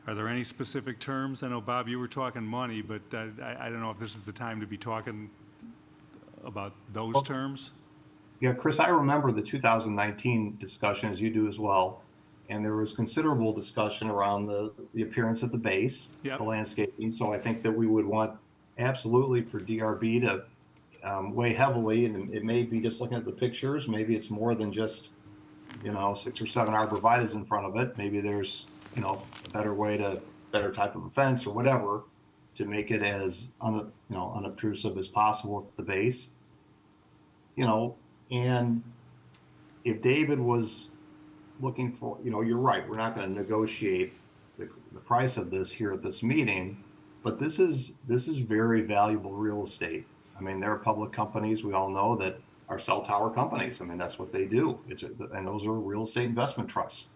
Are there any specific terms? I know, Bob, you were talking money, but I don't know if this is the time to be talking about those terms. Yeah, Chris, I remember the 2019 discussion, as you do as well, and there was considerable discussion around the appearance of the base, the landscaping. So I think that we would want absolutely for DRB to weigh heavily, and it may be just looking at the pictures. Maybe it's more than just 6 or 7 arborvitaes in front of it. Maybe there's a better type of a fence or whatever to make it as unobtrusive as possible at the base. And if David was looking for, you're right, we're not going to negotiate the price of this here at this meeting, but this is very valuable real estate. I mean, there are public companies we all know that are cell tower companies. I mean, that's what they do. And those are real estate investment trusts.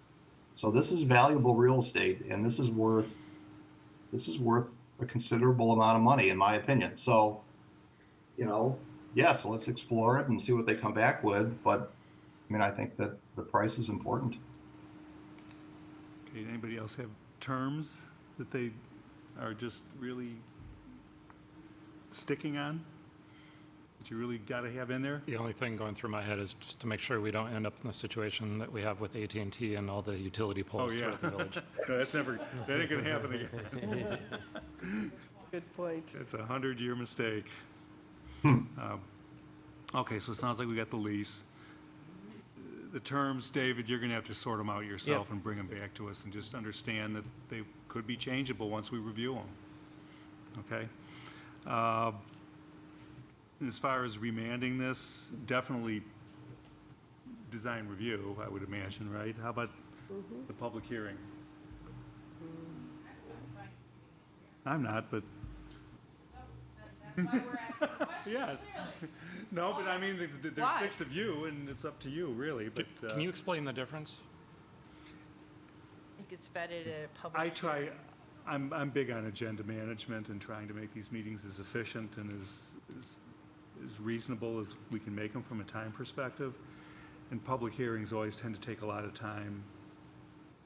So this is valuable real estate, and this is worth a considerable amount of money, in my opinion. So, yes, let's explore it and see what they come back with. But I mean, I think that the price is important. Okay, anybody else have terms that they are just really sticking on? that you really got to have in there? The only thing going through my head is just to make sure we don't end up in the situation that we have with AT&T and all the utility poles yeah. throughout the village. No, that ain't gonna happen again. Good point. It's a 100-year mistake. Okay, so it sounds like we got the lease. The terms, David, you're gonna have to sort them out yourself and bring them back to us, and just understand that they could be changeable once we review them. Okay? As far as remanding this, definitely design review, I would imagine, right? How about the public hearing? I'm not, but. That's why we're asking the question. Yes. No, but I mean, there's Why? 6 of you, and it's up to you, really, but. Can you explain the difference? I think it's vetted at a public. I'm big on agenda management and trying to make these meetings as efficient and as reasonable as we can make them from a time perspective. And public hearings always tend to take a lot of time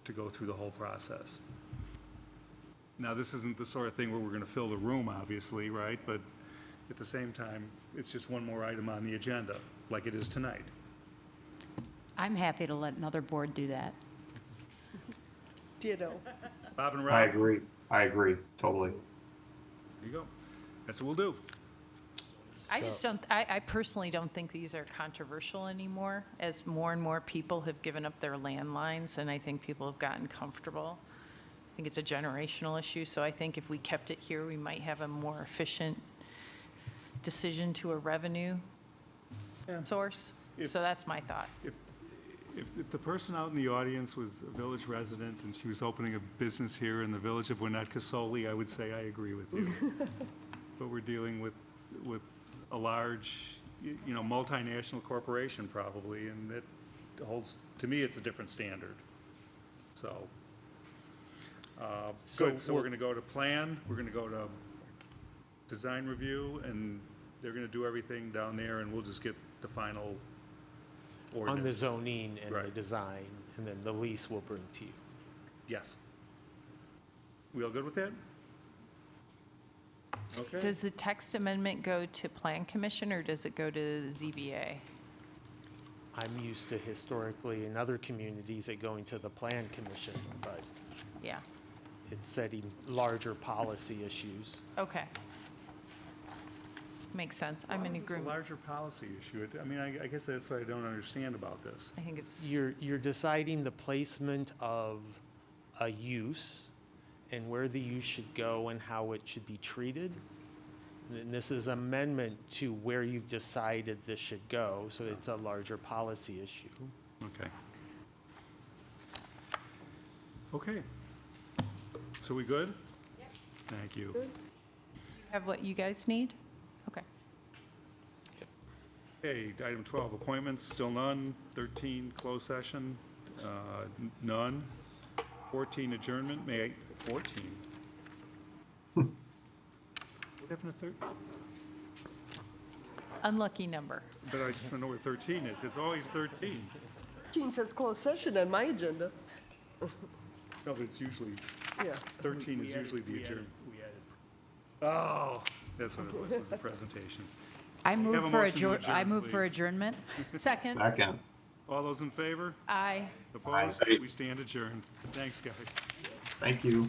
to go through the whole process. Now, this isn't the sort of thing where we're going to fill the room, obviously, right? But at the same time, it's just one more item on the agenda, like it is tonight. I'm happy to let another board do that. Ditto. Bob and Rob? I agree, totally. There you go. That's what we'll do. I just don't, I personally don't think these are controversial anymore, as more and more people have given up their landlines, and I think people have gotten comfortable. I think it's a generational issue, so I think if we kept it here, we might have a more efficient decision to a revenue source. So that's my thought. If the person out in the audience was a village resident and she was opening a business here in the village of Winnetka solely, I would say I agree with you. But we're dealing with a large, multinational corporation probably, and it holds, to me, it's a different standard. So, good. So we're going to go to plan, we're going to go to design review, and they're going to do everything down there, and we'll just get the final ordinance. On the zoning and the Right. design, and then the lease we'll bring to you. Yes. We all good with that? Okay. Does the text amendment go to Plan Commission, or does it go to the ZBA? I'm used to historically in other communities it going to the Plan Commission, but Yeah, it's setting larger policy issues. okay. Makes sense. I'm in Why is this agreement. a larger policy issue? I mean, I guess that's what I don't understand about this. I think it's, You're deciding the placement of a use and where the use should go and how it should be treated. And this is amendment to where you've decided this should go, so it's a larger policy issue. Okay. Okay. So we good? Yep. Thank you. have what you guys need? Okay. Okay, item 12, appointments, still none. 13, closed session, none. 14, adjournment, May 14. What happened to 13? Unlucky number. But I just want to know where 13 is. It's always 13. 13 says closed session on my agenda. No, but it's usually, Yeah. 13 is usually the adjournment. Oh, that's what it was the presentations. I Have a move for motion to adjourn, I move for please. adjournment. Second. Second. All those in favor? Aye. Opposed? Aye. We stand adjourned. Thanks, guys. Thank you.